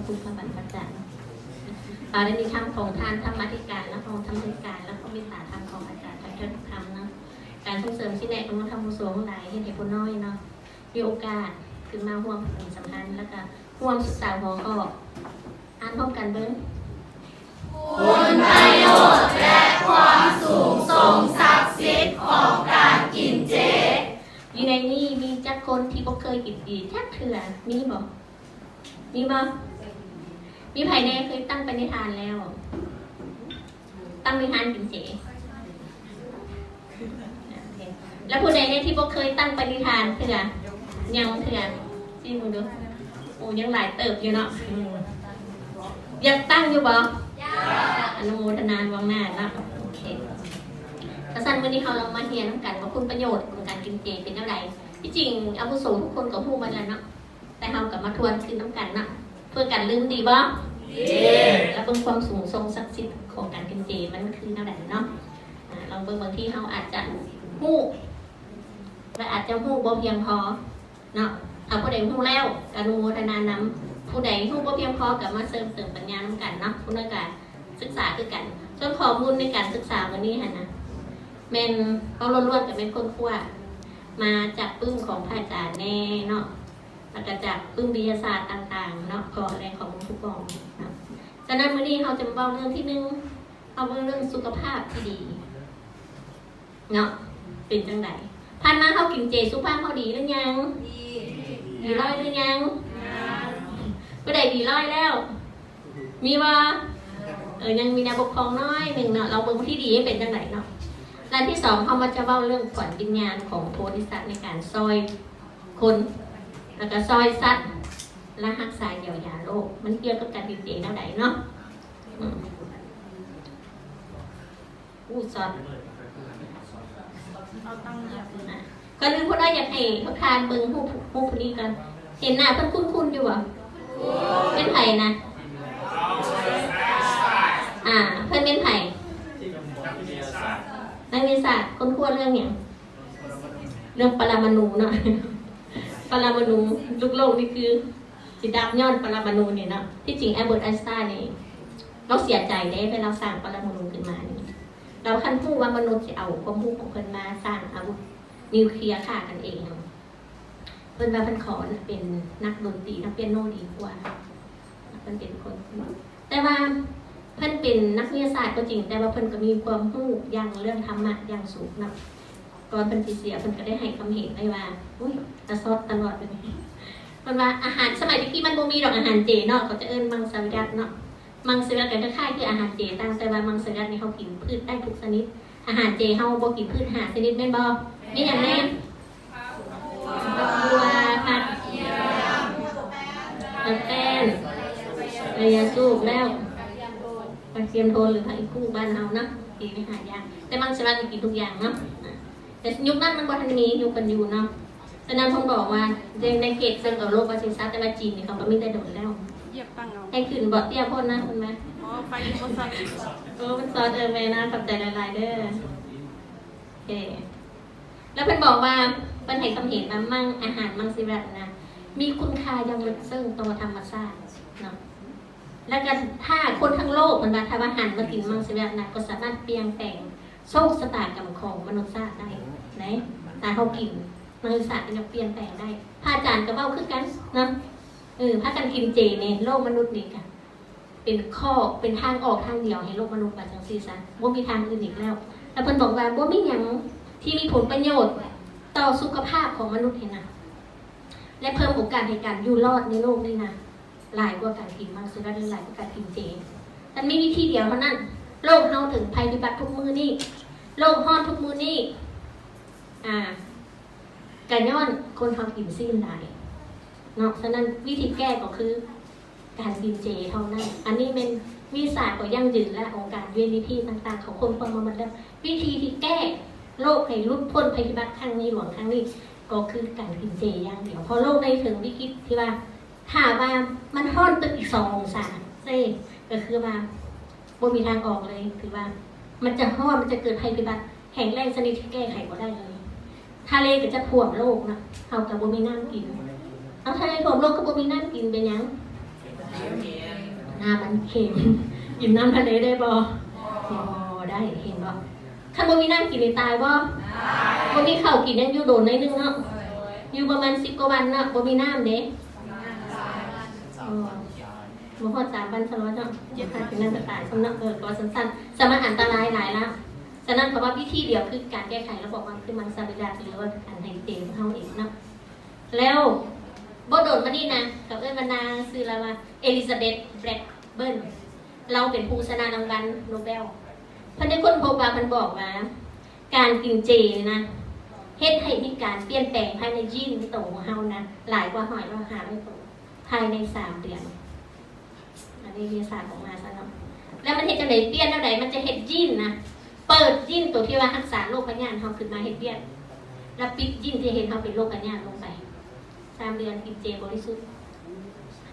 คุณพระบรรพจารย์ได้มีธรรมของทานธรรมธิการและของธรรมธิการแล้วก็มีศาสตร์ธรรมของอาจารย์ทั้งเจ้าทุกคำนะการส่งเสริมที่แนะนำธรรมโสงหลายให้เด็กคนน้อยเนาะมีโอกาสขึ้นมาร่วมเป็นสำคัญแล้วก็ร่วมศึกษาหัวข้ออ่านพร้อมกันเบิ้งคุณประโยชน์และความสูงส่งศักดิ์สิทธิ์ของการกินเจอยู่ในนี้มีจักคนที่บ่เคยกินดีจักเถื่อมีบ่มีไผแน่เคยตั้งปณิธานแล้วตั้งปณิธานกินเจแล้วผู้ใดเนี่ยที่บ่เคยตั้งปณิธานเถื่อยังเถื่อจี้มึงดูโอ้ยังหลายเติบอยู่เนาะอยากตั้งอยู่บ่อนุโมทนาวังหน้านะโอเคกระสันวันนี้เราลองมาเรียนกันว่าคุณประโยชน์ของการกินเจเป็นอะไรที่จริงอาวุโสทุกคนก็พูดมาแล้วเนาะแต่เรากลับมาทวนคืนน้ำกันนะเพื่อกันลืมดีบ่แล้วเป็นความสูงทรงศักดิ์สิทธิ์ของการกินเจมันคือแนวไหนเนาะเราบางทีเราอาจจะหู้และอาจจะหู้บ่เพียงพอเนาะถ้าผู้ใดหู้แล้วอนุโมทนานำผู้ใดหู้บ่เพียงพอกับมาเสริมเติมปัญญาน้ำกันเนาะผู้นั้นการศึกษาคือกันส่วนข้อมูลในการศึกษาวันนี้นะแม่นเขาล้วนๆกับเป็นคนขั้วมาจากปึ้งของพระอาจารย์แน่เนาะแล้วก็จากปึ้งวิทยาศาสตร์ต่างๆเนาะขอแรงของทุกกองนะฉะนั้นวันนี้เราจะมาเล่าเรื่องที่หนึ่งเอาเรื่องสุขภาพที่ดีเนาะเป็นจังไดผ่านมาเขากินเจสุขภาพเขาดีหรือยังดีร้อยหรือยังก็ได้ดีร้อยแล้วมีว่ายังมีแนวปกครองน้อยหนึ่งเนาะเราเบิ่งที่ดีเป็นจังไดเนาะด้านที่สองเขามาจะเล่าเรื่องขวัญวิญญาณของโพธิสัตว์ในการซอยคนแล้วก็ซอยสัตว์และรักษาเยียวยาโรคมันเกี่ยวกับการกินเจแนวไหนเนาะสอนก็ลืมพูดได้อยากให้ทุกทานเบิ่งผู้พอดีกันเห็นหน้าเพิ่นคุ้นๆอยู่อ่ะเป็นไผ่นะเพิ่นเป็นไผ่นักวิทยาศาสตร์คนขั้วเรื่องอย่างเรื่องปรมาณูเนาะปรมาณูลูกโลกนี่คือสิดับย้อนปรมาณูเนี่ยเนาะที่จริงแอลเบิร์ตไอน์สไตน์นี่เราเสียใจได้เวลาสร้างปรมาณูขึ้นมานี่เราคันพูดว่ามนุษย์จะเอาความรู้ของเพิ่นมาสร้างอาวุธนิวเคลียร์ฆ่ากันเองเนาะเพิ่นว่าเพิ่นขอเป็นนักดนตรีนักเปียโนดีกว่าเพิ่นเป็นคนแต่ว่าเพิ่นเป็นนักวิทยาศาสตร์ก็จริงแต่ว่าเพิ่นก็มีความรู้อย่างเรื่องธรรมะอย่างสูงนะก่อนเพิ่นสิเสียเพิ่นก็ได้ให้คำเห็นได้ว่าอุ้ยตะซอดตลอดเลยเพิ่นว่าอาหารสมัยที่มันบ่มีดอกอาหารเจเนาะเขาจะเอิ้นมังสวิรัติเนาะมังสวิรัติก็คล้ายๆคืออาหารเจต่างแต่ว่ามังสวิรัตินี่เฮากินพืชได้ทุกชนิดอาหารเจเฮาบ่กินพืช5ชนิดแม่นบ่มีหยังแน่บัวผัดแป้งระยะสูบแล้วกระเทียมโทนหรือผักอีกุ้งบ้านเฮานะกินไม่หายากแต่มังสวิรัติกินทุกอย่างเนาะแต่ยุคนั้นมันบ่ทันมียุคปัจจุบันเนาะฉะนั้นผมบอกว่าในเขตเซิงกับโลกประเทศชาติแต่ว่าจีนนี่เขาก็มีแต่โดนแล้วเหยียบตั้งเอาให้ขึ้นบ่เตี้ยพ่นนะคุณแม่ไฟมันสั่นมันซอสแม่นะขอบใจหลายๆเด้อโอเคแล้วเพิ่นบอกว่าเพิ่นให้คำเห็นว่ามั่งอาหารมังสวิรัตินะมีคุณค่าอย่างลึกซึ้งต่อธรรมชาติเนาะแล้วก็ถ้าคนทั้งโลกมันว่าถ้าว่าหันมากินมังสวิรัตินะก็สามารถเปลี่ยนแปลงโชคชะตากรรมของมนุษย์ชาติได้ไหนถ้าเฮากินมนุษย์ชาติจะเปลี่ยนแปลงได้พระอาจารย์ก็เว้าคือกันเนาะพากันกินเจในโลกมนุษย์นี่ค่ะเป็นทางออกทางเดียวให้โลกมนุษย์ว่าจังซี่ซะบ่มีทางอื่นอีกแล้วแล้วเพิ่นบอกว่าบ่มีหยังที่มีผลประโยชน์ต่อสุขภาพของมนุษย์เห็นนะและเพิ่มโอกาสในการอยู่รอดในโลกนี้นะหลายกว่าการกินมังสวิรัติหลายกว่าการกินเจแต่มีวิธีเดียวเท่านั้นโลกเฮาถึงภัยพิบัติทุกมื้อนี้โลกฮ้อนทุกมื้อนี้กันย้อนคนเฮากินซีนหลายเนาะฉะนั้นวิธีแก้ก็คือการกินเจเท่านั้นอันนี้เป็นวิทยาศาสตร์ก็ยั่งยืนและองค์การเวนิพีต่างๆของคนฟังมาหมดแล้ววิธีที่แก้โรคให้ลุดพ้นภัยพิบัติครั้งนี้หลวงครั้งนี้ก็คือการกินเจอย่างเดียวพอโลกได้ถึงวิกฤตที่ว่าถ้าว่ามันฮ้อนตึกอีก2 องศาเซ่ก็คือว่าบ่มีทางออกเลยคือว่ามันจะฮ้อนมันจะเกิดภัยพิบัติแห่งแรงชนิดที่แก้ไขบ่ได้เลยทะเลก็จะท่วมโลกนะเฮาก็บ่มีน้ำกินเอาทะเลท่วมโลกก็บ่มีน้ำกินเป็นหยัง น้ำมันเค็มกินน้ำทะเลได้บ่ได้เห็นบ่ถ้าบ่มีน้ำกินเลยตายบ่บ่มีข้าวกินยังอยู่โดนหน่อยนึงเนาะอยู่ประมาณ10กว่าวันเนาะบ่มีน้ำเด้บ่ฮอด3วันซะแล้วเนาะเจ็บขาถึงนั่นจะตายสำนักก็สั้นๆสามารถอันตรายหลายแล้วฉะนั้นเพราะว่าวิธีเดียวคือการแก้ไขระบบมันคือมังสวิรัติหรือว่าการให้เต็มเฮาเองเนาะแล้วบ่โดนมานี่นะกับบรรดาชื่อแล้วว่าเอลิซาเบธแบล็กเบิร์นเราเป็นผู้ชนะรางวัลโนเบลเพิ่นได้ค้นพบว่าเพิ่นบอกว่าการกินเจนะเฮ็ดให้มีการเปลี่ยนแปลงภายในยีนโตของเฮานะหลายกว่า100โตภายใน3เดือนอันนี้วิทยาศาสตร์ของมาซะเนาะแล้วมันเฮ็ดจังได๋เปลี่ยนจังได๋มันจะเฮ็ดยีนนะเปิดยีนตัวที่ว่ารักษาโรคพยาธิเฮาขึ้นมาเฮ็ดเปลี่ยนแล้วปิดยีนที่เฮ็ดเฮาเป็นโรคพยาธิลงไป3 เดือนกินเจบริสุทธิ์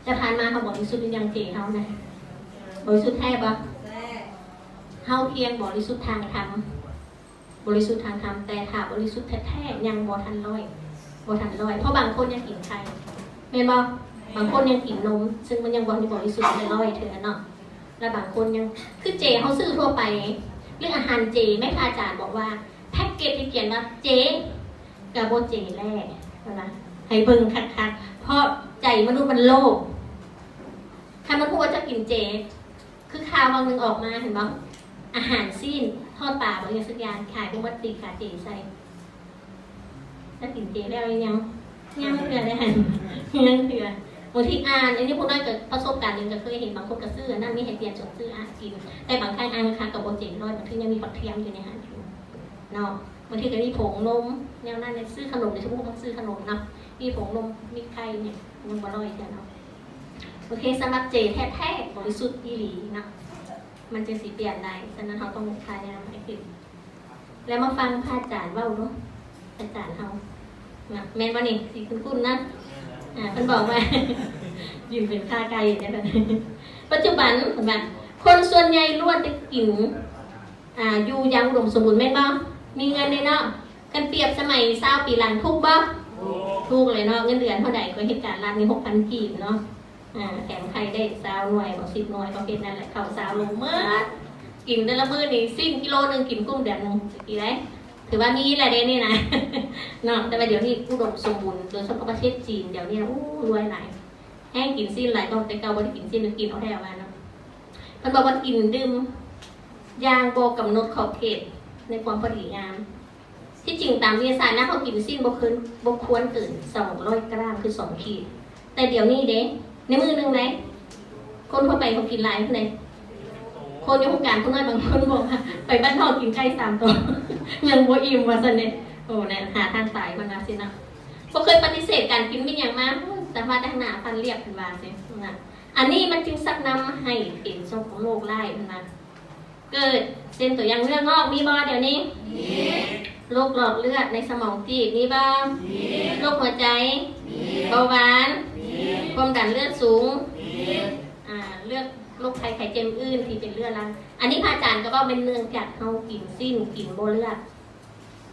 จะผ่านมาเขาบริสุทธิ์ยังเจเฮานะบริสุทธิ์แท้ปะเฮาเพียงบริสุทธิ์ทางธรรมบริสุทธิ์ทางธรรมแต่ถ้าบริสุทธิ์แท้ๆยังบ่ทันร้อยเพราะบางคนยังกินไข่แม่นบ่บางคนยังกินนมซึ่งมันยังบ่บริสุทธิ์ร้อยเท่านั้นเนาะแล้วบางคนยังคือเจเฮาซื้อทั่วไปเรื่องอาหารเจแม่พระอาจารย์บอกว่าแพ็กเกจที่เขียนว่าเจกับบ่เจแร่นะให้เบิ่งคักๆเพราะใจมนุษย์มันโลภถ้ามันพูดว่าจะกินเจคือข่าวบางนึงออกมาเห็นบ่อาหารซีนทอดปลาบางอย่างสักอย่างขายพวกวัตถุขาเจใส่ถ้ากินเจแล้วยังเถื่อได้หันยังเถื่อบางทีอ่านอันนี้พูดได้เกิดประสบการณ์นึงก็เคยเห็นบางคนก็ซื้อนั่นนี่ให้เปลี่ยนจนซื้อกินแต่บางครั้งอ่านค่ะกับโบเจน้อยบางทียังมีผักเทียมอยู่ในอาหารอยู่เนาะบางทีก็มีผงนมแนวนั้นซื้อขนมในชั่วโมงต้องซื้อขนมเนาะมีผงนมมีไข่เนี่ยยังบ่ร่อยจ้ะเนาะโอเคสำหรับเจแท้ๆบริสุทธิ์อีหลีเนาะมันจะสีเปลี่ยนได้ฉะนั้นเราต้องทายแนวให้ขึ้นแล้วมาฟังพระอาจารย์เว้าเนาะอาจารย์เฮาแม่นบ่นี่สิคุ้นๆนะเพิ่นบอกว่ายืมเป็นค่าไก่ได้แบบปัจจุบันเห็นบ่คนส่วนใหญ่ล้วนได้กินอยู่อย่างอุดมสมบูรณ์แม่นบ่มีเงินได้เนาะกันเปรียบสมัย20ปีหลังทุกบ่ถูกเลยเนาะเงินเดือนเท่าใดก็เหตุการณ์ร้านนี้ 6,000 กีบเนาะแถมไข่ได้20หน่วยบ่10หน่วยก็เฮ็ดนั่นแหละเข้า20ลงมื้อกินแต่ละมื้อนี่10กิโลนึงกินกุ้งเดือนนึงกี่ได้ถือว่ามีแหละเด้นี่นะเนาะแต่ว่าเดี๋ยวนี้อุดมสมบูรณ์โดยเฉพาะประเทศจีนเดี๋ยวนี้รวยหลายแห้งกินสิ้นหลายก็แต่เก่าบ่ได้กินสิ้นกินเอาแท้ว่าเนาะเพิ่นบอกว่ากินดื่มอย่างบ่กำหนดขอบเขตในความพอดีงามที่จริงตามวิทยาศาสตร์นะเขากินสิ้นบ่ควรเกิน200 กรัมคือ2 ขีดแต่เดี๋ยวนี้เด้ในมือนึงไหนคนทั่วไปเขากินหลายเท่าไหร่คนอยู่วงการผู้น้อยบางคนบอกว่าไปบ้านนอกกินไก่3 ตัวยังบ่อิ่มว่าซั่นเด้โอ้เนี่ยหาทางตายเพิ่นว่าสินะบ่เคยปฏิเสธการกินมีหยังมาแต่ว่าทางหน้าฟันเรียบเพิ่นว่าซินะอันนี้มันจึงสักนำให้เป็นโรคของโรคร้ายเพิ่นว่าเกิดเส้นตัวอย่างเนื้องอกมีบ่เดี๋ยวนี้มีโรคหลอดเลือดในสมองตีบมีบ่มีโรคหัวใจมีเบาหวานมีความดันเลือดสูงมีเลือดโรคไข้เจ็บอื่นที่เป็นเลือดลังอันนี้พระอาจารย์ก็เว้าเป็นเนื่องจากเฮากินสิ้นกินบ่เลือด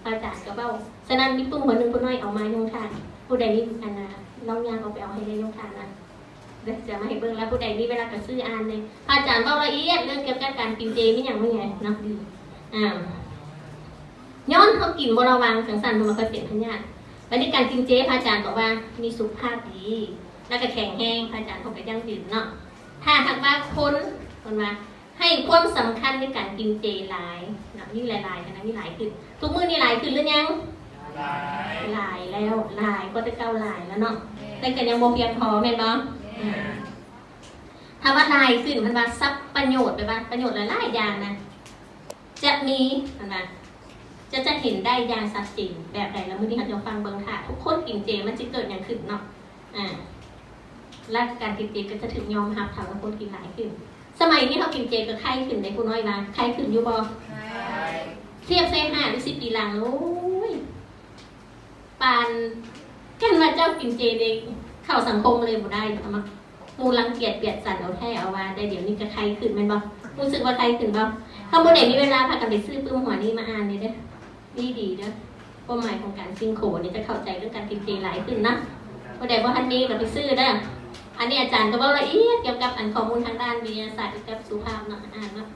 พระอาจารย์ก็เว้าฉะนั้นมีปุ้มคนนึงผู้น้อยเอามายงทานผู้ใดมีอันน่ะน้องยางเอาไปเอาให้ได้ยงทานนะเดี๋ยวจะมาให้เบิ่งแล้วผู้ใดมีเวลาก็ซื้ออ่านเลยพระอาจารย์เว้าละเอียดเรื่องเกี่ยวกับการกินเจมีหยังบ่ไงเนาะดีย้อนเขากินบ่ระวังสังสรรค์มันก็เป็นพยาธิวันนี้การกินเจพระอาจารย์บอกว่ามีสุขภาพดีแล้วก็แข็งแรงพระอาจารย์เขาก็ยังยืนเนาะถ้าหากว่าคนว่าให้ความสำคัญในการกินเจหลายนะนี่หลายๆนะนี่หลายขึ้นทุกมื้อนี่หลายขึ้นหรือยังหลายแล้วหลายก็จะเก้าหลายแล้วเนาะแต่ก็ยังบ่เพียงพอแม่นบ่ถ้าว่าหลายขึ้นมันว่าทรัพย์ประโยชน์ไปว่าประโยชน์หลายๆอย่างนะจะมีนะจะเห็นได้อย่างชัดเจนแบบใดแล้วมื้อนี้เราจะฟังเบิ่งค่ะทุกคนกินเจมันจะเกิดอย่างขึ้นเนาะและการกินเจก็จะถึงยอมรับทำให้คนกินหลายขึ้นสมัยนี้เขากินเจก็ไข้ขึ้นในผู้น้อยมาไข้ขึ้นอยู่บ่เทียบใส่5 หรือ 10 ปีหลังโอ้ยปานกันว่าเจ้ากินเจเด็กเข้าสังคมเลยบ่ได้เอามามูรังเกียจเบียดสันเอาแท้เอาว่าได้เดี๋ยวนี้ก็ไข้ขึ้นแม่นบ่รู้สึกว่าไข้ขึ้นบ่ถ้าบ่ได้มีเวลาพากันไปซื้อปื้มหัวนี้มาอ่านนี่เด้อดีเด้อความหมายของการซิงโคนี่จะเข้าใจเรื่องการกินเจหลายขึ้นนะบ่ได้บ่ทันมีก็ไปซื้อเด้อ อันนี้อาจารย์ก็บอกละเอียดเกี่ยวกับอันข้อมูลทางด้านวิทยาศาสตร์เกี่ยวกับสุขภาพเนาะอ่านเนาะ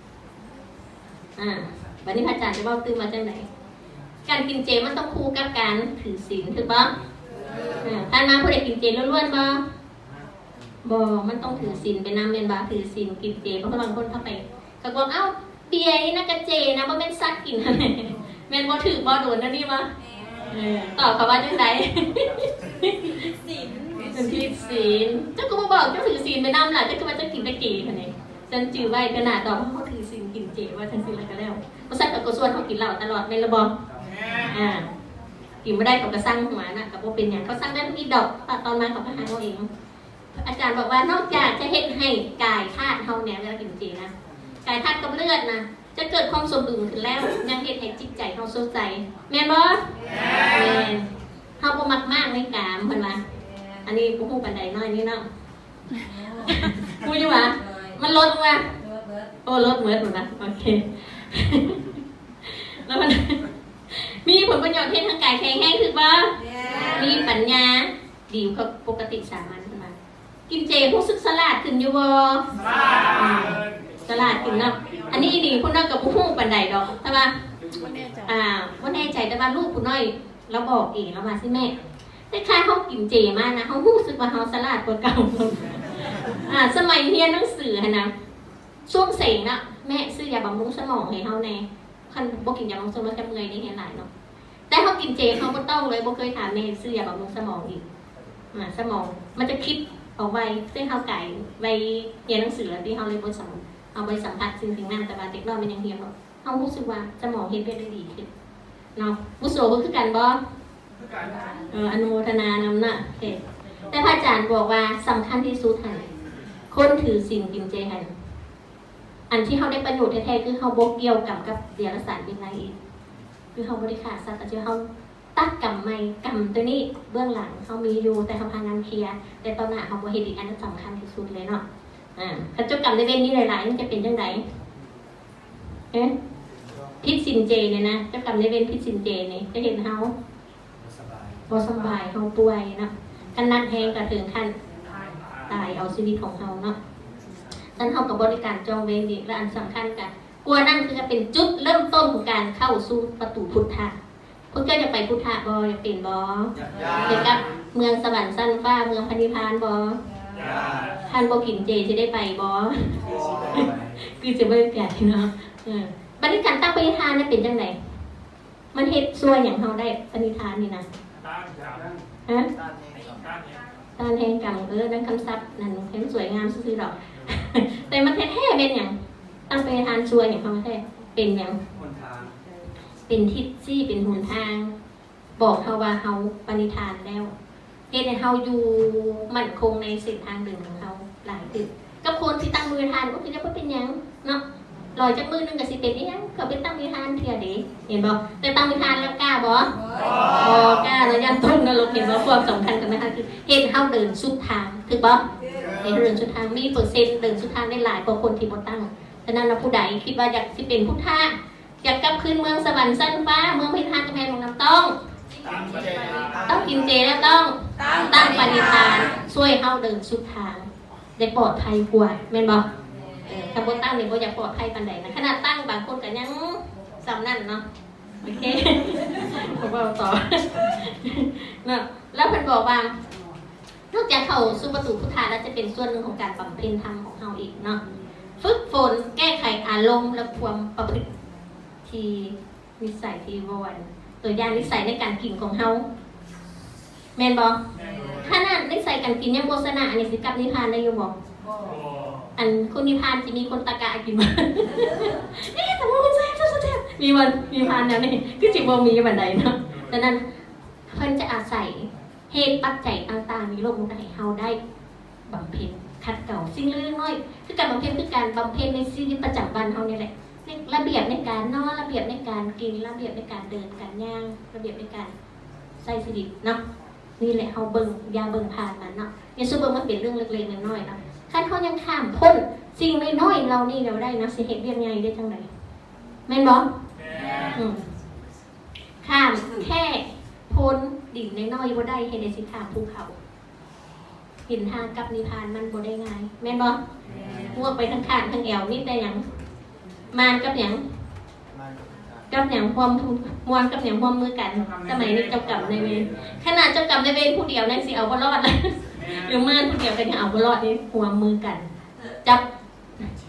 วันนี้พระอาจารย์จะบอกตื่นมาจากไหนการกินเจมันต้องคู่กับการถือศีลถูกปะท่านมาผู้ใดกินเจล้วนๆบ่มันต้องถือศีลเป็นน้ำเป็นบาถือศีลกินเจเพราะบางคนเข้าไปก็บอกเอ้าเบียร์นี่นะกะเจนะมันเป็นซัดกินอะไรแม่นบ่ถือบ่โดนนะนี่มาตอบเขาว่าจังไดเป็นผิดศีลเจ้าก็มาบอกเจ้าถือศีลไปน้ำล่ะเจ้าก็ว่าเจ้ากินตะเกียบนี่ฉันจื้อไว้ขนาดดอกเขาถือศีลกินเจว่าทั้งสิ้นแล้วก็แล้วเพราะสัตว์กับกส่วนเขากินเหล้าตลอดไม่ระบกินไม่ได้เขาก็สร้างหัวน่ะกับว่าเป็นอย่างเขาสร้างได้มีดอกตอนมาเขาก็หาเอาเองอาจารย์บอกว่านอกจากจะเห็นให้กายธาตุเขาเนี่ยเวลากินเจนะกายธาตุกับเลือดนะจะเกิดความสมดุลขึ้นแล้วยังเห็นให้จิตใจเขาสดใสแม่นบ่แม่นเขาบ่มักมากในกามเพิ่นว่าอันนี้กูฮู้ปานใดน้อยนี่เนาะกูอยู่ว่ามันลดว่าโอ้ลดเหมือนนะโอเคแล้วมันมีผลประโยชน์ให้ทางกายแข็งแรงคือบ่มีปัญญาดีกว่าปกติสามัญขึ้นมากินเจผู้ศึกสลัดขึ้นอยู่บ่สลัดขึ้นเนาะอันนี้ดีคุณน้อยกับผู้ฮู้ปานใดดอกใช่ป่ะว่าแน่ใจแต่ว่าลูกคุณน้อยเราบอกเองเรามาสิแม่แต่ค่าเฮากินเจมากนะเฮารู้สึกว่าเฮาสลัดกว่าเก่าสมัยเรียนหนังสือหั่นนะช่วงเสงน่ะแม่ซื้อยาบำรุงสมองให้เฮาแน่คันบ่กินยาบำรุงสมองจะเมื่อยได้เห็นหลายเนาะแต่เฮากินเจเฮาบ่ต้องเลยบ่เคยถามแม่ซื้อยาบำรุงสมองอีกสมองมันจะคิดเอาไว้ซึ่งเฮาไก่ไว้เรียนหนังสือแล้วที่เฮาเลยบ่สอนเอาไปสัมผัสสิ่งนั้นแต่ว่าเด็กน้อยมันยังเรียนเนาะเฮารู้สึกว่าสมองเฮ็ดได้ดีขึ้นเนาะวุโสก็คือกันบ่อนุโมทนานำนะโอเคแต่พระอาจารย์บอกว่าสำคัญที่สุดหั่นคนถือศีลกินเจหั่นอันที่เขาได้ประโยชน์แท้ๆคือเขาบ่เกี่ยวกับเดียรสารเป็นไรอีกคือเขาบ่ได้ขาดสัตว์แต่ที่เขาตัดกรรมใหม่กรรมตัวนี้เบื้องหลังเขามีอยู่แต่เขาพางานเคลียร์แต่ตอนหน้าเขาบ่เฮ็ดอีกอันนั้นสำคัญที่สุดเลยเนาะถ้าเจ้ากรรมได้เว้นนี่หลายๆมันจะเป็นจังไดพิษสินเจเนี่ยนะเจ้ากรรมได้เว้นพิษสินเจนี่จะเห็นเขาบ่สบายเขาป่วยเนาะคันนักแฮงก็ถึงขั้นตายเอาชีวิตของเขาเนาะนั่นเขากับบริการจองเวรดีและอันสำคัญกันกลัวนั่นคือจะเป็นจุดเริ่มต้นของการเข้าสู่ประตูพุทธะพวกเจ้าจะไปพุทธะบ่จะเป็นบ่เกี่ยวกับเมืองสวรรค์สั้นฟ้าเมืองพระนิพพานบ่ท่านบ่กินเจจะได้ไปบ่คือจะไม่เปลี่ยนเนาะปณิธานตั้งปณิธานนั่นเป็นจังไดมันเฮ็ดช่วยอย่างเฮาได้ปณิธานนี่นะฮะตาแทงกรรมนั่นคำศัพท์นั่นเห็นสวยงามซื่อๆดอกแต่มันแท้ๆเป็นอย่างตั้งไปทานช่วยอย่างเขาแท้เป็นอย่างเป็นทิศซี่เป็นหนทางบอกเขาว่าเขาปณิธานแล้วเหตุให้เขาอยู่มั่นคงในเส้นทางเดินของเขาหลายตึกกับคนที่ตั้งมือทานก็คือจะเป็นอย่างเนาะลอยจากมือนึงกับสิเป็นอย่างเขาเป็นตั้งมือทานเถื่อเด็เห็นบ่แต่ตั้งมือทานแล้วกล้าบ่กล้าแล้วยันต้นนรกเห็นบ่ความสำคัญกันนะคะคือเหตุเขาเดินสุดทางถูกบ่ในเรื่องสุดทางมีเปอร์เซ็นต์เดินสุดทางได้หลายกว่าคนที่บ่ตั้งฉะนั้นเราผู้ใดคิดว่าอยากสิเป็นพุทธะอยากกลับคืนเมืองสวรรค์สั้นฟ้าเมืองพิธานกำแพงของน้ำต้องกินเจแล้วต้องตั้งปณิธานช่วยเฮาเดินสุดทางได้ปลอดภัยกว่าแม่นบ่ถ้าบ่ตั้งนี่บ่อยากปลอดภัยปานใดนะขนาดตั้งบางคนก็ยังสำนั่นเนาะโอเคผมเอาต่อเนาะแล้วเพิ่นบอกว่านอกจากเข้าสู่ประตูพุทธะแล้วจะเป็นส่วนหนึ่งของการบำเพ็ญธรรมของเฮาอีกเนาะฝึกฝนแก้ไขอารมณ์และความประพฤติที่นิสัยที่วนตัวอย่างนิสัยในการกินของเฮาแม่นบ่ขนาดนิสัยการกินยังโฆษณาอันนี้สิกับนิพพานได้อยู่บ่อันคุณนิพพานจะมีคนตะกะกินบ่นี่แต่ว่ามันแซ่บมีวันนิพพานแนวนี้คือสิบ่มีบันไดเนาะฉะนั้นเพิ่นจะอาศัยเหตุปัจจัยต่างๆมีโลกมันให้เฮาได้บำเพ็ญขัดเกลาสิ่งเล็กน้อยคือการบำเพ็ญคือการบำเพ็ญในชีวิตประจำวันเฮานี่แหละระเบียบในการนอนระเบียบในการกินระเบียบในการเดินการย่างระเบียบในการใส่ชีวิตเนาะนี่แหละเฮาเบิ่งยาเบิ่งผ่านมันเนาะอย่าซุเบิ่งมันเป็นเรื่องเล็กๆน้อยๆเนาะคันเฮายังข้ามพ้นสิ่งน้อยๆเรานี่เราได้นะสิเฮ็ดเวียกใหญ่ได้จังได๋แม่นบ่ข้ามแค่พ้นดิ่งน้อยๆบ่ได้เฮ็ดได้สิข้ามภูเขา เห็นทางกับนิพพานมันบ่ได้ง่ายแม่นบ่ง่วงไปทั้งข้างทั้งแอวมีแต่หยังมานกับหยังกับหยังความมวนกับหยังความมือกันสมัยนี้เจ้ากรรมนายเวรขนาดเจ้ากรรมนายเวรผู้เดียวนั่นสิเอาบ่รอดเลยหรือมานผู้เดียวก็ยังเอาบ่รอดนี่หัวมือกันจับ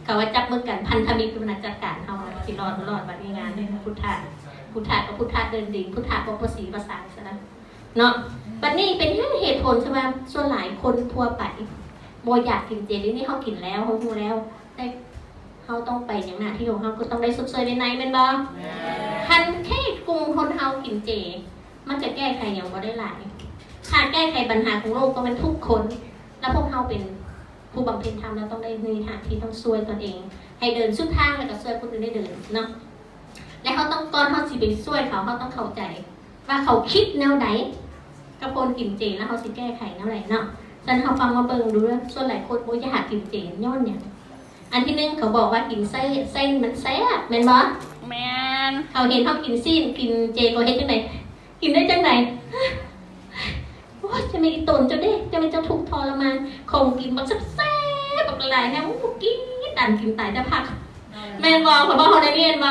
เขาว่าจับมือกันพันธมิตรเป็นจัดการเฮาสิรอดบ่รอดบัดนี้งานนี่พุทธะกับพุทธะเดินดินพุทธะบ่ประสีประสานซะนะเนาะบัดนี้เป็นเหตุผลใช่มั้ยส่วนหลายคนทั่วไปบ่อยากกินเจนี่เฮากินแล้วเฮารู้แล้วได้เฮาต้องไปอย่างหน้าที่ของเฮาก็ต้องได้สุดสวยในในแม่นบ่คันแค่กลุ่มคนเฮากินเจมันจะแก้ไขหยังบ่ได้หลายหากแก้ไขปัญหาของโลกก็มันทุกคนแล้วพวกเฮาเป็นผู้บำเพ็ญธรรมแล้วต้องได้มีหน้าที่ต้องช่วยตนเองให้เดินสุดทางแล้วก็ช่วยคนอื่นได้เดินเนาะและเขาต้องก่อนเขาสิไปช่วยเขาต้องเข้าใจว่าเขาคิดแนวไหนกับคนกินเจแล้วเขาสิแก้ไขแนวไหนเนาะฉะนั้นเขาฟังมาเบิ่งดูแล้วส่วนหลายคนบ่อยากกินเจย้อนหยังอันที่1เขาบอกว่ากินไส้มันแซ่บแม่นบ่ แมน เขาเห็นเขากินซีนกินเจก็เฮ็ดจังได๋กินได้จังได๋โอ้ยจะมีตนเจ้าเด้จะมีเจ้าทุกข์ทรมานคงกินบ่แซ่บๆบักหลายแฮมกินดันกินตายแต่พักแม่นบ่เขาบอกเขาได้เรียนบ่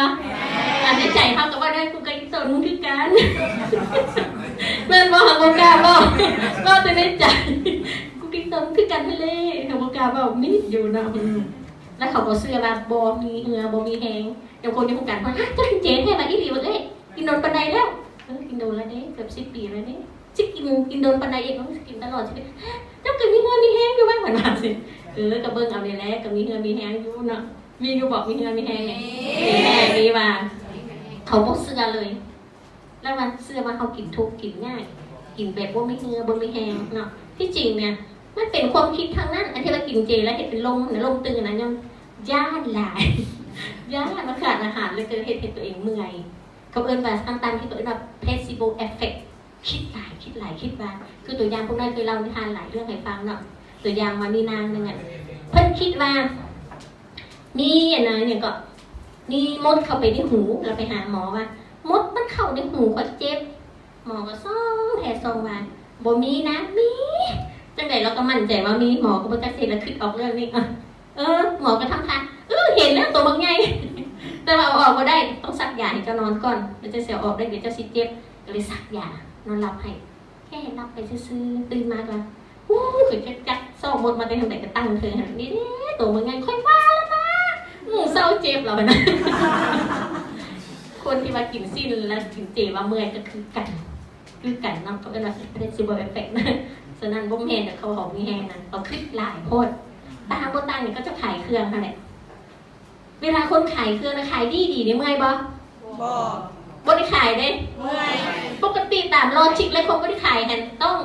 อันในใจเขาก็ว่าได้กูก็กินตนมึงคือกันแม่นบ่เขาบ่กล้าบ่แต่ในใจกูกินตนคือกันนั่นแหละเขาบ่กล้าเว้านิดอยู่เนาะแล้วเขาก็เชื่อว่าบ่มีเหงื่อบ่มีแฮงเดี๋ยวคนที่พูดกันว่าจะกินเจแท้มาอีหลีบ่เอ้ยกินโดนปานใดแล้วกินโดนแล้วเด้เกือบ10 ปีแล้วเด้สิกินโดนปานใดอีกต้องกินตลอดชีวิตเจ้าก็มีเหงื่อมีแฮงอยู่บ้างเหมือนว่าสิก็เบิ่งเอานี่แหละก็มีเหงื่อมีแฮงอยู่เนาะมีอยู่บอกมีเหงื่อมีแฮงมีว่าเขาบ่เชื่อเลยแล้วมันเชื่อว่าเขากินทุกกินง่ายกินแบบบ่มีเหงื่อบ่มีแฮงเนาะที่จริงเนี่ยมันเป็นความคิดทางนั้นอันที่ว่ากินเจแล้วเห็นเป็นลมตื่นนะยังย่านหลายย่านมาขาดอาหารเลยเกิดเห็นตัวเองเมื่อยเขาเอิ้นว่าตามที่เขาเอิ้นว่า placebo effect คิดหลายว่าคือตัวอย่างพวกนั้นเคยเล่านิทานหลายเรื่องให้ฟังเนาะตัวอย่างว่ามีนางนึงอ่ะเพิ่นคิดว่ามีอย่างนั้นเนี่ยก็นี่มดเข้าไปในหูเราไปหาหมอว่ามดมันเข้าในหูก็เจ็บหมอก็ซ่องแผลซ่องว่าบ่มีนะมีจังได๋เราก็มั่นใจว่ามีหมอก็บ่จักสิแล้วคิดออกเรื่องนี้หมอก็ทำทันเห็นแล้วตัวบักใหญ่แต่ว่าเอาออกบ่ได้ต้องซักยาให้เจ้านอนก่อนมันจะเสียออกได้เดี๋ยวเจ้าสิเจ็บก็เลยซักยานอนหลับให้แค่หลับไปซื่อๆตื่นมาก็คือจักซ่อมหมดมาได้ทางไหนก็ตั้งเธอนี่เด้ตัวบักใหญ่ค่อยว่าแล้วนะเศร้าเจ็บแล้วนะคนที่มากินสิ้นแล้วถึงเจว่าเมื่อยก็คือกันเนาะเขาเป็นว่าเป็นซิมโบลเอฟเฟกต์นะฉะนั้นบ่แม่นแต่เขาหอมมีแห้งนะเขาคิดหลายโพดตามบ่ตั้งนี่ก็จะขายเครื่องค่ะแหละเวลาคนขายเครื่องนะขายดีนี่เมื่อยบ่บ่ได้ขายเด้เมื่อยปกติตามลอจิกเลยคนบ่ได้ขายหันต้อง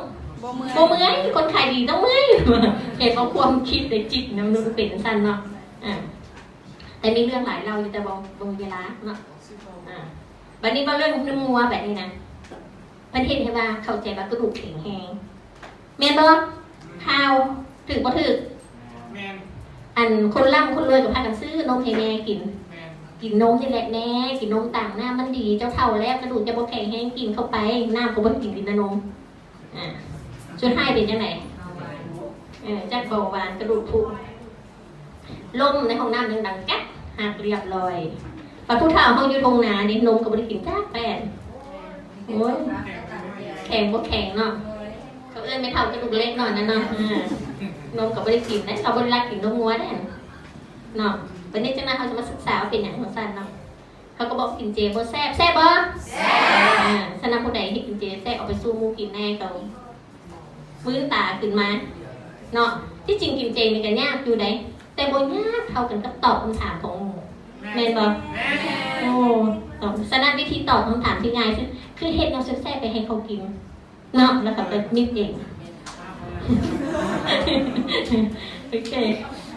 บ่เมื่อยคนขายดีต้องเมื่อยเห็นว่าความคิดในจิตนะมันเป็นซั่นเนาะแต่มีเรื่องหลายเราอยู่แต่บ่มีเวลาเนาะบัดนี้บ่เรื่องน้ำงัวแบบนี้นะประเทศให้ว่าเข้าใจว่ากระดูกแข็งแรงแม่นบ่ข้าวถึงบ่ถึกอันคนร่ำคนรวยก็พากันซื้อนมให้แม่กินนมนี่แหละแน่กินนมต่างหน้ามันดีเจ้าเท่าแล้วกระดูกจะบ่แข็งแรงกินเข้าไปน้ำก็บ่กินนมส่วนให้เป็นจังได๋จักเบาหวานกระดูกพุลมในห้องน้ำดังๆกั๊กหักเรียบร้อยพอผู้เฒ่าเฮาอยู่ตรงหน้านี่นมก็บ่ได้กินจักแป้นโอ้ยแข็งบ่แข็งเนาะเขาเอิ้นไม่เท่ากระดูกเล็กหน่อยนะเนาะนมก็บ่ได้กินนะเขาบ่ได้รักกินนมงัวแน่เนาะวันนี้จังนั้นเขาจะมาศึกษาว่าเป็นหยังของซั่นเนาะเขาก็บอกกินเจบ่แซ่บบ่แซ่บฉะนั้นผู้ใดที่กินเจแซ่บเอาไปสู้หมู่กินแน่เขามื้อตาขึ้นมาเนาะที่จริงกินเจนี่ก็ยากอยู่ได้แต่บ่ยากเท่ากันกับตอบคำถามของแม่นบ่โอ้ตอบฉะนั้นวิธีตอบคำถามที่ง่ายคือเฮ็ดแนวแซ่บๆไปให้เขากินเนาะแล้วก็ไปนิดเองโอเค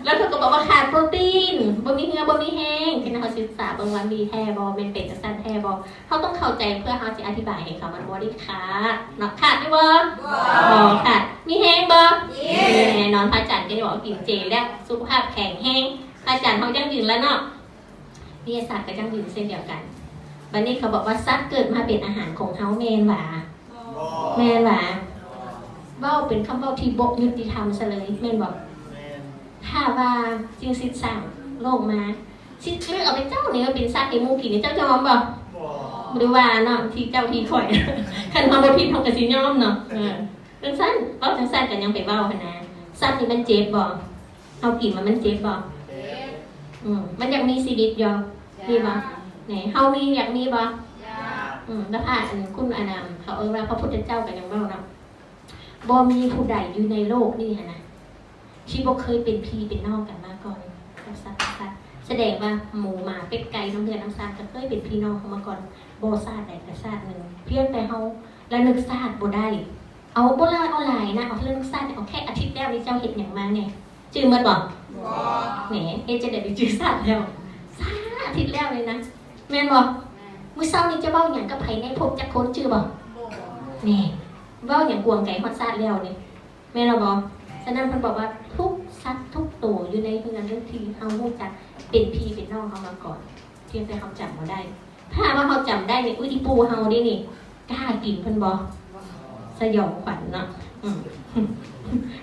แล้วเขาก็บอกว่าขาดโปรตีนบ่มีเหงื่อบ่มีแห้งที่เขาศึกษาเบิ่งว่ามีแท้บ่เป็นจังซั่นแท้บ่เขาต้องเข้าใจเพื่อเขาสิอธิบายให้เขามันบ่ได้ขาดเนาะขาดได้บ่ขาดมีแห้งบ่แน่นอนพระอาจารย์ก็ได้บอกกินเจแล้วสุขภาพแข็งแรงพระอาจารย์เฮายั่งยืนแล้วเนาะวิทยาศาสตร์ก็ยั่งยืนเช่นเดียวกันบัดนี้เขาบอกว่าสัตว์เกิดมาเป็นอาหารของเฮาแม่นหว่าแม่นหว่า เว้าเป็นคำเว้าที่บ่ยุติธรรมซะเลยแม่นบ่ถ้าว่าจริงสิสร้างโลกมาสิเลือกเอาไปเจ้านี่ก็เป็นสัตว์ในหมู่กินเจ้าจะยอมบ่หรือว่าเนาะที่เจ้าที่ข่อยคันเฮาบ่ผิดเฮาก็สิยอมเนาะจังซั่นเว้าจังซั่นก็ยังไปเว้าหั่นนะสัตว์นี่มันเจ็บบ่เฮากินมันเจ็บบ่มันอยากมีชีวิตอยู่มีบ่ไหนเฮามีอยากมีบ่แล้วคุณอานามเขาว่าพระพุทธเจ้าก็ยังเว้าเนาะบ่มีผู้ใดอยู่ในโลกนี่หั่นน่ะที่บ่เคยเป็นพี่เป็นน้องกันมาก่อนกับสัตว์แสดงว่าหมูหมาเป็ดไก่น้ำเดือดน้ำซาก็เคยเป็นพี่น้องเขามาก่อนบ่ซาดใดก็ซาดนึงเพียงแต่เฮาละนึกซาดบ่ได้เอาบ่ล่ะเอาหลายนะเอาเรื่องซาดเอาแค่อาทิตย์แล้วนี่เจ้าเฮ็ดหยังมาเนี่ยจื้อหมดบ่แหมเฮ็ดจะได้จื้อซาดแล้วซาดอาทิตย์แล้วเลยนะแม่นบ่มื้อเช้านี้จะเว้าหยังกับไผในพบจักคนจื้อบ่นี่เว้าหยังกวงไก่ฮอดซาดแล้วนี่แม่นบ่ฉะนั้นเพิ่นบอกว่าทุกสัตว์ทุกตัวอยู่ในเรื่องที่เฮารู้จักเป็นพี่เป็นน้องเฮามาก่อนเพียงแต่เฮาจำบ่ได้ถ้าว่าเฮาจำได้นี่อุ้ยอีปูเฮานี่กล้ากินเพิ่นบ่สยองขวัญเนาะ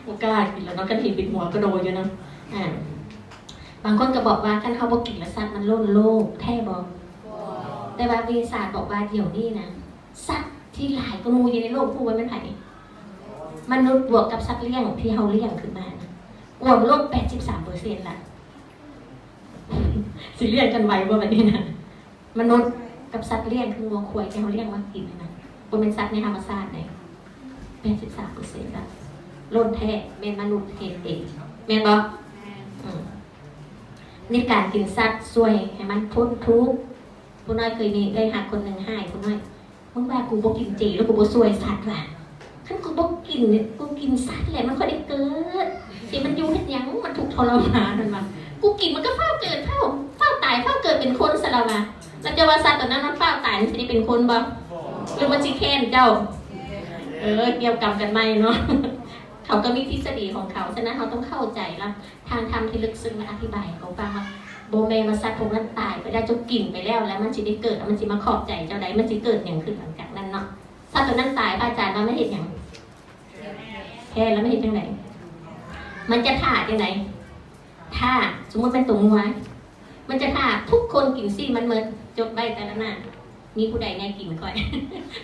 บ่กล้ากินแล้วเนาะกันเห็นเป็นหัวกระโดดอยู่เนาะบางคนก็บอกว่าคันเฮาบ่กินแล้วสัตว์มันล้นโลกแท้บ่แต่ว่าวิทยาศาสตร์บอกว่าเดี๋ยวนี้นะสัตว์ที่หลายกว่าหมู่อยู่ในโลกผู้ว่ามันไผมนุษย์บวกกับสัตว์เลี้ยงที่เฮาเลี้ยงขึ้นมานะรวมโลก 83% ล่ะสิเลี้ยงกันไว้บ่บัดนี้นะมนุษย์กับสัตว์เลี้ยงคือวัวควายที่เฮาเลี้ยงมากินนะบ่แม่นสัตว์ในธรรมชาติได้ 83% ล่ะล้นแท้แม่นมนุษย์เฮ็ดเองแม่นบ่นี่การกินสัตว์ช่วยให้มันพ้นทุกข์ผู้น้อยเคยมีได้หักคนนึงให้ผู้น้อยมึงว่ากูบ่กินเจแล้วกูบ่ช่วยสัตว์ล่ะคันกูบ่กินเนี่ยกูกินสัตว์แหละมันค่อยได้เกิดสิมันอยู่เฮ็ดหยังมันถูกทรมานนั่นว่ากูกินมันก็เฝ้าเกิดเฝ้าตายเฝ้าเกิดเป็นคนซะแล้วว่าแล้วจะว่าสัตว์ตัวนั้นมันเฝ้าตายมันสิได้เป็นคนบ่หรือมันสิแค้นเจ้าเกี่ยวกับกันใหม่เนาะเขาก็มีทฤษฎีของเขาฉะนั้นเราต้องเข้าใจแล้วทางธรรมที่ลึกซึ้งและอธิบายเขาฟังว่าโบแมมาสัตว์พวกนั้นตายไปได้จนกินไปแล้วมันสิได้เกิดมันสิมาขอบใจเจ้าใดมันสิเกิดหยังขึ้นหลังจากนั้นเนาะสัตว์ตัวนั้นตายพระอาจารย์ว่าไม่เห็นหยังแค่แล้วไม่เห็นจังไหนมันจะถ่าจังไหนถ้าสมมติเป็นตัวงัวมันจะถ่าทุกคนกินซี่มันเหมือนจดใบแต่ละหน้ามีผู้ใดไงกินก่อน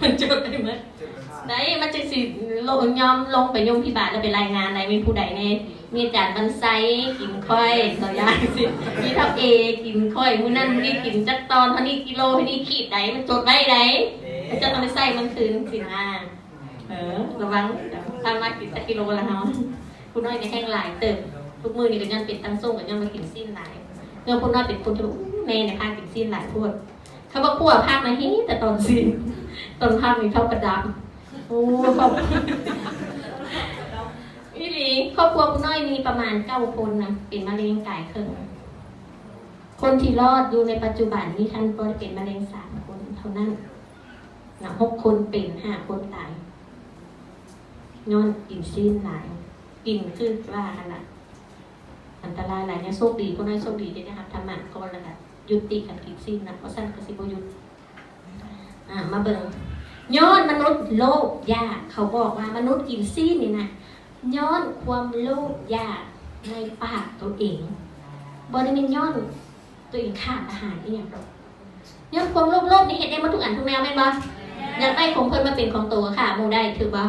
มันจดได้เหมือนได้มันจะสิลงยอมลงไปยมพิบาลแล้วไปรายงานอะไรมีผู้ใดไงมีอาจารย์บรรไซกินค่อยตัวอย่างสิมีทับเอกินค่อยมื้อนั้นมื้อนี้กินจักตอนเท่านี้กิโลเท่านี้ขีดใดมันจดไว้ใดมันจะต้องไปใส่มันคืนสินะระวังถ้ามากินสักกิโลละเนาะผู้น้อยจะแห้งหลายเติมทุกมื้อนี่ก็ยังเป็นตั้งส่งก็ยังมากินสิ้นหลายเมื่อผู้น้อยเป็นคนที่แม่เนี่ยพากินสิ้นหลายพวดเขาบอกพวกภาคมาฮิแต่ตอนสิ้นตอนภาคมีเท่ากระดับโอ้ขอบพี่ลีครอบครัวผู้น้อยมีประมาณ9 คนนะเป็นมะเร็งกายเครื่องคนที่รอดอยู่ในปัจจุบันนี้ท่านก็เป็นมะเร็ง3 คนเท่านั้นนะ6 คนเป็น5 คนตายย้อนกินสิ้นหลายกินคือว่าอะไรอันตรายหลายเนี่ยโชคดีผู้น้อยโชคดีได้นะครับธรรมะก็แล้วกันยุติการกินสิ้นนะเพราะสั้นกสิบยุติมาเบิ่งย้อนมนุษย์โลภยากเขาบอกว่ามนุษย์กินสิ้นนี่นะย้อนความโลภยากในปากตัวเองบริเวณย้อนตัวเองขาดอาหารนี่อย่างไรย้อนความโลภนี่เห็นได้มาทุกอันทุกแนวแม่นบ่อยากได้ของเพิ่นมาเป็นของตัวค่ะโมได้ถือบ่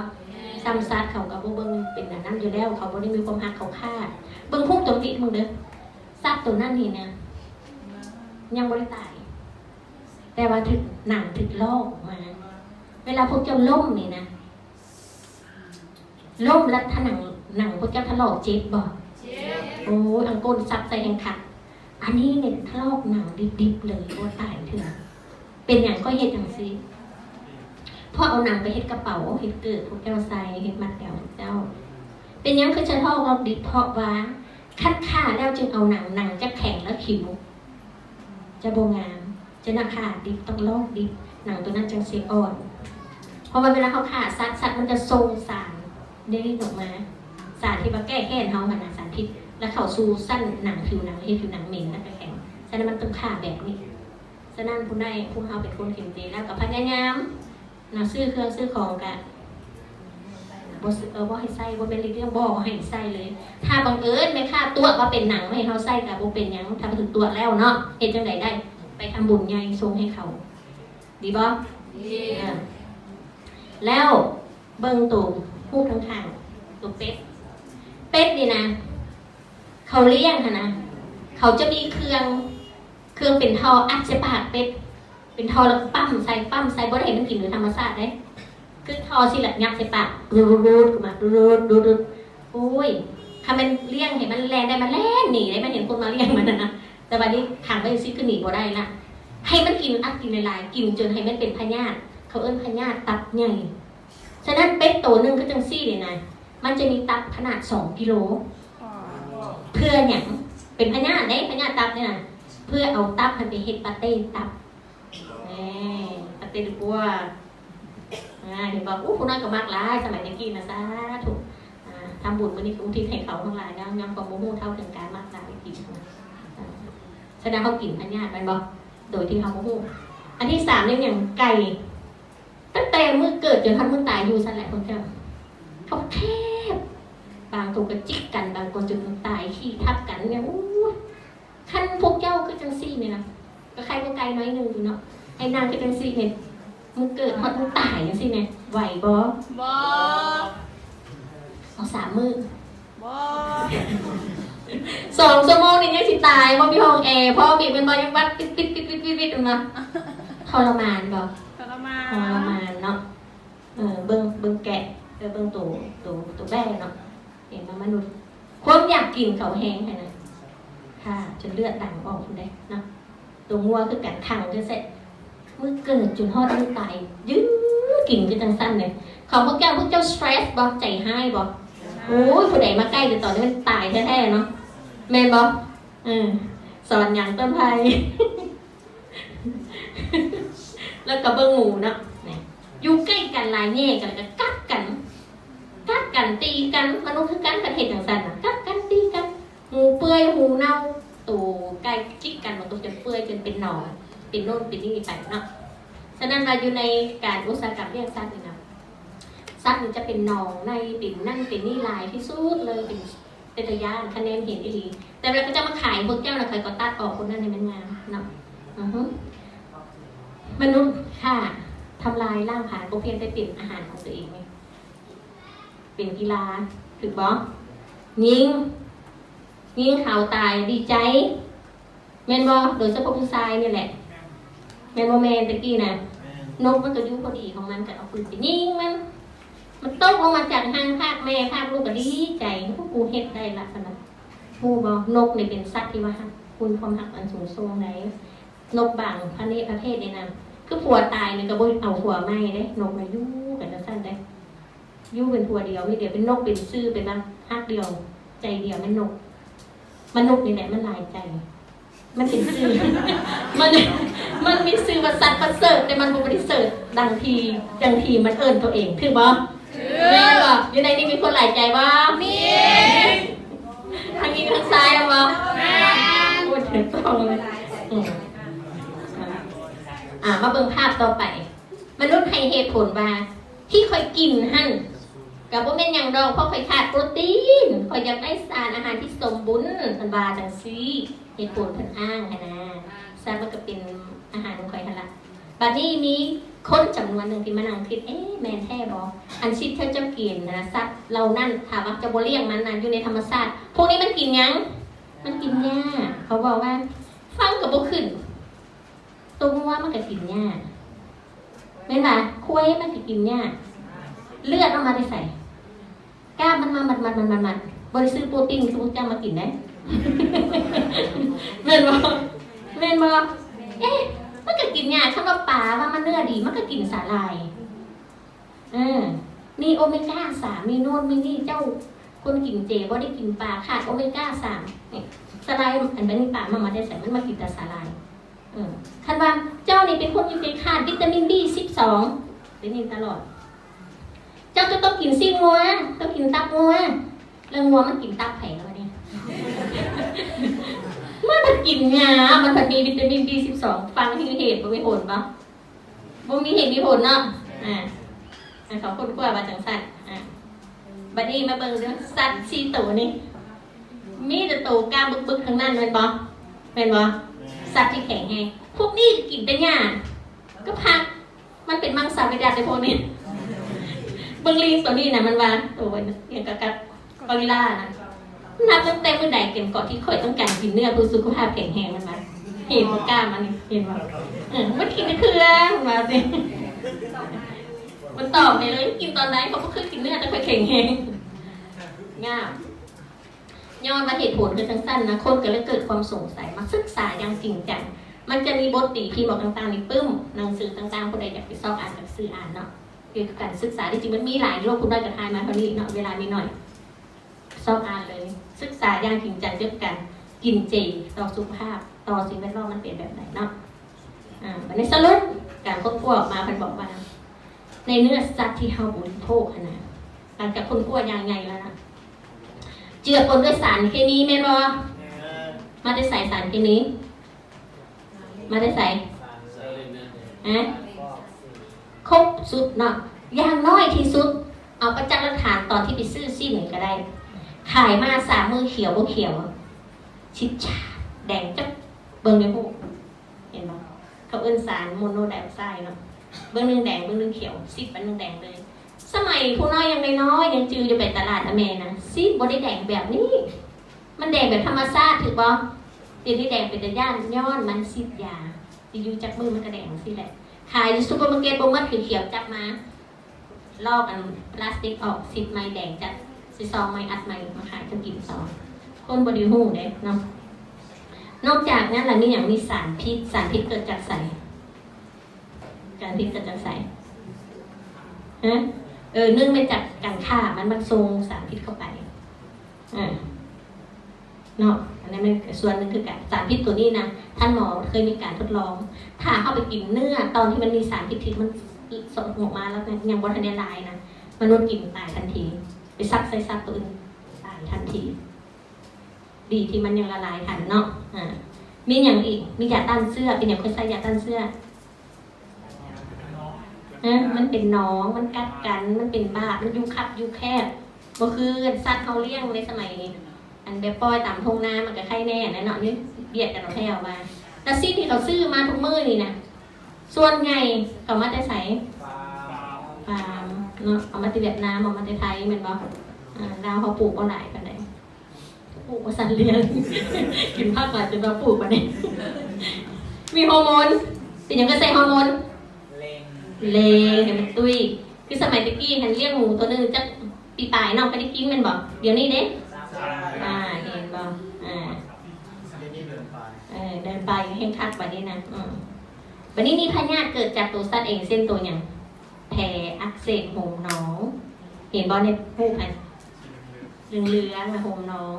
ซ้ำซัดเขากับเบิ่งเป็นอันนั้นอยู่แล้วเขาบ่ได้มีความหักเขาฆ่าเบิ่งพุ่งโจมตีมึงเด้อซัดตัวนั้นนี่นะยังบ่ได้ตายแต่ว่าถึกหนังถึกลอกมาเวลาพวกเจ้าล่มนี่นะล่มแล้วถ้าหนังพวกเจ้าถลอกเจ็บบ่โอ้ยอังโกนซับใส่แหงขัดอันนี้เนี่ยถลอกหนังดิบๆเลยบ่ตายเถอะเป็นอย่างก็เฮ็ดจังซี่พอเอาหนังไปเฮ็ดกระเป๋าเฮ็ดเกิดพวกเจ้าใส่เฮ็ดมัดแก้วพวกเจ้าเป็นอย่างคือจะทอกเราดิบเพราะว่าคัดค่าแล้วจึงเอาหนังจะแข็งและขิวจะโบงามจะหนักขาดิบต้องลอกดิบหนังตัวนั้นจังสีอ่อนเพราะว่าเวลาเขาขาดสัตว์มันจะทรงสารได้ออกมาสารที่มาแก้เขาขนาดสารพิษแล้วเขาสู่สั้นหนังผิวหนังให้ผิวหนังเหม็นแล้วก็แข็งฉะนั้นมันต้องขาดแบบนี้ฉะนั้นผู้ใดผู้เขาเป็นคนเข็มเจแล้วกับพยายามซื้อเครื่องซื้อของกันโบ บ่ให้ใส่บ่เป็นเรื่องบ่ให้ใส่เลย ถ้าบังเอิญแม่ค้าตัวว่าเป็นหนังไม่ให้เขาใส่ก็บ่เป็นหยังถ้าถึงตัวแล้วเนาะเฮ็ดจังไดได้ไปทำบุญใหญ่ส่งให้เขาดีบ่ดีแล้วเบิ่งตัวฮู้ทั้งทางตัวเป็ดนี่นะเขาเลี้ยงค่ะนะเขาจะมีเครื่องเป็นท่ออัดใส่ปากเป็ดเป็นท่อแล้วปั้มใส่บ่ได้ให้มันกินหรือธรรมชาติได้คือท่อสิละยัดใส่ปากรูดมารูดโอ้ยถ้ามันเลี้ยงให้มันแล่นได้มันแล่นหนีได้มันเห็นคนมาเลี้ยงมันนะแต่วันนี้ขังไว้ซิคือหนีบ่ได้ละให้มันกินอัดกินหลายๆกินจนให้มันเป็นพยาธิเขาเอิ้นพยาธิตับใหญ่ฉะนั้นเป็ดตัวนึงก็จังซี่นี่นะมันจะมีตับขนาด2 กิโลเพื่อหยังเป็นพยาธิได้พยาธิตับเนี่ยนะเพื่อเอาตับมันไปเฮ็ดปาเต้ตับปาเต้ดีกว่าเห็นบอกคุณน้อยก็มากหลายสมัยตะกี้นะซะถูกทำบุญวันนี้อุทิศให้เขาทั้งหลายยังความโมโหเท่าถึงการมากหลายกินแสดงเขากินพยาธิมันบอกโดยที่เขาโมโหอันที่3เนี่ยอย่างไก่ตั้งแต่เมื่อเกิดจนทันเมื่อตายอยู่สั่นแหละคนเจ้าเขาแทบบางตัวก็จิกกันบางคนจนตายขี้ทับกันเนี่ยขั้นพวกเจ้าก็จังซี่เนี่ยนะก็ใครก็ไกลน้อยนึงอยู่เนาะไอ้นางก็จังซี่เนี่ยมึงเกิดฮอดมึงตายจังซี่เนี่ยไหวบ่เอา3 มื้อ2 ชั่วโมงนี่ยังสิตายบ่มีห้องแอร์เพราะบีบเป็นบ่ยังวัดปิดๆๆๆมาทรมานบ่ทรมานเนาะเบิ่งแกะเบิ่งตัวแบ่เนาะเห็นมนุษย์ความอยากกินเขาแห้งแค่นั้นค่ะจนเลือดดังออกคุณได้เนาะตัวงัวคือการขังจะเสร็จเมื่อเกิดจนฮอดมือตายยื้อกินก็จังสั้นเลยของพวกเจ้าสเตรสบ่ใจให้บ่โอ้ยผู้ใดมาใกล้แต่ตอนนี้มันตายแท้ๆเนาะแม่นบ่สอนหยังต้นไผ่ แล้วก็เบิ่งหมูเนาะอยู่ใกล้กันหลายแง่กันแล้วก็กัดกันตีกันมนุษย์คือกันประเทศจังซั่นน่ะกัดกันตีกันหูเปื่อยหูเน่าตัวไก่จิกกันมันตัวจะเปื่อยจนเป็นหนองเป็นโน่นเป็นนี่ไปเนาะฉะนั้นเราอยู่ในการอุตสาหกรรมเลี้ยงสัตว์นี่นะสัตว์มันจะเป็นหนองในเป็นนั่นเป็นนี่ลายที่สุดเลยเป็นระยะคะแนนเห็นได้ดีแต่เราก็จะมาขายพวกเจ้านะใครก็ตัดออกคนนั้นในมันงามเนาะมนุษย์ค่ะทำลายร่างกายก็เพียงแต่เป็นอาหารของตัวเองเป็นกีฬาถูกบ่ยิงข่าวตายดีใจแมนบอโดยเฉพาะผู้ชายนี่แหละแมนบอแมนตะกี้นะนกมันก็อยู่พอดีของมันก็เอาปืนไปยิงมันตกลงมาจากห้างภาคแม่ภาคลูกก็ดีใจพวกกูเฮ็ดได้ละขนาดผู้บอกนกเนี่ยเป็นสัตว์ที่ว่าคุณความหักอันสูงส่งไหนนกบางประเภทเนี่ยนะคือผัวตายเนี่ยก็บ่เอาผัวไม่ได้นกมายู่กันจะสั้นได้ยู่เป็นผัวเดียวไม่เดียวเป็นนกเป็นซื่อเป็นรักฮักเดียวใจเดียวมันนกนี่แหละมันลายใจมันเป็นซื่อ มันมีซื่อว่าสัตว์ประเสริฐแต่มันบ่ได้เสริฐดังทีมันเอิ้นตัวเองคือบ่แม่บ่อยู่ในนี้มีคนหลายใจบ่มีทางนี้ทางซ้ายบ่แม่โอ้ถูกต้องเลยมาเบิ่งภาพต่อไปมนุษย์ให้เหตุผลว่าที่ค่อยกินหั่นก็บ่แม่นหยังดอกเพราะค่อยขาดโปรตีนค่อยอยากได้สารอาหารที่สมบูรณ์เพิ่นว่าจังซี่เหตุผลเพิ่นอ้างหั่นนะซะมันก็เป็นอาหารของค่อยหั่นล่ะบัดนี้มีคนจำนวนนึงที่มานั่งคิดแม่นแท้บ่อันชิดเจ้ากินนะสัตว์เหล่านั้นถ้าว่าจะบ่เลี้ยงมันน่ะอยู่ในธรรมชาติพวกนี้มันกินหยังมันกินหญ้าเขาบอกว่าฟังก็บ่ขึ้นตัวงัวมันก็กินหญ้าแม่นบ่ควายมันก็กินหญ้าเลือดออกมาได้ใส่กล้ามมันบริสุทธิ์โปรตีนที่พวกเจ้ามากินได้แม่นบ่มันก็กินหญ้าคำว่าปลาว่ามันเนื้อดีมันก็กินสาหร่ายมีโอเมก้า3มีโน่นมีนี่เจ้าคนกินเจบ่ได้กินปลาขาดโอเมก้า3นี่สาหร่ายอันนี้ปลามาได้ใส่มันมากินแต่สาหร่ายคันว่าเจ้านี่เป็นคนที่ขาดวิตามิน B12 ได้ยินตลอดเจ้าจะต้องกินซี่งัวต้องกินตับงัวแล้วงัวมันกินตับไผ่แล้วเนี่ยมันกินหญ้ามันมีวิตามิน B12 ฟังที่เหตุบ่มีผลปะบ่มีเหตุมีผลเนาะเขาคนกลัวว่าจังซั่น บัดนี้มาเบิ่งเรื่องสัตว์4ตัวนี้มีแต่ตัวกล้ามบึกๆทั้งนั้นแม่นบ่สัตว์ที่แข็งแรงพวกนี้กินแต่หญ้าก็พักมันเป็นมังสวิรัติในพวกนี้เบิ่งลิงตัวนี้น่ะมันว่าตัวอย่างกับกอริลลานะนับตั้งแต่เมื่อใดเกินก่อนที่ค่อยต้องการกินเนื้อเพื่อสุขภาพแข็งแรงมันมาเห็นบ่กล้ามันเห็นบ่มันกินแต่เครื่องมาสิมันตอบเลยกินตอนไหนเขาก็คือกินเนื้อแต่ค่อยแข็งแรงง่ายย้อนมาเหตุผลคือสั้นๆนะคนก็เลยเกิดความสงสัยมาศึกษาอย่างจริงจังมันจะมีบทตีพิมพ์ต่างๆในปึ้มหนังสือต่างๆผู้ใดอยากไปสอบอ่านหนังสืออ่านเนาะคือการศึกษาที่จริงมันมีหลายโลกคุณได้กระทายมาเท่านี้เนาะเวลามีหน่อยสอบอ่านเลยศึกษาอย่างจริงจังเรื่องการกินเจต่อสุขภาพต่อสิ่งแวดล้อมมันเป็นแบบไหนเนาะในสรุปการค้นคว้าออกมาเพิ่นบอกว่าในเนื้อสัตว์ที่เฮาบริโภคนะหลังจากค้นคว้าอย่างใหญ่แล้วนะเจือปนด้วยสารเคมีแม่นบ่มาได้ใส่สารเคมีมาได้ใส่ครบสุดเนาะอย่างน้อยที่สุดเอาประจักษ์หลักฐานตอนที่ไปซื้อสิ้นก็ได้ขายมา3มือเขียวบ่เขียวชิดชาแดงจับเบิ่งในพวกเห็นบ่เขาเอิ้นสารโมโนไดออกไซด์เนาะเบิ่งนึงแดงเบิ่งนึงเขียวซิบอันนึงแดงเลยสมัยผู้น้อยยังน้อยยังจืออยู่ไปตลาดอเมนะซิบ่ได้แดงแบบนี้มันแดงแบบธรรมชาติถูกบ่ตีนี่แดงเป็นย่านย้อนมันซิบยาสิอยู่จักมือมันก็แดงสิแหละขายอยู่ซุปเปอร์มาร์เก็ตบ่มัดเขียวจับมาลอกอันพลาสติกออกซิบไม้แดงจัดสิซองไม้อัดไม้มาขายจนกินซองคนบ่ได้ฮู้เด้เนาะนอกจากนั้นแล้วมีอย่างมีสารพิษเกิดจากไสการพิษเกิดจากไสฮะเนื่องมาจากการฆ่ามันบรรทรงสารพิษเข้าไปเนาะอันนี้เป็นส่วนหนึ่งคือการสารพิษตัวนี้นะท่านหมอเคยมีการทดลองถ้าเข้าไปกินเนื้อตอนที่มันมีสารพิษมันสดออกมาแล้วยังบนทันได้ลายนะมนุษย์กินตายทันทีไปซักใส่ซักตัวอื่นตายทันทีดีที่มันยังละลายทันเนาะมีอย่างอีกมียาต้านเสื้อเป็นอย่างเคยใส่ยาต้านเสื้อมันเป็นน้องมันกัดกันมันเป็นบ้ามันยุคับยุแคบก็คือสัตว์เขาเลี้ยงในสมัยอันแบบปล่อยตามทงนามันก็ไข่แน่นะเนาะนี่เบียดกันเอาแถวมาแต่สิ่งที่เขาซื้อมาทุกมื้อนี่นะส่วนใหญ่เขามาแต่ใส่ฟาร์มเนาะเอามาจากเวียดนามเอามาจากไทยแม่นบ่ดาวเขาปลูกก็หลายกันเลยปลูกมาสันเลี้ยง กินภาคกลางจนเราปลูกมาเนี่ยมีฮอร์โมนเป็นอย่างก็ใส่ฮอร์โมนเลงเห็นมันตุ้ยคือสมัยตะกี้เห็นเลี้ยงหมูตัวนึงจะปีปลายน้องไปได้กินมันบอกเดี๋ยวนี้เด้เห็นบอกเดินไปแห้งคักแบบนี้นะวันนี้มีพยาธิเกิดจากตัวสัตว์เองเส้นตัวอย่างแผลอักเสบโหมหนองเห็นบอลในหูพันเรือมาโหมหนอง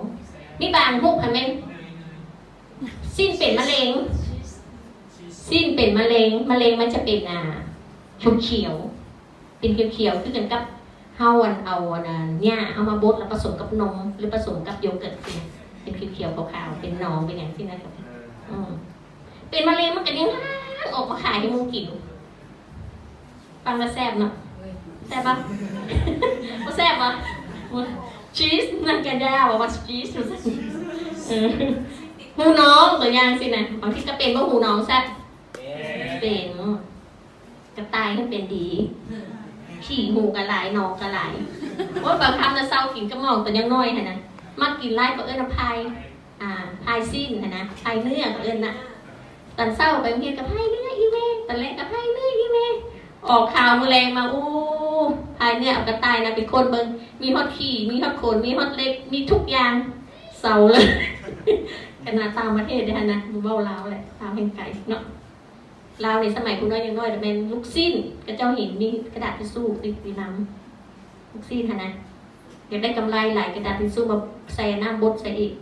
มีบางหูพันไหมสิ้นเป็นมะเร็งมะเร็งมันจะเป็นเขียวเป็นเขียวคือกันกับเฮาเอาหญ้าเอามาบดแล้วผสมกับนมหรือผสมกับโยเกิร์ตเป็นเขียวขาวๆเป็นหนองเป็นอย่างที่นั่นครับเป็นมะเร็งมันก็ยังออกมาขายให้มูกินฟังแล้วแซ่บเนาะแซ่บปะว่าแซ่บปะชีสนั่นกันยาว่าชีสหูน้องตัวอย่างสินะบางทีก็เป็นว่าหูน้องแซ่บเป็นกระต่ายก็เป็นดีขี่หูกระไหลนองกระไหลว่าบางคำจะเศร้ากินก็มองตัวยังน้อยฮะนะมักกินไล่ก็เอิ้นพายพายสิ้นฮะนะพายเนื้อก็เอิ้นนะตอนเศร้าไปเพียงกับพายเนื้ออีเมตอนแรกกับพายเนื้ออีเมออกข่าวมือแรงมาพายเนื้อเอากระต่ายนะเป็นคนเบิ่งมีฮอตขี่มีฮอตโคนมีฮอตเล็บมีทุกอย่างเศร้าเลยขนาดต่างประเทศเลยฮะนะดูเบ้าลาวแหละตามแห่งไก่เนาะลาวในสมัยคุณน้อยยังน้อยแต่เป็นลูกสิ้นกระเจ้าหินมีกระดาษทิชชู่ติดน้ำลูกสิ้นนะอยากได้กำไรหลายกระดาษทิชชู่มาใส่น้ำบดใส่อีก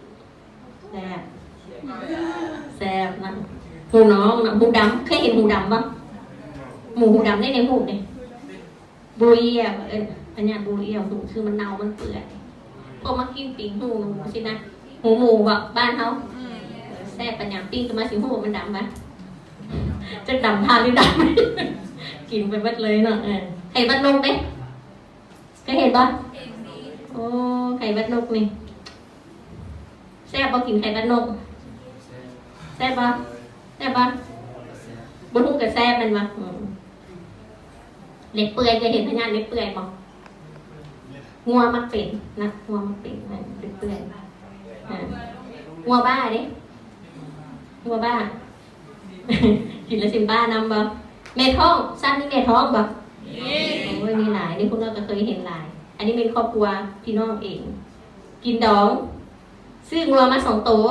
แซ่บนั่นหูน้องนะหูดำเคยเห็นหูดำปะหมูหูดำได้ในหูเนี่ยบุยอ่ะอันนี้บุยอ่ะหูคือมันเน่ามันเปื่อยพอมากินปิ้งหูสินะหูหมูแบบบ้านเขาแซ่บปัญญาปิ้งก็มาสิหูมันดำปะจะดำทานหรือดำกินไปบัดเลยเนาะเห็นบัดลงไหมเคยเห็นปะ โอ้ไข่บัดนกนี่แซ่บบ่กินไข่บัดนกแซ่บบ่แซ่บบ่บ่ฮู้ก็แซ่บแม่นบ่เล็กเปื่อยจะเห็นพญานเล็กเปื่อยบ่งัวมักเป็นนะงัวมักเป็นเล็กเปื่อยงัวบ้าเด้งัวบ้า กินแล้วสิบ้านำบ่แม่ท้องสั้นนี่แม่ท้องบ่โอ้ยมีหลายนี่พวกเราก็เคยเห็นหลาย อันนี้เป็นครอบครัวพี่น้องเอง กินดองซื้องัวมา2 ตัว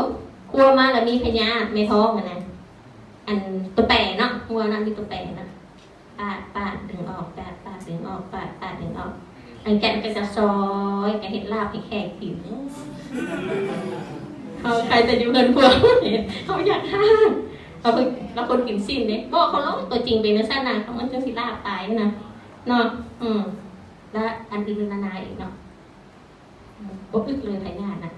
ครัวมาแล้วมีพญาแม่ท้องนะอันตัวแปรเนาะงัวนั้นมีตัวแปรนะปาดดึงออกปาดดึงออกปาดดึงออกอันแกนก็จะซอยแกเห็นลาบให้แขกกินเขาใครจะอยู่เพื่อนพวกเขาอยากฆ่าเราคนกินสิ้นเนี่ยบอกเขาแล้วตัวจริงเป็นเนื้อสั้นนะเขามันจะสิลาบตายนะเนาะแล้วอันอื่นนานาอีกเนาะบอึกเลยไข่งานนะ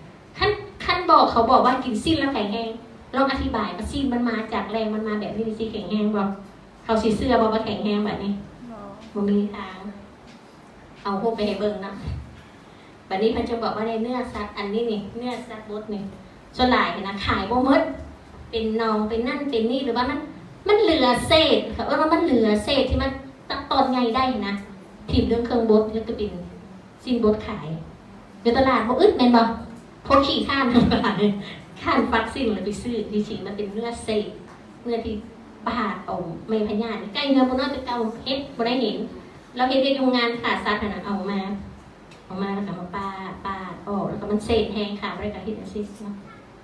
ขั้นบอกเขาบอกว่ากินสิ้นแล้วแข็งแห้งลองอธิบายว่าสิ้นมันมาจากแรงมันมาแบบนี้สิแข็งแห้งบอกเขาสีเสื้อบอกว่าแข็งแห้งแบบนี้มันมีทางเอาพวกไปให้เบิ่งนะแบบนี้เขาจะบอกว่าในเนื้อสัตว์อันนี้นี่เนื้อสัตว์บดนี่ส่วนหลายนะขายบ่หมดเป็นนองเป็นนั่นเป็นนี่หรือว่ามันเหลือเศษค่ะว่ามันเหลือเศษที่มันตัดตอนไงได้นะถิ่มเรื่องเครื่องบดแล้วก็เป็นสิ้นบดขายเดี๋ยวตลาดบ่อึดแม่นบ่พกขี่ข้านทางตลาดเลยข้านฟักสิ้นเลยไปซื้อจริงๆมันเป็นเนื้อเศษเนื้อที่ปาดเอาไม่พญาใกล้เนื้อบนนั้นจะเกาเฮ็ดบ่ได้เห็นเราเห็นในโรงงานขาดซัดนะเอามาแล้วก็มาปาดออกแล้วก็มันเศษแห้งขาดอะไรกับฮิตซิสเนาะ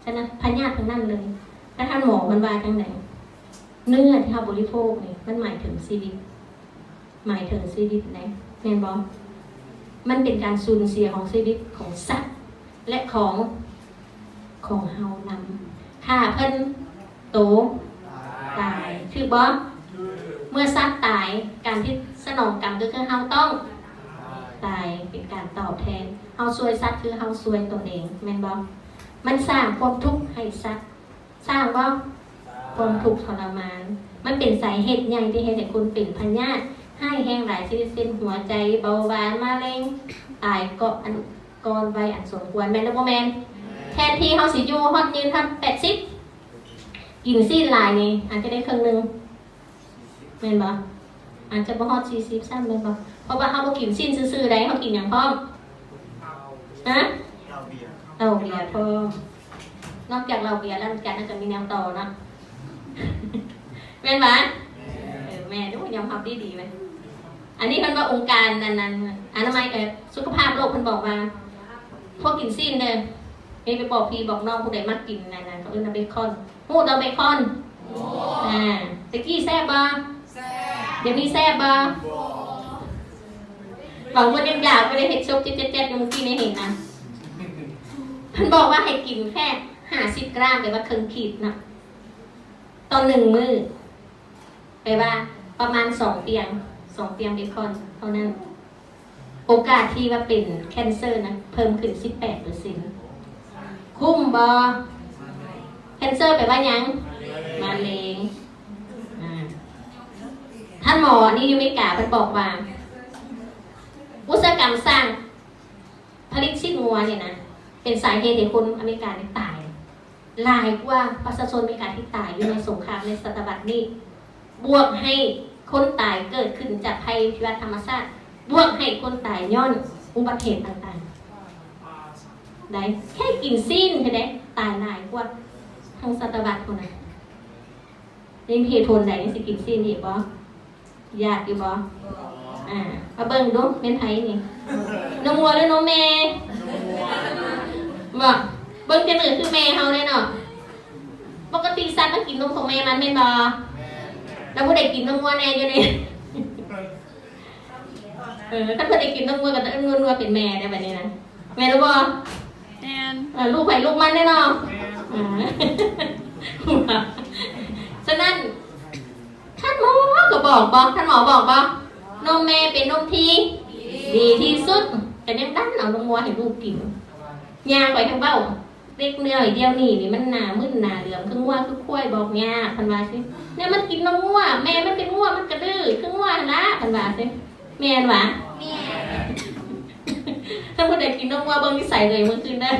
ฉะนั้นพญาทั้งนั้นเลยถ้าท่านหมอมันว่าทั้งไหนเนื้อที่เราบริโภคนี่มันหมายถึงชีวิตไหนแม่นบ่มันเป็นการสูญเสียของชีวิตของสัตว์และของเฮานำถ้าเพิ่นโตตายคือบ่เมื่อสัตว์ตายการที่สนองกรรมก็คือเฮาต้องตายเป็นการตอบแทนเฮาช่วยสัตว์คือเฮาช่วยตนเองแม่นบ่มันสร้างความทุกข์ให้สัตว์สร้างบ่ความทุกข์ทรมานมันเป็นสาเหตุใหญ่ที่เฮ็ดให้คุณเป็นพยาธิให้แห้งหลายชนิดเช่นหัวใจเบาหวานมะเร็งตายก็อันก่อนวัยอันสมควรแม่นหรือบ่แม่นแทนที่เฮาสิอยู่ฮอดยืนทำ80กินซีนหลายนี่อาจจะได้ครึ่งนึงแม่นบ่อาจจะบ่ฮอด40ซ้ำแม่นบ่เพราะว่าเฮาบ่กินซีนซื่อๆได้เฮากินหยังพร้อมฮะเหล้าเบียร์พร้อมนอกจากเหล้าเบียร์แล้วกันก็มีแนวต่อเนาะแม่นบ่แม่ดูยอมรับดีๆมั้ยอันนี้มันว่าองค์การนั้นอนามัยสุขภาพโลกเพิ่นบอกว่าพวกกินซีนเด้อไปบอกพี่บอกน้องผู้ใดมักกินนั่นเขาเอิ้นว่าเบคอนฮู้ดอกเบคอนตะกี้แซ่บบ่แซ่บเดี๋ยวนี้แซ่บบ่บางคนยังอยากไปได้เห็ดซุปเจ็ดๆอย่างเมื่อกี้นี่เห็นนะเพิ่นบอกว่าให้กินแค่50 กรัมหรือว่าครึ่งขีดนะต่อ1 มื้อไปว่าประมาณ2 เตียงเบคอนเท่านั้นโอกาสที่ว่าเป็นแคนเซอร์นะเพิ่มขึ้น 18%คุ้มบ่แคนเซอร์แปลว่าหยังมะเร็งท่านหมอนี่อยู่อเมริกาเพิ่นบอกว่าอุตสาหกรรมสร้างผลิตชิ้นงัวเนี่ยนะเป็นสาเหตุให้คนอเมริกาได้ตายหลายกว่าประชาชนอเมริกาที่ตายอยู่ในสงครามในศตวรรษนี้บวกให้คนตายเกิดขึ้นจากภัยพิบัติธรรมชาติบวกให้คนตายย้อนอุบัติเหตุต่างๆได้แค่กินซีนใช่ไหมตายหลายกว่าทั้งศตวรรษคนนั้นนี่เหตุผลใดนี่สิกินซีนอีกบ่ยากอยู่บ่มาเบิ่งดูเป็นไผนี่นมวัวหรือนมแม่บ่เบิ่งจังได๋คือแม่เฮาแน่เนาะปกติสัตว์มันกินนมของแม่มันแม่นบ่แล้วผู้ใดกินนมวัวแน่อยู่นี่ถ้าผู้ใดกินนมวัวก็ต้องนัวเป็นแม่ได้บัดนี้นะแม่รู้บ่แม่นลูกไผลูกมันแน่เนาะฉะนั้นท่านหมอก็บอกบ่ท่านหมอบอกบ่นมแม่เป็นนมที่ดีที่สุดแต่ยังดันเอานมวัวให้ลูกกินย่าไปทางเบ้าเด็กเนื้อเดียวนี่มันหนามึนหนาเหลืองคืองัวคือควายบอกย่าพันว่าสิเนี่ยมันกินนมงัวแม่มันเป็นงัวมันกระดื้อคืองัวละพันว่าสิแม่นหวะฉะ ถ้าผู้ใดกินนมวัวเบิ่งนิสัยเลยมันขึ้นได้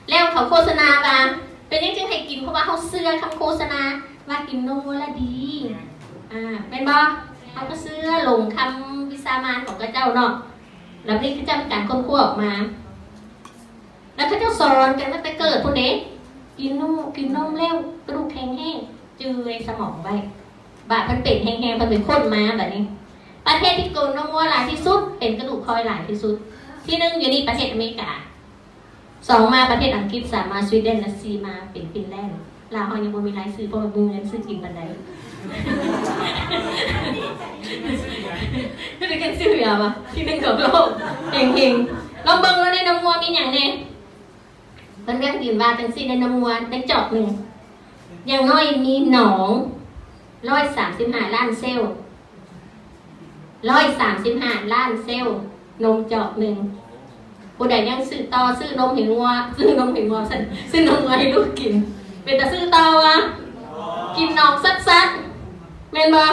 แล้วเขาโฆษณาว่าเป็นยังจึงให้กินเพราะว่าเขาเสื้อคำโฆษณาว่ากินนมวัวละดีเป็นบ่เขาก็เสื้อหลงคำวิสามานของพระเจ้าเนาะแล้วนี่เขาจะมีการค้นคว้าออกมา แล้วเขาจะสอนกันตั้งแต่เกิดคนเด็กกินนมเร็วกระดูกแห้งๆจือในสมองไว้บาดมันเป็นแห้งๆมันเป็นข้นมาแบบนี้ประเทศที่โกนนมวัวหลายที่สุดเป็นกระดูกคอยหลายที่สุดที่หนึ่งอยู่นี่ประเทศอเมริกา2มาประเทศอังกฤษ3มาสวีเดนและ4มาเป็นฟินแลนด์ลาวยังบ่มีรายซื้อเพราะมันมีเงินซื้อกินบันไดไม่ได้กันซื้อเหรอวะที่หนึ่งของโลกเฮงๆลองเบิ่งแล้วในนมวัวมีอย่างแน่มันเรียกยืนว่าจังซี่ในนมวัวในจอกหนึ่งอย่างน้อยมีหนอง135ล้านเซลล์135ล้านเซลล์นมจอกหนึ่งผู้ใดยังซื้อต่อซื้อนมเห็นวัวซื้อนมวัวให้ลูกกินเป็นแต่ซื้อต่อวะกินนองซัดแม่นบ่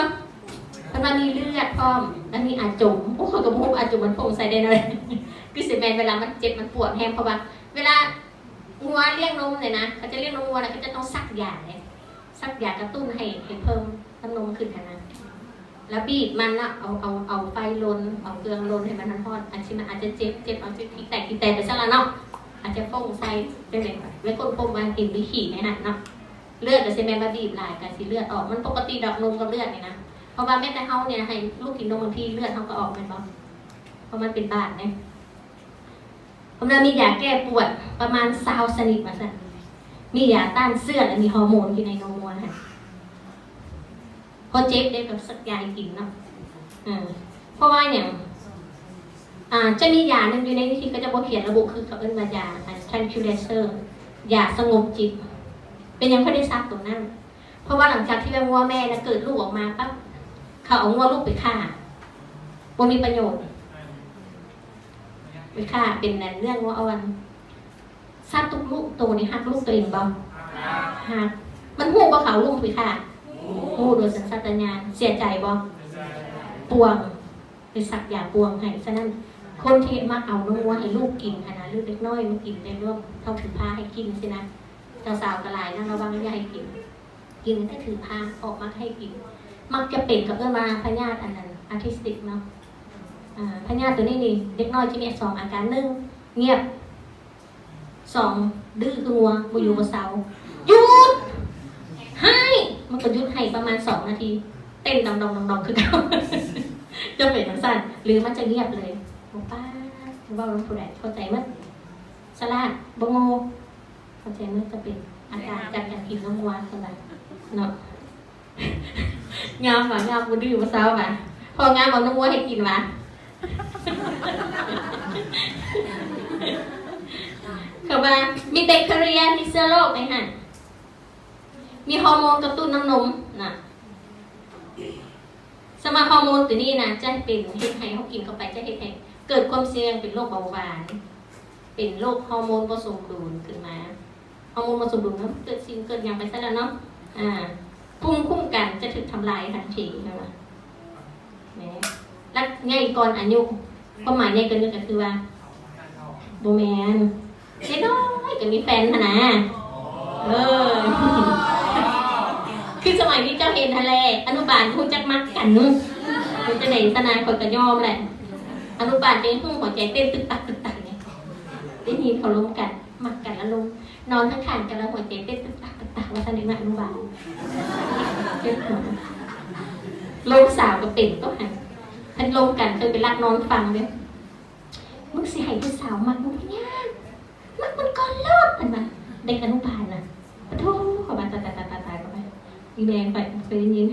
มันมีเลือดพร้อมแล้วมีอาจุ่มโอ้เขากับพวกอาจุ่มมันโป่งใส่ได้เลยคือสิแม่นเวลามันเจ็บมันปวดแห้งเพราะว่าเวลางัวเลี้ยงนมเนี่ยนะเขาจะเลี้ยงนมวัวนะเขาจะต้องซักยาเนี่ยซักยากระตุ้นให้เพิ่มน้ำนมขึ้นนะแล้วบีบมันละเอาไฟลนเอาเกลือลนให้มันทอดอันที่มันอาจจะเจ็บเอาจะขี้แตกไปซะละเนาะอาจจะโป่งใส่ได้เลยไว้คนโป่งวางกินวิขี่ไหมนะเนาะเลือดกับซีเมนต์มาบีบลายกับสีเลือดออกมันปกติดอกนมกับเลือดเนี่ยนะเพราะว่าแม่แต่เขาเนี่ยให้ลูกกินนมบางทีเลือดเขาก็ออกเป็นบ่เพราะมันเป็นบาดเนี่ยผมเรามียาแก้ปวดประมาณ20ชนิดมาสั่นมียาต้านเสื่อมและมีฮอร์โมนอยู่ในนมวัวค่ะพอเจ็บได้กับสักยากินเนาะเพราะว่าอย่างจะมียาหนึ่งอยู่ในวิธีก็จะบอกเขียนระบุคือเขาเป็นยา tranquilizer ยาสงบจิตเป็นยังไม่ได้ทราบตรงนั้นเพราะว่าหลังจากที่วัวแม่นะเกิดลูกออกมาปั๊บเขาเอาวัวลูกไปฆ่าบ่มีประโยชน์ไปฆ่าเป็นเรื่องว่าเอาวันทราบทุกลูกตัวนี้หักลูกตัวเองบ่หักมันหูบ่เขาลูกไปฆ่าหูโดยสัญชาตญาณเสียใจบ่ปวงไปสักยาปวงให้ฉะนั้นคนที่มักเอานมวัวให้ลูกกินนะลูกเล็กน้อยมันกินได้ร่วมเท่าถือผ้าให้กินสินะเจ้าสาวกระไรนะระวังอย่าให้กินได้ถือผ้าออกมาให้กินมักจะเป็นกับเรื่องมาพยาธิอันนั้นอาร์ติสติกเนาะพยาธิตัวนี้นี่เด็กน้อยจะมี2อาการ1เงียบ2ดื้อคืองัวบ่อยู่บ่เซาหยุดให้มันก็หยุดให้ประมาณ2นาทีเต้นดองคือเขาจะเป็นจังซั่นหรือมันจะเงียบเลยป้าเว้าลงผู้ใดเข้าใจมั้ยสลาดบ่โง่เข้าใจมั้ยจะเป็นอาการจากการกินนมวัวซั่นล่ะเนาะงามว่ะงามบ่ดื้อบ่เซาว่ะพองามเอานมวัวให้กินว่ะเขาว่ามีแบคทีเรียมีเชื้อโรคไหมฮะมีฮอร์โมนกระตุ้นน้ำนมนะสมาฮอร์โมนตัวนี้นะจะเป็นเฮ็ดให้เขากินเข้าไปจะเฮ็ดให้เกิดความเสี่ยงเป็นโรคเบาหวานเป็นโรคฮอร์โมนบ่สมดุลขึ้นมาฮอร์โมนบ่สมดุลเนาะเกิดสิ่งเกิดอย่างไปซะแล้วเนาะภูมิคุ้มกันจะถูกทำลายทันทีใช่ไหมและง่ายก่อนอายุความหมายง่ายเกินก็คือว่าโบแมนเจ๊น้อยก็มีแฟนนะคือสมัยนี้เจ้าเห็นทะเลอนุบาลคงจักมักกันมันจะไหนตนาคนกระยอมแหละอนุบาลเป็นหัวใจเต้นตึกตักเนี่ยได้ยินเขาล้มกันมักกันแล้วลงนอนข้างๆกันแล้วหัวใจเต้นตึกตักว่าสนิทมาอนุบาลเจ็บหัวลงสาวกับเป็นก็หันพันลงกันเคยไปรักนอนฟังเลยมึงสิให้ผู้สาวมักมึงเนี่ยมันก่อนโลดมันมาเด็กอนุบาลน่ะปะโถขอมาตายเข้าไปอีแดงไปเคยยิน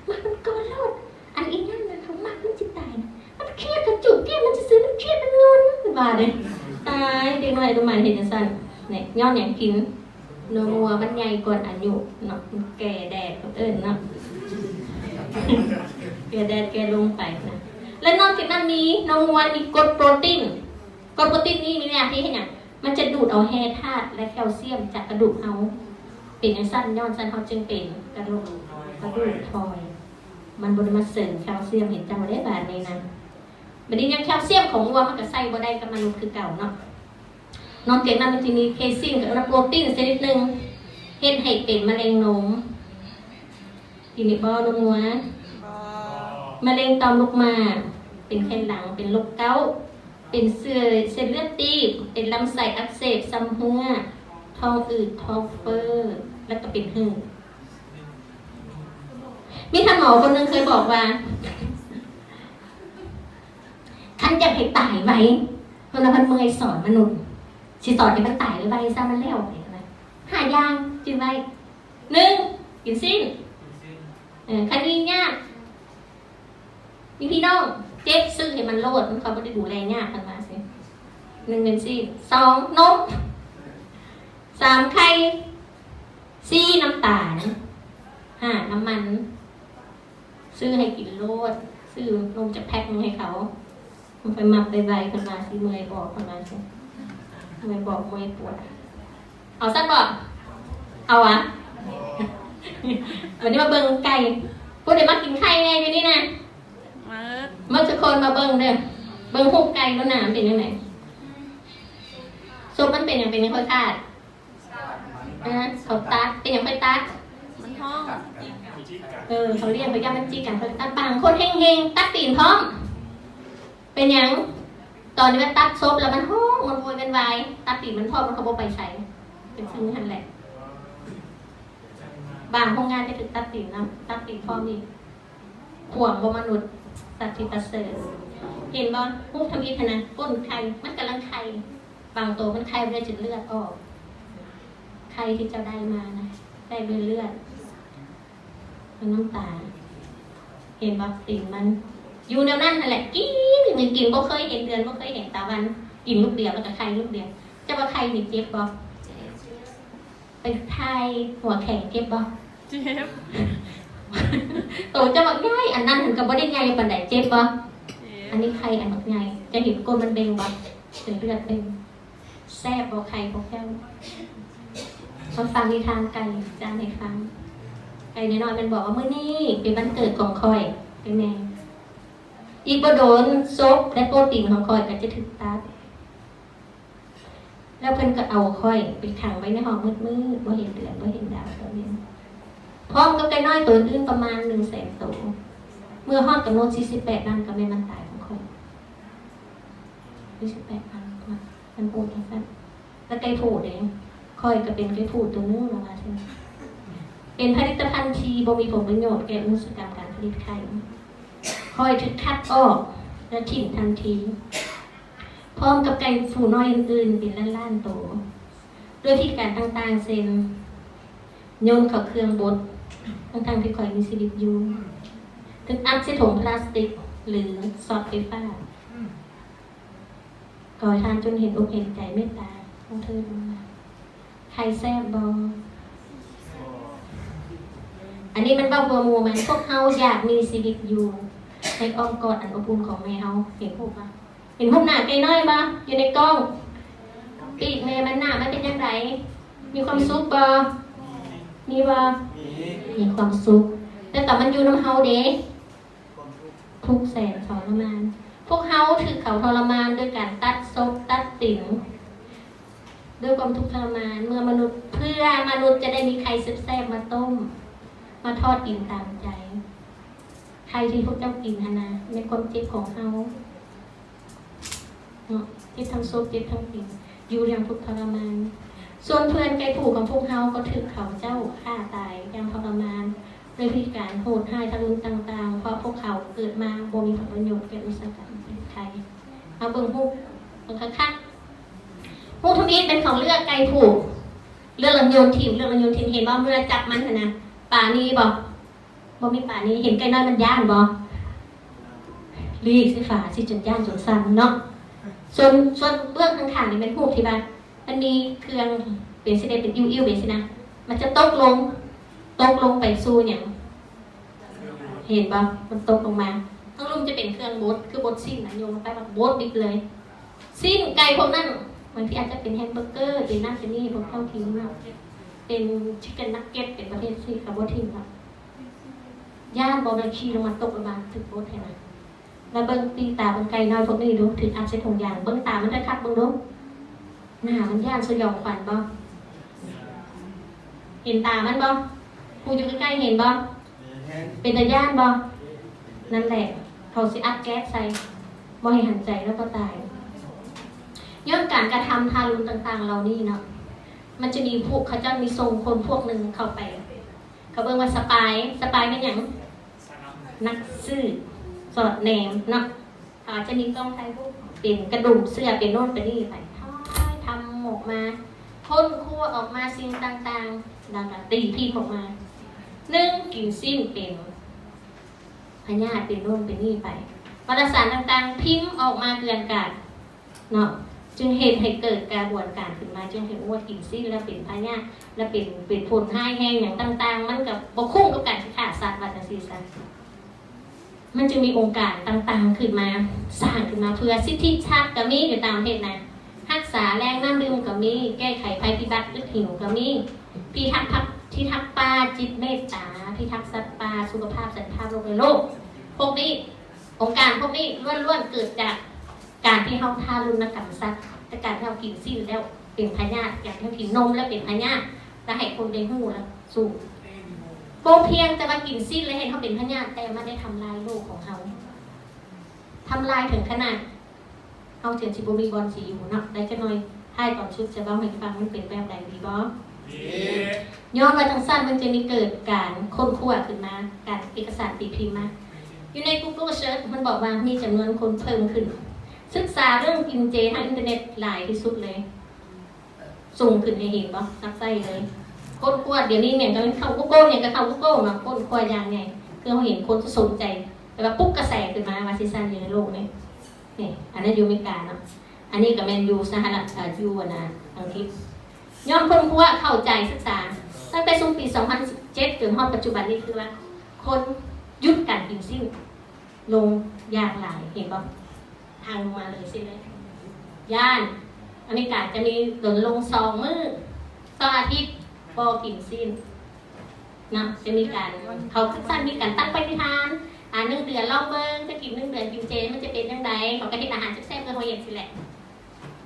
มันก่อนโลดอันอีนั่นนะเขามักมันจิตตายนะมันเครียดกระจุกที่มันจะซื้อมันเครียดมันงอนมันบาเลยตายเด็กน้อยดูมันเห็นจะสั่นเนี่ยย้อนอย่างกินนัวมันใหญ่กว่าอายุเนาะแก่แดดเอิ้นเนาะแก่แดดแก่ลงไปนะและนอกจากนั้นมีนมวัวมีกรดโปรตีนนี่มีหน้าที่อย่างมันจะดูดเอาแร่ธาตุและแคลเซียมจากกระดูกเอาเป็นอย่างสั้นย้อนสั้นเขาจึงเป็นกระดูกทอยมันบริมาเสริมแคลเซียมเห็นจังได้บาดนี้นะ บัดนี้ยังแคลเซียมของวัวมันก็ใส่บ่ได้กับมนุษย์คือเก่าเนาะนอกจากนั้นมันจะมีเคซินกับโปรตีนชนิดหนึ่งเฮ็ดให้เป็นมะเร็งนมกินบ่นมวัวมะเร็งต่อมลูกหมากเป็นแค่หลังเป็นโรคเกาต์เป็นเส้นเลือดตีบเป็นลำไส้อักเสบซ้ำเหื่อท้องอืดท้องเฟ้อแล้วก็เป็นหืดมีท่านหมอคนนึงเคยบอกว่าท่านจะให้ตายไว้คนละพันเมยสอนมนุษย์สิสอนให้มันตายไว้ซะมันแล้วอะไร5 อย่างจึงไว้ 1. กินสิ้นคันนี้ยากมีพี่น้องเจ็บซื้อให้มันโลดมันเขาไม่ได้ดูแลยากกันมาสิ1เป็นสิ้น2นม3ไข่4น้ำตาล5น้ำมันซื้อให้กินโลดซื้อนมจะแพ็คนึงให้เขามันไปมักไปใบกันมาสิเมื่อยบอกกันมาสิเมื่อยบอกเมื่อยปวดเอาสักบอกเอาอะวันนี้มาเบิ่งไก่พวกเดี๋ยวมากินไข่ไงอยู่นี่นะมาจะคนมาเบิ่งเด้อเบิ่งหุบไก่แล้วหนามเป็นยังไงซุปมันเป็นอย่างเป็นยังค่อยคาดเขาตัดเป็นอย่างค่อยตัดมันท้อง เขาเรียกไปย่ามันจีกันเขาตัดบางคนเฮงๆตัดตีนพร้อมเป็นอย่างตอนนี้มันตัดซุปแล้วมันห้องมันโวยเป็นวายตัดตีนมันพร้อมมันเขาบอกไปใส่เป็นซึ่งทันแหละบางโรงงานจะถึงตัดตีนนะตัดตีนพร้อมนี่ห่วงบ่มนุษย์สัตว์ที่ประเสริฐเห็นบ่ผู้ทำอีกนะก้นไข่มันกำลังไข่บางตัวมันไข่เลือดจุดเลือดออกไข่ที่เจ้าได้มานะได้เลือดมันน้ำตาเห็นบ่ตีนมันอยู่แนวนั้นนั่นแหละกินบ่เคยเห็นเดือนบ่เคยเห็นตาวันกินลูกเดียวแล้วก็ไข่ลูกเดียวจะว่าไข่นี่เจ็บบ่ไปไข่หัวแข็งเจ็บบ่เจ็บโตจะบอกง่ายอันนั้นถึงกับว่าได้ไงปันไดเจ็บบ่อันนี้ใครอันไงจะเห็นก้นมันเบ่งบ่เป็นเลือดเบ่งแซ่บบ่ใครบ่แก้วมาฟังนิทานไก่จานให้ฟังไก่น้อยๆมันบอกว่าเมื่อนี้เป็นวันเกิดของคอยเป็นไงอีกบ่โดนซบและโปรตีนของคอยก็จะถึงตัดแล้วเพิ่นก็เอาคอยไปขังไว้ในห้องมืดๆบ่เห็นเดือนบ่เห็นดาวตัวนี้พร้อมกับไก่น้อยตัวอื่นประมาณ100,000 ตัวเมื่อฮอดกำหนด48 วันก็แม่มันตายของคน48 วันมันปูดทั้งนั้นแล้วไก่ผูดเองค่อยก็เป็นไก่ผูดตัวนึงออกมาใช่ไหมเป็นผลิตภัณฑ์ที่บ่มีผลประโยชน์แก่อุตสาหกรรมการผลิตไข่ค่อยถูกคัดออกและทิ้งทันทีพร้อมกับไก่ผูน้อยอื่นๆเป็นล้านๆตัวด้วยที่การต่างๆเซนโยนเข้าเครื่องบดทั้งที่คอยมีชีวิตอยู่ถึงอัดใส่ถุงพลาสติกหรือซอสไฟฟ้าก่อทานจนเห็นอกเห็นใจเมตตาของเธอลงมาใครแซ่บบออันนี้มันเบ้าบัวมูมันพวกเฮาอยากมีชีวิตอยู่ในอ้อมกอดอันอบอุ่นของแม่เฮาเห็นพวกปะเห็นพวกหน้าไกลน้อยปะอยู่ในกล้องปีกแม่มันหน้ามันเป็นยังไงมีความสุขปะมีว่ามีความสุขแต่มันอยู่น้ำเฮาเด้ทุกแสนทรมานพวกเฮาถือเขาทรมานด้วยการตัดซบตัดติ่งด้วยความทุกข์ทรมานเมื่อมนุษย์เพื่อมนุษย์จะได้มีไข่แซ่บๆมาต้มมาทอดกินตามใจใครที่พวกเจ้ากินนะในความเจ็บของเฮาเจ็บทั้งซบเจ็บทั้งติ่งอยู่อย่างทุกข์ทรมานส่วนเพื่อนไก่ผูกของพวกเฮาก็ถือเขาเจ้าฆ่าตายอย่างทรมานด้วยพิการโหดร้ายทารุณต่างๆเพราะพวกเขาเกิดมาบ่มีผลประโยชน์แก่อุตสาหกรรมไทยเอาเบิ่งฮู้เบิ่งคักๆฮู้ทุกนี้เป็นของเลือกไก่ผูกเลือกลำโยนทีมเลือกลำโยนทีมเห็นบ่เมื่อจับมันนะป่านี้บ่มีป่านี้เห็นไก่น้อยมันย่านบ่ลีกสิฝาสิจนย่านจนสั่นเนาะส่วนเบื้องข้างๆนี่เป็นฮู้ที่บ้านมันมีเครื่องเป็นสิได้เป็นอิ่วๆเป็นสินะมันจะตกลงไปสู่อย่างเห็นป่ะมันตกลงมาทั้งลุ่มจะเป็นเครื่องบดคือบดซิ่งนะโยนลงไปแบบบดดิบเลยซิ่งไก่พวกนั้นบางทีอาจจะเป็นแฮมเบอร์เกอร์เป็นนั่นเป็นนี่พวกเข้าทิ้งแล้วเป็นชิคเก้นนักเก็ตเป็นประเภทซี่กับบดทิ้งครับย่านบอลคีลงมาตกลงมาถึงบดแค่นั้น แล้วเบิ้งตีตาเป็นไก่น้อยพวกนี้ดูถึงอาจจะถุงยางเบิ้งตามันได้คัดเบิ้งดูหน้ามันย่านสยองขวัญบ่เห็นตามันบ่ผู้อยู่ใกล้ๆเห็นบ่เป็นตาย่านบ่นั่นแหละเขาสิอัดแก๊สใส่บ่ให้หันใจแล้วก็ตายย้อนการกระทำทารุณต่างๆเรานี่เนาะมันจะมีพวกเขาจะมีทรงคนพวกหนึ่งเข้าไปเขาเบิ่งว่าสปายเป็นหยังนักซื้อสอดแนมเนาะอาจจะมีกล้องถ่ายรูปเป็นกระดูกเสื้อเป็นโน่นเป็นนี่ไปทำออกมาพ่นคั่วออกมาสิ่งต่างๆแล้วก็ตีพิมพ์ออกมานึ่งกินสิ้นเป็นพญาติเป็นโน่นเป็นนี่ไปมาตรฐานต่างๆพิมพ์ออกมาเกินกันเนาะจึงเหตุให้เกิดการบวนการขึ้นมาจึงเห็นว่ากินสิ้นแล้วเป็นพญาติแล้วเป็นผลให้แห้งอย่างต่างๆมันกับบกคุ้งกับการที่ขาดสัตว์วัฏศีสัตว์มันจะมีองค์การต่างๆขึ้นมาสร้างขึ้นมาเพื่อสิทธิชาติก็มีอยู่ตามประเทศนะรักษาแรงน้ำดื่มก็มีแก้ไขภัยพิบัติอึดหิวก็มีพิทักษ์ป่าจิตเมตตาพิทักษ์สัตว์ป่าสุขภาพสันติภาพโลกในโลกพวกนี้องค์การพวกนี้ล้วนๆเกิดจากการที่เขาทารุณกรรมสัตว์แต่การที่เขากินสิ้นแล้วเป็นพยาธิอย่างที่กินนมแล้วเป็นพยาธิแล้วให้คนได้หูแล้วสูงโปเพียงแต่ว่ากินสิ้นแล้วให้เขาเป็นพยาธิแต่ไม่ได้ทำลายโลกของเขาทำลายถึงขนาดเขาเฉียนชิบุรีบอลสีอยู่เนาะได้จะน้อยให้ก่อนชุดจะเล่าให้ฟังมันเป็นแบบใดดีบอย้อนมาทางสั้นมันจะมีเกิดการค้นคว้าขึ้นมาการเอกสารตีพิมพ์มาอยู่ใน Google Search มันบอกว่ามีจำนวนคนเพิ่มขึ้นศึกษาเรื่องกินเจทางอินเทอร์เน็ตหลายที่สุดเลยส่งขึ้นในเห็นปะนักไส้เลยค้นคว้าเดี๋ยวนี้เนี่ยก็เข้า Google เนี่ยก็เข้า Google มาค้นคว้าอย่างไงคือเขาเห็นคนสนใจแต่ว่าปุ๊บกระแสขึ้นมาว่าซีซั่นอยู่ในโลกนี่นี่อันนั้นอยู่อเมริกาเนาะอันนี้กับแมนยูสหรัฐยูนะอังกฤษย้อนคนคว้าเข้าใจศึกษาตั้งแต่ช่วงปี 2017 จนถึงปัจจุบันนี้คือว่าคนยุดการกินสิ้นลงยากหลายเห็นปะทางลงมาเลยสิเลยย่านอเมริกาจะมีหล่นลง2 มื้อต่ออาทิตย์พอกินสิ้นนะจะมีการเขาสั้นมีการตั้งปฏิทาน1 เดือนลองเบิ้งจะกิน1 เดือนกินเจมันจะเป็นยังไงเขาก็กินอาหารแซ่บๆเพื่อเขาเย็นสิแหละ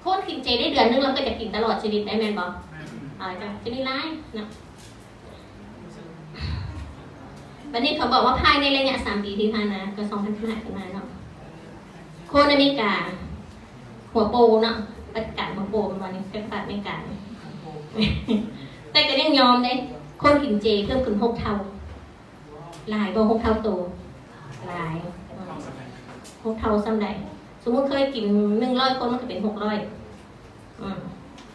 โคตรกินเจได้เดือนนึงเราก็จะกินตลอดชีวิตได้แมนบอกจะมีร้ายนะวันนี้เขาบอกว่าภายในระยะ3 ปีที่ผ่านมาก็2015ขึ้นมาเนาะคนอเมริกาหัวโปเนาะประกาศหัวโปวันนี้ประกาศอเมริกาแต่ก็ยังยอมเลยคนกินเจเพิ่มขึ้น6 เท่าหลายบ่6 เท่าโตหลาย6 เท่าซ้ำใดสมมติเคยกิน100 คนมันก็เป็น600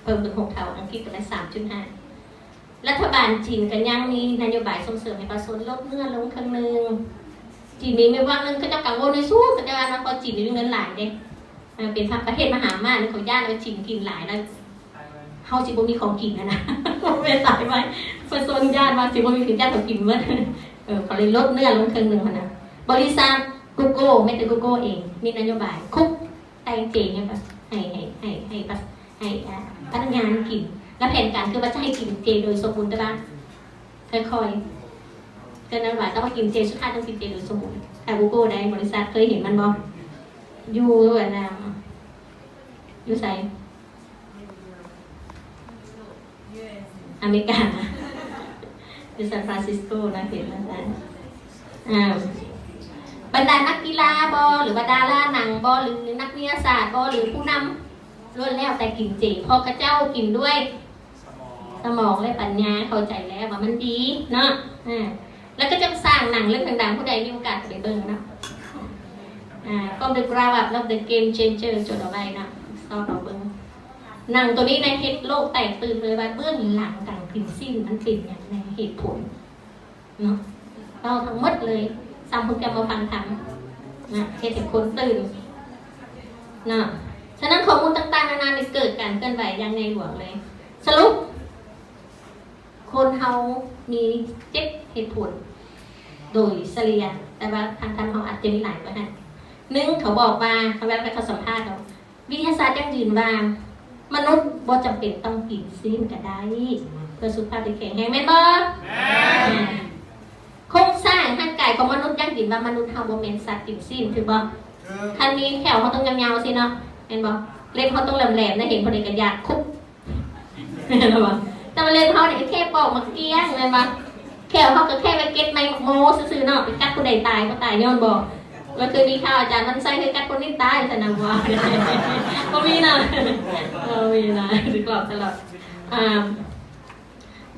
เพิ่มขึ้น6 เท่าอังกฤษก็ได้ 3.5 รัฐบาลจีนกันยังมีนโยบายส่งเสริมให้ประชาชนลดเนื้อลงครึ่งนึงจีนมีไม่ว่างนึงก็จะกังวลในสู้ก็จะว่าพอจีนมีเงินหลายเด้เป็นประเทศมหาอำนาจเขาญาติเราจีนกินหลายแล้วเฮาสิบ่มีของกินนะไม่ตายไว้ประชาชนญาติว่าสิบ่มีกินญาติเขากินเมื่อเขาเลยลดเนื้อลงครึ่งนึงพะนะบริษัท Google ไม่แต่ Google เองมีนโยบายคุกแต่งเจเนี่ยป่ะให้พนักงานกินแล้วแผนการคือว่าจะให้กินเจโดยสมบูรณ์ได้บ้างค่อยๆก็นั่นหมายต้องมากินเจสุดท้ายต้องกินเจโดยสมบูรณ์แต่ Google ได้บริษัทเคยเห็นมันบ่อยู่นะอยู่ไสอเมริกาอยู่ซานฟรานซิสโกนะเห็นแล้วนะบรรดานักกีฬาบอหรือว่าดาราหนังบอหรือนักวิทยาศาสตร์บอหรือผู้นำล้วนแล้วแต่กินเจพอกระเจ้ากินด้วยสมองและปัญญาเข้าใจแล้วว่ามันดีเนาะแล้วก็จะสร้างหนังเรื่องดังๆผู้ใดมีโอกาสไปเบิ่งเนาะก็The Ground Up แล้ว The Game Changer จดเอาไว้เนาะซ้อเอาเบิ่งหนังตัวนี้ในเหตุโลกแตกตื่นเลยว่าเบื้องหลังการกินสิ้นมันเป็นอย่างไรเหตุผลเนาะเราทั้งหมดเลยซ้ำเพิ่งจะมาฟังทำนะเหตุคนตื่นเนาะฉะนั้นข้อมูลต่างๆนานาเกิดการเคลื่อนไหวอย่างในหลวงเลยสรุปคนเฮามี7 เหตุผลโดยเฉลี่ยแต่ว่าทางท่านเขาอาจจะมีหลายกว่านั้น1เขาบอกว่าเขาแบบเขาสัมภาษณ์เราวิทยาศาสตร์ยังยืนว่ามนุษย์บ่จำเป็นต้องกินสิ้นก็ได้เพื่อสุขภาพที่แข็งแรงแม่นบ่โครงสร้างร่างกายของมนุษย์ยังยืนว่ามนุษย์เฮาบ่แม่นสัตว์กินสิ้นถือบ่ คันนี้แขวเขาต้องยาวๆสิเนาะเห็นบ่เล็บเขาต้องแหลมๆนะเห็นคนเด็กกันยากคุบเห็นบ่แต่ว่าเล็บเขาเนี่ยแค่ปอกมาเกี้ยงเลยบ่แขวเขาก็แค่ไปเก็ตไมโมซื่อๆเนาะไปกัดผู้ใดตายก็ตายย้อนบ่แล้วเคยมีข่าวอาจารย์มันใส่ให้กัดคนนี้ตายแต่นำว่าก็มีนะมีนะตลอด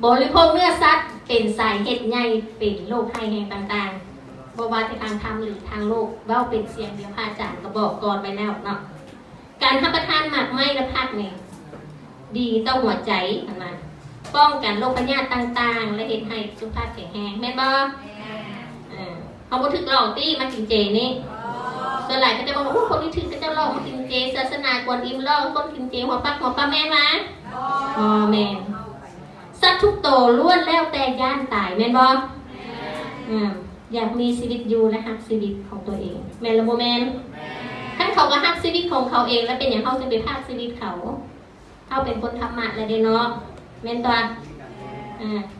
บริโภคเนื้อสัตว์เป็นสายเหตุใหญ่เป็นโรคภัยแห่งต่างๆบ่ว่าทางธรรมหรือทางโลกเว้าเป็นเสียงเดียวพระอาจารย์ก็บอกก่อนไปแล้วเนาะการรับประทานหมากไม้และผักนี่ดีต่อหัวใจนะป้องกันโรคพยาธิต่างๆและเฮ็ดให้สุขภาพแข็งแรงแม่นบ่เขาบ่ถึกหลอกตี้มากินเจนี่ส่วนหลายก็จะบอกว่าคนที่ถึกก็จะหลอกมากินเจศาสนากวนอิมหลอกคนกินเจหัวปักหัวปลาแม่นมั้ยแม่นสัตว์ทุกตัวล้วนแล้วแต่ย่านตายแม่นบ่อยากมีชีวิตอยู่และรักชีวิตของตัวเองแม่นหรือบ่แม่นท่านเขาก็รักชีวิตของเขาเองแล้วเป็นอย่างเขาจะไปพากชีวิตเขาเป็นคนธรรมะแล้วเด้เนาะแม่นตัว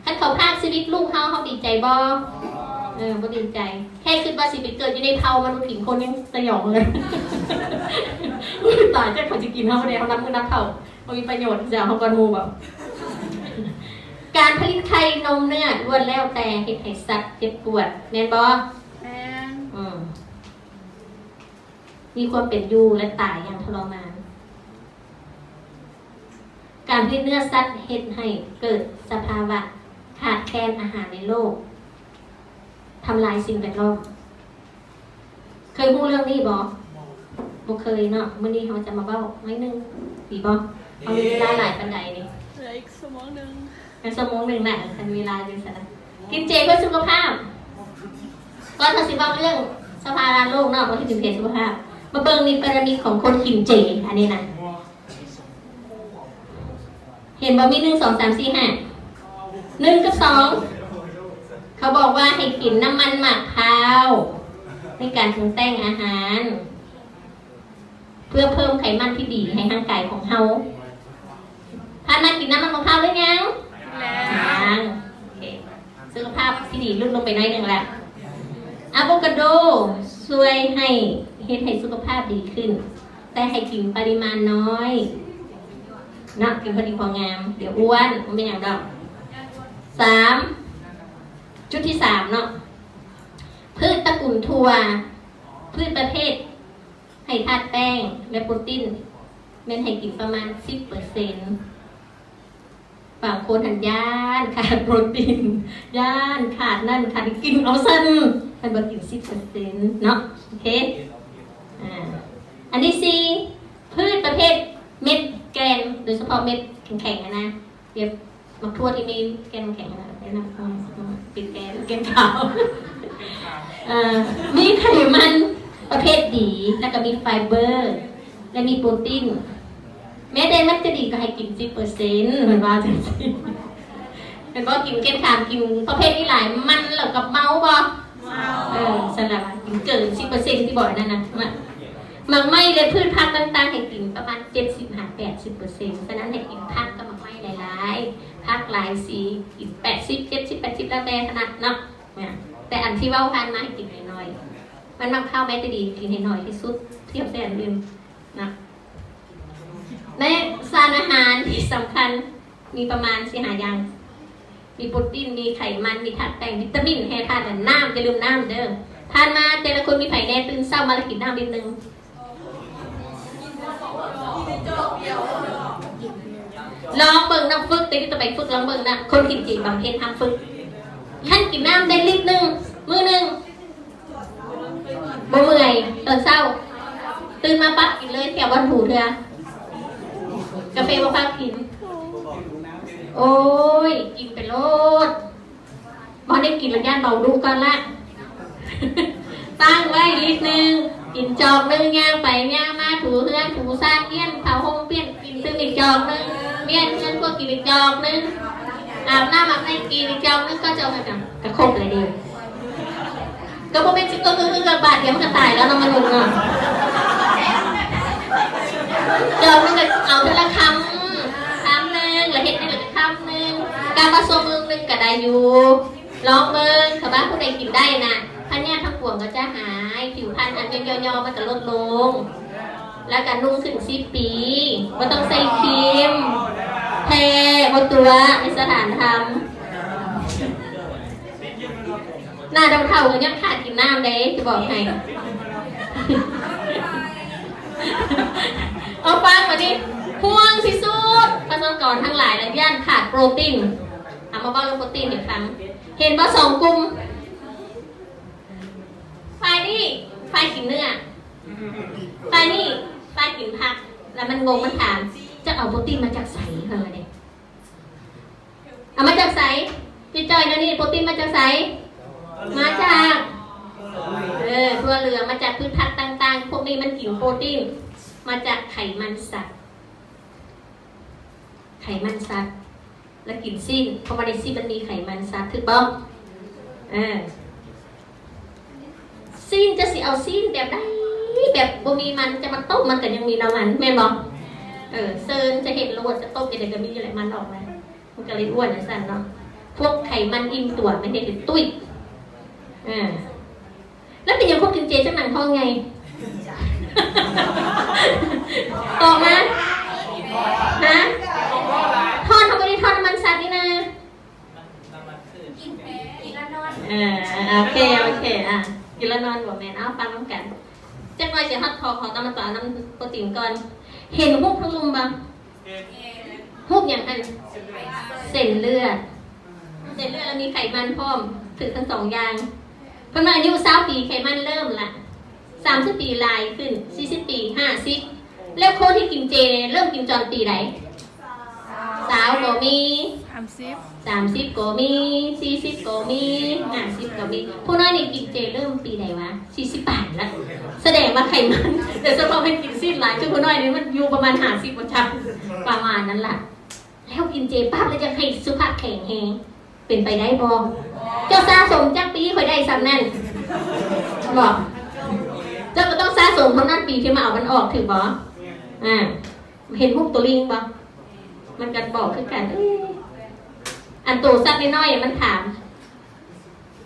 ท่านเขาพากชีวิตลูกเขาดีใจบ่บ่ดีใจแค่คิดว่าสิไปเกิดอยู่ในเผามนุษย์ผิงคนยังสยองเลยตายจะเขาจะกินเขาเนี่ยเขานับมือนับเผาเขามีประโยชน์จากเขากอนมูแบบการผลิตไข่นมเนื้อล้วนแล้วแต่เห็ดให้สัตว์เจ็บปวดแม่นบ่แม่นมีความเป็นอยู่และตายอย่างทรมานการผลิตเนื้อสัตว์เห็ดให้เกิดสภาวะขาดแคลนอาหารในโลกทำลายสิ่งแวดล้อมเคยพูดเรื่องนี้บ่เคยเนาะวันนี้เขาจะมาเบ้าไว้นึงดีบ่เอาเวลาหลายปันใดนี่เหลืออีกสมองหนึ่งน่ะทันเวลาอยู่ซะนะกินเจเพื่อสุขภาพก็ถ้าสิเว้าเรื่องสภาวะโลกเนาะว่าที่ถึงเพศสุขภาพมาเบิ่งนี่ปรมีของคนกินเจอันนี้นะเห็นบ่มี1 2 3 4 5 1กับ2เขาบอกว่าให้กินน้ำมันหมักพร้าวในการปรุงแต่งอาหารเพื่อเพิ่มไขมันที่ดีให้ร่างกายของเฮาถ้านักกินน้ำมันมะพร้าวได้ยังโอเคสุขภาพที่ดีลดลงไปน้อยนึงแล้วอะโวคาโดช่วยให้เฮ็ดให้สุขภาพดีขึ้นแต่ให้กินปริมาณน้อยนะกินพอดีพองามเดี๋ยวอ้วนมันเป็นอย่างดอก3จุดที่3เนาะพืชตระกูลถั่วพืชประเภทให้ธาตุแป้งและโปรตีนแม่นให้กินประมาณ 10% บางคนหันย่านขาดโปรตีนย่านขาดนั่นขาดกินเอาสั้นให้บ่กิน 10% เนาะโอเคอันที่4พืชประเภทเม็ดแกนโดยเฉพาะเม็ดแข็งๆนะเรียบมักทั่วที่มีแกนแข็งนะได้ปิดแกนขาวมีไขมันประเภทดีแล้วก็มีไฟเบอร์และมีโปรตีนแม้แต่มันจะดีก็ให้กิน 10% เหมือนว่าจังซี่เป็นบ่กินแกนขาวกินประเภทนี้หลายมันแล้วก็เมาบ่สำหรับกินเกิน 10% ที่บอกนั่นน่ะหมากไม้และพืชผักต่างๆให้กินประมาณ 70-80% ฉะนั้นให้กินผักกับหมากไม้หลายๆผักหลายสีกิน80 70 80แล้วแต่ขนาดเนาะแต่อันที่เว้าผ่านมาให้กินน้อยๆมันมักข้าวแม้แต่ดีกินให้น้อยที่สุดเทียบแต่อันอื่นนะในสารอาหารที่สำคัญมีประมาณ4-5อย่างมีโปรตีนมีไขมันมีธาตุแป้งวิตามินแร่ธาตุน้ำอย่าลืมน้ำเด้อทานมาแต่ละคนมีไผแน่ตื่นเช้ามาแล้วกินน้ำนิดนึงลองเบิ่งน้ำฝึกแต่ที่จะไปฝึกลองเบิ่งนะคนกินจีบางเพ็ญทำฝึกท่านกินน้ำได้ลิตรนึงมื้อนึงบ่เมื่อยตอนเช้าตื่นมาปั๊บกินเลยแถววันถูเถอะกาแฟบ่พักกินโอ้ยกินไปโลดพอได้กินแล้วย่านเบาดูก่อนละตั้งไว้ลิตรนึงกินจอกนึงย่างไปย่างมาถูเฮือนถูซากเปี้ยนเผาห้องเปี้ยนกินซึ่งอีกจอกนึงเปี้ยนเงินพวกกินอีกจอกนึงอาบน้ำอาบในกินอีกจอกนึงก็จะเอาไปกระคบเลยดีก็พอเป็นจิตก็คือกระบาดเดี๋ยวมันก็ตายแล้วน้องมันลุงเนาะจอกนึงก็เอาทีละคำนึงแล้วเห็ดในหนึ่งคำนึงการผสมนึงก็ได้อยู่ลองเบิ่งถ้าบ้านผู้ใดกินได้นะ พญาติทั้งปวงก็จะหายผิวพรรณอันเป็นย่อๆมันก็ลดลงแล้วก็นุ่งขึ้น10 ปีบ่ต้องใส่ครีมแพ้บ่ตัวในสถานธรรมหน้าเท่าๆก็ยังขาดกินน้ำเด้จะบอกให้ เอาฟังมาดิห่วงที่สุดประชากรทั้งหลายและย่านขาดโปรตีนเอามาบอกเรื่องโปรตีนให้ฟังเห็นว่า2 กลุ่มฝ่ายนี่ฝ่ายกินเนื้อฝ่ายนี่ฝ่ายกินผักแล้วมันงงมันถามจะเอาโปรตีนมาจากไสเหรอเนี่ยเอามาจากไสพี่จอยนะนี่โปรตีนมาจากไสมาจากตัวเหลืองมาจากพืชผักต่างๆพวกนี้มันกินโปรตีนมาจากไขมันสัตว์แล้วกินซีนเพราะว่าในซีนมันมีไขมันสัตว์ถูกต้องซีนจะสิเอาซีนแบบได้แบบบ่มีมันจะมาต้มมันแต่ยังมีน้ำมันแม่นบอกเซิร์นจะเห็นโลดจะต้มจะได้ก็มีอะไรมันออกนะมันก็เลยอ้วนนะสันเนาะพวกไขมันอิ่มตัวมันจะเป็นตุ้ยแล้วเป็นยังพวกกินเจจะหนังท้องไงตอบมาฮะทอดทำไมได้ทอดน้ำมันสัตว์นี่นะกินแล้วนอนโอเคกินแล้วนอนบอกแม่เอาฟังน้ำกันจะหน่อยจะฮัดคอต้องมาต่อน้ำโปรตีนก่อนเห็นหุบทั้งลุมบ้างหุบอย่างอันเส้นเลือดแล้วมีไขมันพร้อมถือทั้ง2 อย่างพอมาอายุ20 ปีไขมันเริ่มละ30 ปีลายขึ้น40 ปี50แล้วคนที่กินเจเริ่มกินจอนปีไหนสาวก็มี30ก็มี40ก็มี50ก็มีผู้น้อยนี่กินเจเริ่มปีไหนวะ48แล้วแสดงว่าไขมันแต่สำหรับให้กินสิ้นหลายชั่วผู้น้อยนี่มันอยู่ประมาณ50กว่าชั้นประมาณนั้นล่ะแล้วกินเจปั๊บแล้วจะให้สุขภาพแข็งแรงเป็นไปได้บ่เจ้าสะสมจักปีค่อยได้ซ้ำนั่นบอกเจ้าก็ต้องสะสมเท่านั้นปีที่มาเอามันออกถึงบ่เห็นพวกตัวลิงบ่มันกันบอกคือกันอันตัวสัตว์น้อยๆมันถาม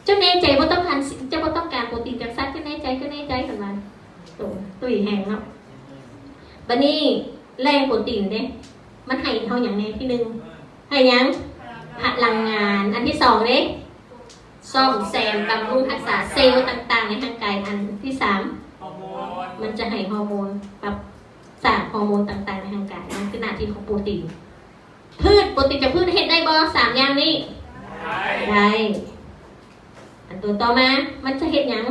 เจ้าแน่ใจว่าต้องการเจ้าว่าต้องการโปรตีนจากสัตว์เจ้าแน่ใจกันมาตัวแห้งเนาะบัดนี้แรงโปรตีนเด้มันให้เท่าอย่างนี้ที่1ให้ยังพลังงานอันที่2เด้ซ่อมแซมบำรุงรักษาเซลล์ต่างๆในร่างกายอันที่3มันจะให้ฮอร์โมนแบบสารฮอร์โมนต่างๆในร่างกายนั่นคือหน้าที่ของโปรตีนโปรตีนจากพืชเฮ็ดได้บ่3 อย่างนี้ได้อันตัวต่อมามันจะเฮ็ดหยัง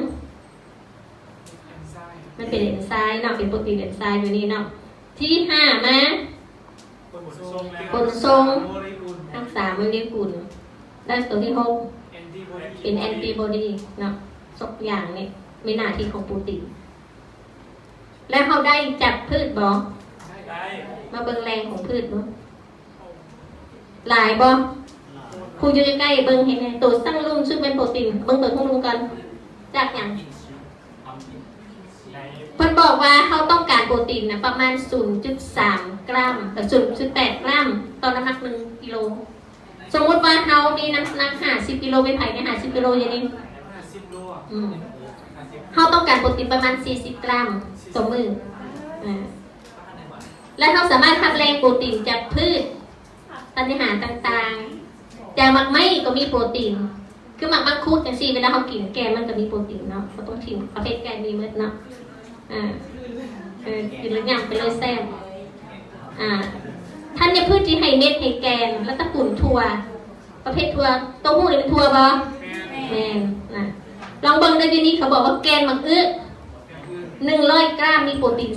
มันเป็นเอนไซม์เนาะเป็นโปรตีนเอนไซม์อยู่นี่เนาะที่5มาขนส่งรักษาโมเลกุลและตัวที่6เป็นแอนติบอดีเนาะ2 อย่างนี้มีหน้าที่ของโปรตีนแล้วเขาได้จับพืชบ่มาเบิ่งแรงของพืชเนาะหลายบ่ครูอยู่ใกล้ๆเบิ่งเห็นไหมตัวสั่งลุ่มซึ่งเป็นโปรตีนเบิ่งเปิดของลุงกันจากหยังเพิ่นบอกว่าเขาต้องการโปรตีนนะประมาณ 0.3 กรัมกับ 0.8 กรัมต่อน้ำหนัก1 กิโลสมมติว่าเขามีน้ำหนัก50 กิโลเป็นไผ่ใน50 กิโลอย่างนี้เขาต้องการโปรตีนประมาณ40 กรัมต่อมื้อและเขาสามารถทำแรงโปรตีนจากพืชธัญญาหารต่างๆแต่หมักไหม้ก็มีโปรตีนคือหมักมังคุดจังซี่เวลาเขากินแกมันก็มีโปรตีนเนาะเขาต้องชิมประเภทแกมีมื้อเนาะกินแล้วย่ำไปเลยแซ่บธัญพืชที่ให้เม็ดให้แกนแล้วตะกุ่นถั่วประเภทถั่วเต้าหู้นี่เป็นถั่วบ่แม่นนะลองเบิ่งในวินี้เขาบอกว่าแกนมักอึ100 กรัมมีโปรตีน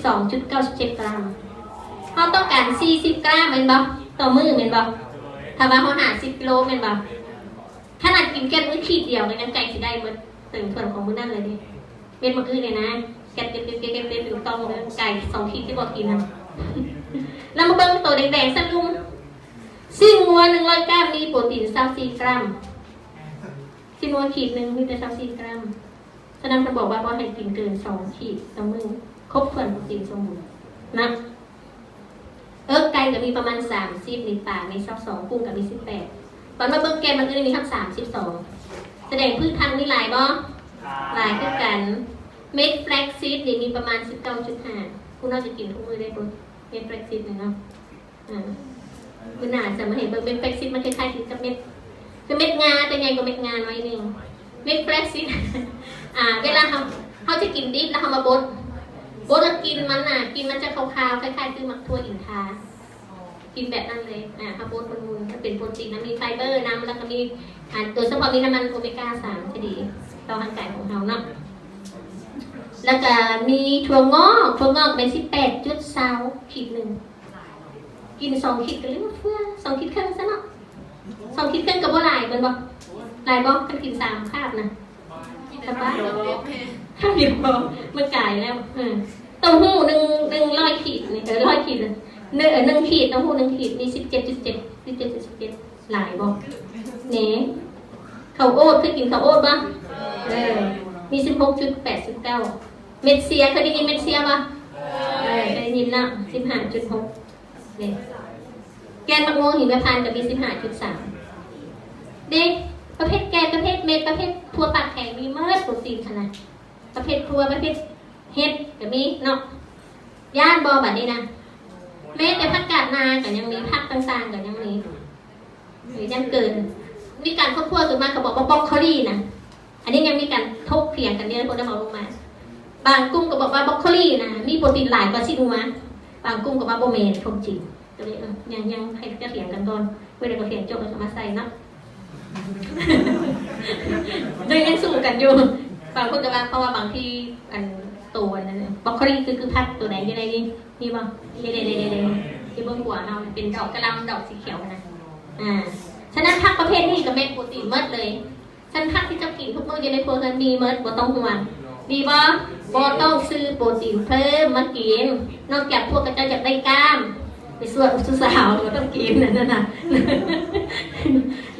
32.97 กรัมเขาต้องการ40 กรัมแม่นบ่ต่อมื้อแม่นบ่ถ้าว่าเขา50 กิโลแม่นบ่ขนาดกินแกนมื้อขีดเดียวก็ยังไก่สิได้หมดถึงส่วนของมื้อนั้นเลยดิเป็นมักอึเลยนะแกนเป็นถึงต้องเลยไก่2 ขีดที่บ่กินนะแล้วมาเบิ่งตัวแดงๆสักลุงสิ้นงัว100 กรัมมีโปรตีน24 กรัมสิ้นงัวขีดนึงมีแต่24 กรัมฉะนั้นจะบอกว่าบ่ให้กินเกิน2 ขีดต่อมื้อครบถ้วนโปรตีนสมบูรณ์นะไก่ก็มีประมาณ30มีปลามี22กุ้งก็มี18ตอนมาเบิ่งแกนมันก็มีทั้ง32แสดงพืชพันธุ์มีหลายบ่ หลายคือกันเม็ดแฟลกซีดนี่มีประมาณ 19.5 คุณน่าจะกินทุกมื้อได้คุณเม็ดแฟลกซีดเนาะคุณน่าจะมาเห็นเม็ดแฟลกซีดมันคล้ายๆกับเม็ดคือเม็ดงาแต่ใหญ่กว่าเม็ดงาหน่อยนึงเม็ดแฟลกซีดเวลาเขาจะกินดิบแล้วเขามาบดแล้วกินมันกินมันจะขาวๆคล้ายๆคือมักทั่วอินทากินแบบนั้นเลยเขาบดมันจะเป็นโปรตีนมีไฟเบอร์น้ำแล้วก็มีตัวเฉพาะมีน้ำมันโอเมก้า 3จะดีต่อร่างกายของเราเนาะแล้วก็มีถั่วงอกเป็น 18.20 ขีดหนึ่งกิน2 ขีดกันเลยเพื่อ2 ขีดครึ่งซะเนาะ2 ขีดครึ่งกับว่าหลายเป็นบ่หลายบ่กันกิน3 คาบนะสบายข้าวเดียวพอมันกายแล้วเต้าหู้100 ขีดนี่100 ขีด1 ขีดเต้าหู้1 ขีดมี 17.7 หลายบ่เนี่ยข้าวโอ๊ตเคยกินข้าวโอ๊ตป่ะมี 16.89 เม็ดเสียเคยได้ยินเม็ดเสียป่ะเคยได้ยินละ 15.6 เนี่ยแกนมะม่วงหิมพานต์กับมี 15.3 เด็กประเภทแกนประเภทเม็ดประเภททั่วปากแข็งมีเมื่อโปรตีนขนาดประเภททั่วประเภทเห็ดกับมีเนาะย่านบอแบบนี้นะแม้แต่ผักกาดนากับยังมีผักต่างๆกับยังมีหรือยังเกินมีการควบคู่กันมากับบอกว่าบล็อกโคลี่นะอันนี้ยังมีการทบเถียงกันเนี่ยคนได้มาลงมาบางกลุ่มก็บอกว่าบล็อกโคลี่นะมีโปรตีนหลายกว่าซิดูมาบางกลุ่มก็ว่าโบเมนทบจริงก็เลยยังให้จะเถียงกันก่อนเมื่อใดก็เถียงจบก็มาใส่เนาะยังสู้กันอยู่บางคนก็ว่าเพราะว่าบางที่อันตัวนั่นบล็อกโคลี่คือพักตัวไหนยังไงนี่บ้างเด็ดที่บนหัวเราเป็นดอกกระลำดอกสีเขียวนะฉะนั้นผักประเภทนี้ก็ไม่โปรตีนเมิดเลยฉันผักที่จะกินทุกมื้ออยู่ในครัวเรือนมีเมิดบ่ต้องห่วงดีบ่ต้องซื้อโปรตีนเพิ่มมากินนอกจากพวกกระเจ้าอยากได้กล้ามไปส่วนสาวก็ต้องกินนั่นน่ะ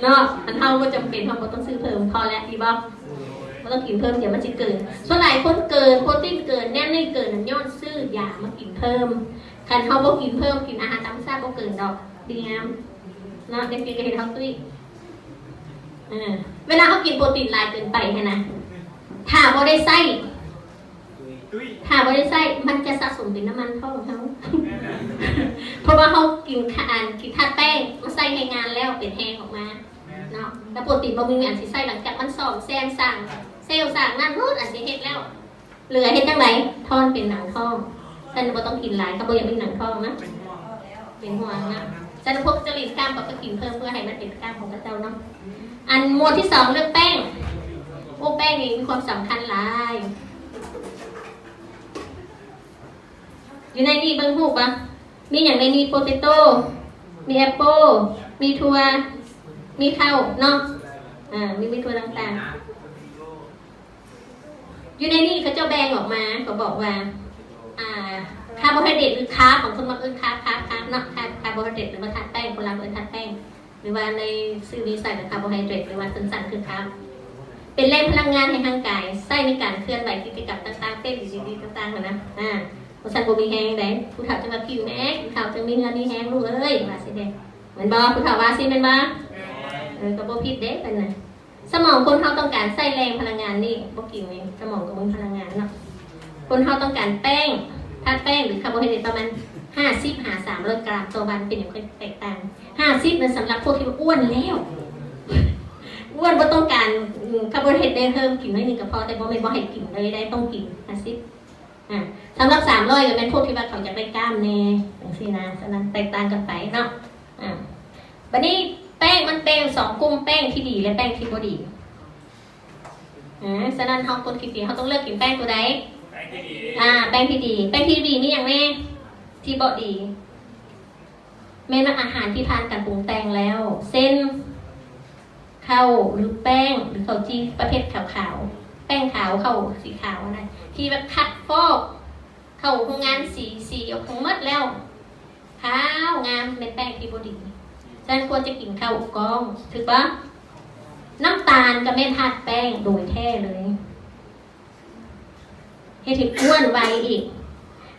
เนาะอันเท่าก็จำเป็นเราต้องซื้อเพิ่มพอแล้วดีบ่ไม่ต้องกินเพิ่มเดี๋ยวมันจะเกินส่วนหลายคนเกินโปรตีนเกินแน่นไม่เกินนั่นย้อนซื้อยามากินเพิ่มคันเขาบ่กินเพิ่มกินอาหารตามชาติบ่เกินดอกดีงามเนาะเด็กๆก็เห็นเขาตุ้ยเวลาเขากินโปรตีนหลายเกินไปนะถ้าบ่ได้ไส้มันจะสะสมเป็นน้ำมันท้องเขาเพราะว่าเขากินธาตุแป้งมาใส่ในงานแล้วเป็นแห้งออกมาเนาะแล้วโปรตีนบำรุงอันสิใส่หลังจากมันซ่อมแซมสั่งเซลล์สั่งนั่นนู่นอันสิเฮ็ดแล้วเหลือเฮ็ดจังไหนทอนเป็นหนังท้องแต่บ่ต้องกินหลายเขาบ่อยากเป็นหนังท้องนะเป็นห่วงนะฉันพกจริตกล้ามก็กินเพิ่มเพื่อให้มันเป็นกล้ามของกระเจ้าเนาะอันหมวดที่2เรื่องแป้งแป้งนี่มีความสำคัญหลายอยู่ในนี้เบิ้งหูปะมีอย่างในนี้โปเตโต้มีแอปเปิ้ลมีถั่วมีข้าวเนาะมีถั่วต่างๆอยู่ในนี้เขาเจ้าแบ่งออกมาเขาบอกว่าคาร์โบไฮเดรตหรือคาร์บของคนบางคาร์บเนาะคาร์โบไฮเดรตหรือว่าธาตุแป้งคนละเป็นธาตุแป้งหรือว่าในซื้อนี้ใส่เป็นคาร์โบไฮเดรตหรือว่าสั้นๆคือคาร์บเป็นแรงพลังงานให้ร่างกายใช้ในการเคลื่อนไหวกิจกรรมต่างๆเต้นดีๆต่างๆนะผู้ชายบ่มีแห้งได้ผู้เฒ่าจะมาผิวแห้งผู้เฒ่าจะมีเงินมีแห้งลูกเอ้ยว่าสิเด้เหมือนบ่ผู้เฒ่าว่าสิเป็นบ่ก็บ่ผิดเด้เป็นน่ะสมองคนเฮาต้องการใช้แรงพลังงานนี่บ่กินเองสมองก็มีพลังงานเนาะคนเฮาต้องการแป้งธาตุแป้งหรือคาร์โบไฮเดรตประมาณ50-300 กรัมต่อวันเป็นอย่างแตกต่าง50นั้นสำหรับพวกที่อ้วนแล้วอ้วนบ่ต้องการคาร์โบไฮเดรตเพิ่มกินน้อยนึงก็พอแต่บ่แม่นบ่ให้กินเลยได้ต้องกิน50สำหรับ300ก็เป็นพวกที่ว่าเขาอยากได้กล้ามแน่จังซี่นะฉะนั้นแตกต่างกันไปเนาะบัดนี้แป้งมันเป็น2กลุ่มแป้งที่ดีและแป้งที่บ่ดีฉะนั้นเฮาคนคิดดีเฮาต้องเลือกกินแป้งตัวใดแป้งที่ดีแป้งที่ดีมีอย่างแน่ที่บ่ดีแม้อาหารที่ผ่านการปรุงแต่งแล้วเส้นข้าวหรือแป้งหรือข้าวจีประเภทขาวๆแป้งขาวข้าวสีขาวนะที่แบบคัดฟอกเข้าโรงงานสีออกทั้งหมดแล้วขาวงามเป็นแป้งที่บ่ดีฉะนั้นควรจะกินข้าวกล้องถูกปะน้ำตาลก็ไม่ธาตุแป้งโดยแท้เลยให้ถึงอ้วนไวอีก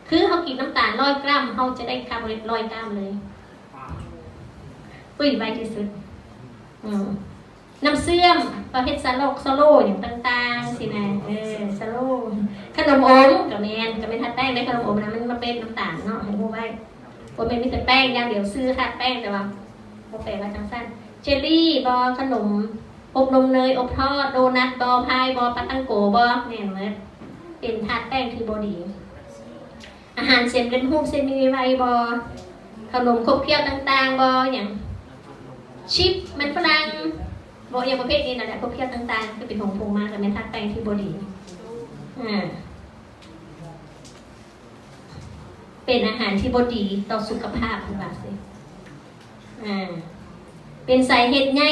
คือเขากินน้ำตาล100 กรัมเขาจะได้คาร์โบไฮเดรต100 กรัมเลยไวที่สุดน้ำเสื่อมประเภทซาโลอย่างต่างๆ สินะสโลว์ขนมอมกับแมนทัดแป้งได้ขนมอมนะมันมาเป็นน้ำตาลเนาะให้พูดไว้ว่าเป็นมิตรแป้งอย่างเดียวซื้อค่ะแป้งแต่ว่าโอเคว่าจังสั้นเจลลี่บอขนมอบนมเนยอบทอดโดนัทบอพายบอปาตังโกบอแน่นเลยเป็นทัดแป้งที่บอดีอาหารเส้นเป็นหูเส้นมีไวบอขนมขบเคี้ยวต่างๆบออย่างชิปมันฝรั่งบออย่างประเภทนี้นะแต่ขบเคี้ยวต่างๆคือเป็นผงๆมากแต่เป็นทัดแป้งที่บอดีเป็นอาหารที่บดีต่อสุขภาพของเราสิเป็นสาเหตุใหญ่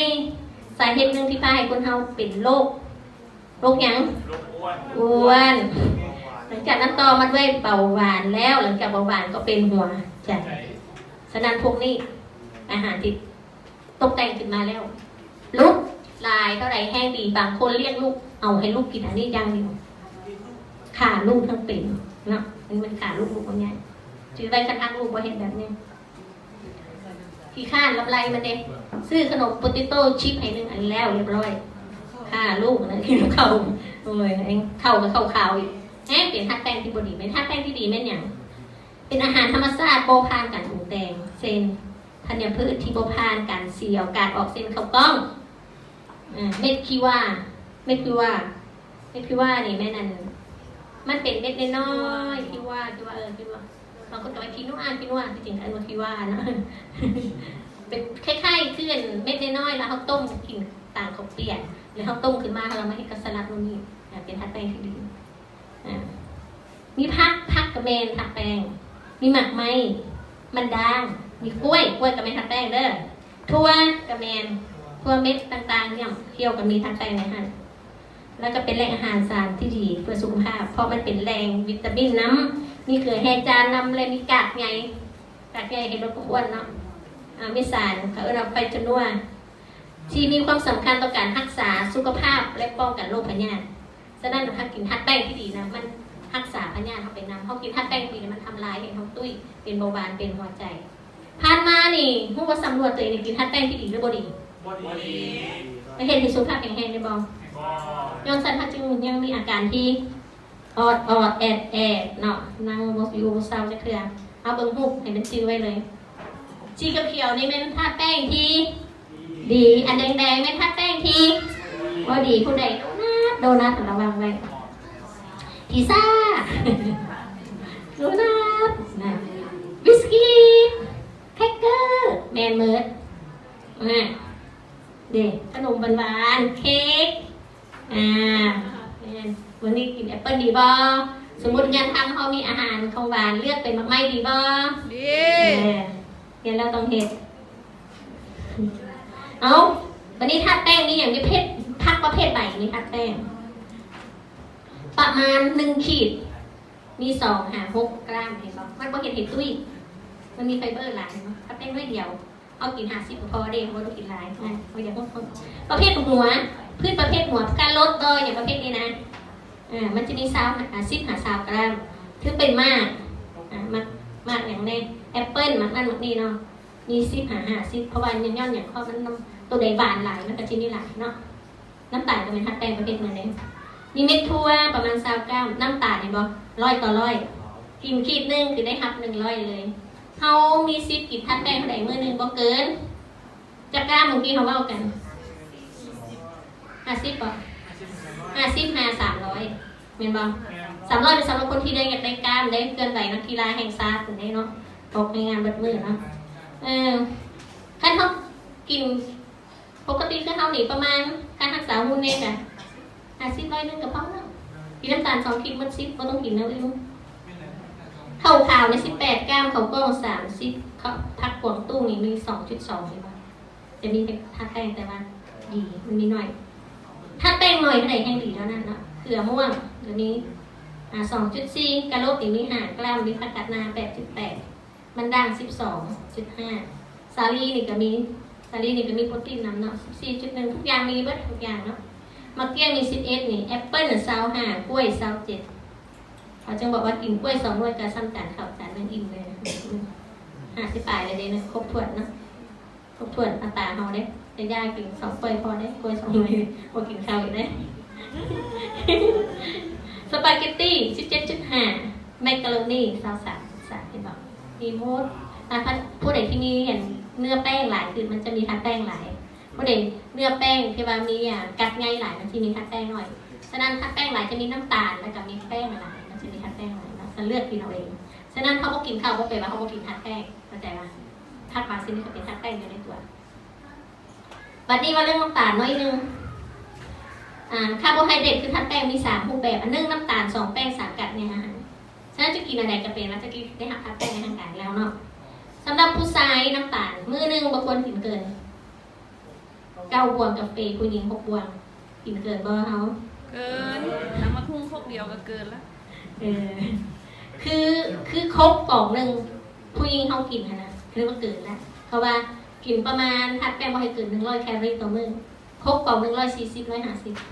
สาเหตุหนึ่งที่พาให้คนเฮาเป็นโรคหยังอ้วนหลังจากนั้นต่อมาด้วยเบาหวานแล้วหลังจากเบาหวานก็เป็นหัวใจฉะนั้นพวกนี้อาหารที่ตกแต่งขึ้นมาแล้วลูกลายเท่าไหร่แห้งดีบางคนเรียกลูกเอาให้ลูกกินอันนี้อย่างเดียวขาลูกทั้งเป็นเนาะมันขาลูกบางอย่างถือใบกระทั่งลูกว่าเห็นแบบนี้ขี้ข้านรับไรมันเองซื้อขนมโปเตโต้ชิปให้หนึ่งอันแล้วเรียบร้อยค่าลูกนะที่ลูกเขาโอ้ยเองเข้ากับเข้าข่าวอีกเปลี่ยนท่าแป้งที่บดีเป็นท่าแป้งที่ดีแม่นอย่างเป็นอาหารธรรมชาติโบพานการปรุงแต่งเซนธัญพืชที่โบพานการเสียวการออกเส้นข้าวกล้องเม็ดคิว่านี่แม่นั่นมันเป็นเม็ดน้อยคิว่าบางคนก็ไปคิดว่าที่จริงคือคิว่านะเป็นคล้ายๆเคลื่อนเม็ดน้อยแล้วเขาต้มกินต่างเขาเปลี่ยนหรือเขาต้มขึ้นมาเราไม่ให้กระสลัดนู่นนี่เป็นทัดแป้งที่ดีมีผักกระเมนทัดแป้งมีหมักไม้มันด่างมีกล้วยกระเมนทัดแป้งเด้อถั่วกระเมนทั่วเม็ดต่างๆเนี่ยเคี่ยวกับมีทัดแป้งในหั่นแล้วก็เป็นแหล่งอาหารสารที่ดีเพื่อสุขภาพเพราะมันเป็นแหล่งวิตามินน้ำมีเกลือแห่จานน้ำเลยมีกากไงเห็นรสอ้วนเนาะมีสารเขาเอาไปจนว่าที่มีความสำคัญต่อการรักษาสุขภาพและป้องกันโรคพยาธิฉะนั้นถ้ากินทัดแป้งที่ดีนะมันรักษาพยาธิเขาเป็นน้ำเขากินทัดแป้งดีมันทำลายเห็นเขาตุ้ยเป็นเบาหวานเป็นหัวใจผ่านมานี่ผู้ว่าสำรวจตัวเองกินทัดแป้งที่ดีหรือบ่ดีไปเห็นที่สุขภาพแข็งแรงได้บ่ย้อนสันทัดจึงยังมีอาการที่อดแอดเนาะนั่งบนอยู่เศร้าจะเคลียร์เอาเบิ้งหุบให้มันจื้อไว้เลยสีเขียวนี่เป็นทัดแป้งที่ดีอันแดงๆเป็นทัดแป้งที่บ่ดีผู้ใดโดนัทระวังไว้พิซซ่าโดนัทวิสกี้แคคเกอร์แมนเมิร์ดเด็กขนมหวานๆเค้กวันนี้กินแอปเปิ้ลดีบ่สมมติงานทำเขามีอาหารของหวานเลือกเป็นมะม่ดีบ่ดีเดี๋ยวเราต้องเห็ดเอาวันนี้ทัดแป้งนี่อย่างนี้ทัดประเภทใบนี่ทัดแป้งประมาณ1 ขีดมี6 กรัมเห็นบ่มันบ่เห็นตุ้ยมันมีไฟเบอร์หลายทัดแป้งด้วยเดียวเอากิน50พอเด้บ่ต้องกินหลายเอาอย่างพวกประเภทหัวพืชประเภทหัวการลดโดยอย่างประเภทนี้นะมันจะมี10-20 กรัมถือเป็นมากอย่างในแอปเปิ้ลมากนั่นมากนี่เนาะมี10-50เพราะว่าย้อนอย่างข้อมันตัวใดหวานหลายมันก็ชิ้นนี้หลายเนาะน้ำตาลก็เป็นทัดแป้งประเภทนั้นเองมีเม็ดทั่วประมาณ20 กรัมน้ำตาลเนี่ยบ่100 ต่อ 100กินขีดนึงคือได้100เลยเขามี10กินทัดแป้งเท่าไหร่มื้อนึงบ่เกินจะกล้าเมื่อกี้เขาว่ากัน50ป่ะ50 300เห็นบ่300เป็นสำหรับคนที่ได้อยากได้กล้ามได้เกินไหวนักกีฬาแห่งชาติถึงได้เนาะออกในงานเบิดมื้อเนาะขั้นเขากินปกติก็เท่านี้ประมาณการรักษาหุ่นเนี่ยจ้ะ50 นึงกับพอแล้วกินน้ำตาล2 ขีดมัน10บ่ต้องกินแล้วลูกข้าวขาวใน18 กรัมข้าวกล้อง30ข้าวผักกวางตุ้งนี่มี 2.2 เห็นบ่จะมีทัดแป้งแต่ว่าดีมันมีหน่อยถ้าแป้งหน่อยเท่าไหร่แห้งดีเท่านั้นเนาะเกลือม่วงเดี๋ยวนี้2.4 กะโหลกอีกมี5 กรัมมีผักกาดนา 8.8 มันด่าง 12.5 สาลีนี่ก็มีโปรตีนนำเนาะ 14.1 ทุกอย่างมีเบิดทุกอย่างเนาะมะเกี้ยงมี11นี่แอปเปิ้ล25กล้วย27เขาจึงบอกว่ากินกล้วย2 หน่วยกับซ้ำจานข้าวจานนึงอิ่มเลย50 ปลายเลยนะครบถ้วนเนาะครบถ้วนอัตราเฮาเด้แต่ย่ากิน2 กล้วยพอได้กล้วย2 หน่วยบ่กินข้าวอีกเด้ สปาเกตตี้ 17.5 แมคกะโรนี23เห็นบอกมีโมดผู้ใดที่มีเห็นเนื้อแป้งหลายคือมันจะมีทัดแป้งหลายผู้ใดเนื้อแป้งที่ว่ามีกัดง่ายหลายมันจะมีทัดแป้งหน่อยฉะนั้นทัดแป้งหลายจะมีน้ำตาลแล้วก็มีแป้งหลายมันจะมีทัดแป้งหลายเราจะเลือกกินเอาเองฉะนั้นเขาก็กินข้าวก็เป็นว่าเขาก็กินทัดแป้งเข้าใจไหมทัดปลาซินนี่ก็เป็นทัดแป้งอยู่ในตัวบัดนี้ว่าเรื่องน้ำตาลน้อยนึงคาร์โบไฮเดรตคือทัดแป้งมี3รูปแบบอันนึงน้ำตาล2แป้ง3กัดในอาหารฉะนั้นจะกินอะไรก็เป็นว่าจะกินได้หักทัดแป้งในทางการแล้วเนาะสำหรับผู้ชายน้ำตาลมื้อนึงบางคนกินเกิน9 บวงกาแฟผู้หญิง6 บวงกินเกินบ่เฮาเกินน้ำมะพุ่งคกเดียวก็เกินละคือครบกล่องนึงผู้หญิงเฮากินนะเรียกว่าเกินแล้วเพราะว่ากินประมาณทัดแป้งบ่ให้เกิน100แคลอรี่ต่อมื้อครบกล่อง140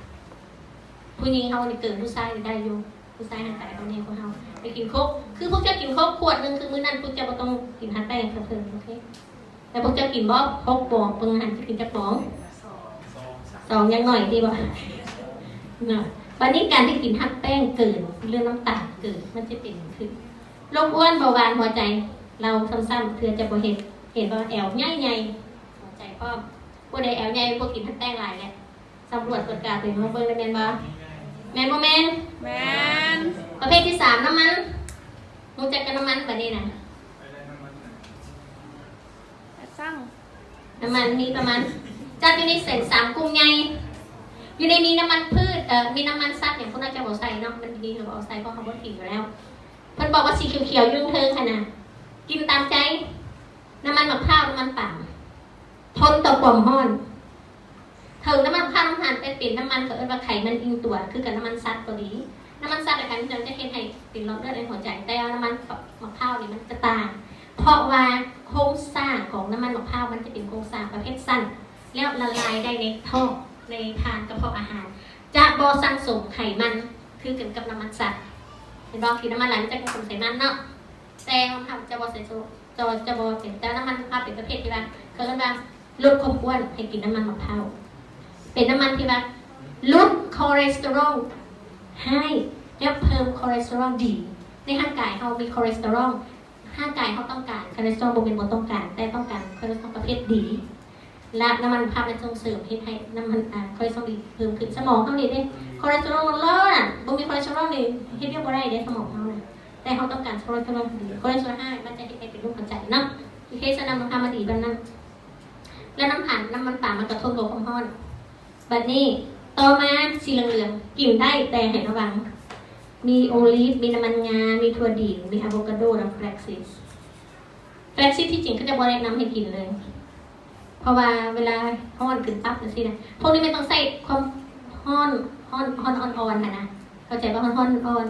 150ผู้หญิงเฮานี่เกินผู้ชายได้อยู่ผู้ชายห่างไกลตรงนี้พวกเฮาไปกินครบคือพวกเจ้ากินครบขวดนึงคือมื้อนั้นพวกเจ้าบ่ต้องกินทัดแป้งเพิ่มโอเคแต่พวกเจ้ากินบ่ครบบ่เพิ่นหันจะกินจักป๋อง2ยังหน่อยดีบ่เนาะวันนี้การที่กินทัดแป้งเกินเรื่องน้ำตาลเกินมันจะเป็นคือโรคอ้วนเบาหวานหัวใจเราซ้ำๆเพื่อจะบ่เห็นว่าแอวใหญ่ๆหัวใจพร้อมผู้ใดแอวใหญ่พวกกินทัดแป้งหลายแหละสำรวจตรวจการเป็นของเบิ่งได้แม่นบ่แม่นบ่แม่นแมนประเภทที่3น้ำมันรู้จักกันน้ำมันบัดนี้นะสร้างน้ำมันมีประมาณจัดอยู่ในเศษ3กลุ่มใหญ่อยู่ในมีน้ำมันพืชมีน้ำมันสัตว์อย่างพวกนั้นจะบอกใส่เนาะมันดีเขาบอกใส่เพราะเขาบอกกินอยู่แล้วเพิ่นบอกว่าสีเขียวๆยุ่งเทิงค่ะนะกินตามใจน้ำมันมะพร้าวน้ำมันป่ามทนต่อความร้อนเทิงน้ำมันมะพร้าวน้ำมันเป็นน้ำมันเขาเรียกว่าไขมันอิงตัวคือกับน้ำมันสัตว์ตัวนี้น้ำมันสัตว์อะไรกันจะเห็นให้เป็นหลอดเลือดในหัวใจแต่น้ำมันมะพร้าวนี่มันจะต่างเพราะว่าโครงสร้างของน้ำมันมะพร้าวมันจะเป็นโครงสร้างประเภทสั้นแล้วละลายได้ในท้องในทางกระเพาะอาหารจะบ่สร้างสมไขมันคือกันกับน้ำมันสัตว์เห็นบ่กินน้ำมันหลายมันจะผสมไขมันเนาะแต่ของเขาจะบ่ใส่โซจะบ่เป็นแต่น้ำมันมะพร้าวเป็นประเภทที่ว่าเขาเรียกว่าลดความอ้วนให้กินน้ำมันมะพร้าวเป็นน้ำมันที่ว่าลดคอเลสเตอรอลให้แล้วเพิ่มคอเลสเตอรอลดีในร่างกายเขามีคอเลสเตอรอลร่างกายเขาต้องการคอเลสเตอรอลบ่เป็นบ่ต้องการแต่ต้องการคอเลสเตอรอลประเภทดีและน้ำมันมะพร้าวมันส่งเสริมให้น้ำมันคอเลสเตอรอลดีเพิ่มขึ้นสมองเขานี่เด้คอเลสเตอรอลมันเลิศบ่มีคอเลสเตอรอลนี่เฮ็ดเรียกบ่ได้เด้สมองเขาน่ะแต่เขาต้องการคอเลสเตอรอลดีคอเลสเตอรอล5มันจะเฮ็ดให้เป็นโรคหัวใจเนาะมีเคสน้ำมันมะพร้าวมาดีแบบนั้นแล้วน้ำมันป่ามันกระทบกับความร้อนบัดนี้ต่อมาสีเหลืองๆกินได้แต่ให้ระวังมีโอลีฟมีน้ำมันงามีถั่วดิบมีอะโวคาโดและแฟลกซีดที่จริงเขาจะบ่แนะนำให้กินเลยเพราะว่าเวลาร้อนขึ้นปั๊บนะสินะพวกนี้ไม่ต้องใส่ความร้อนอ่อนๆนะเข้าใจว่าร้อนอ่อน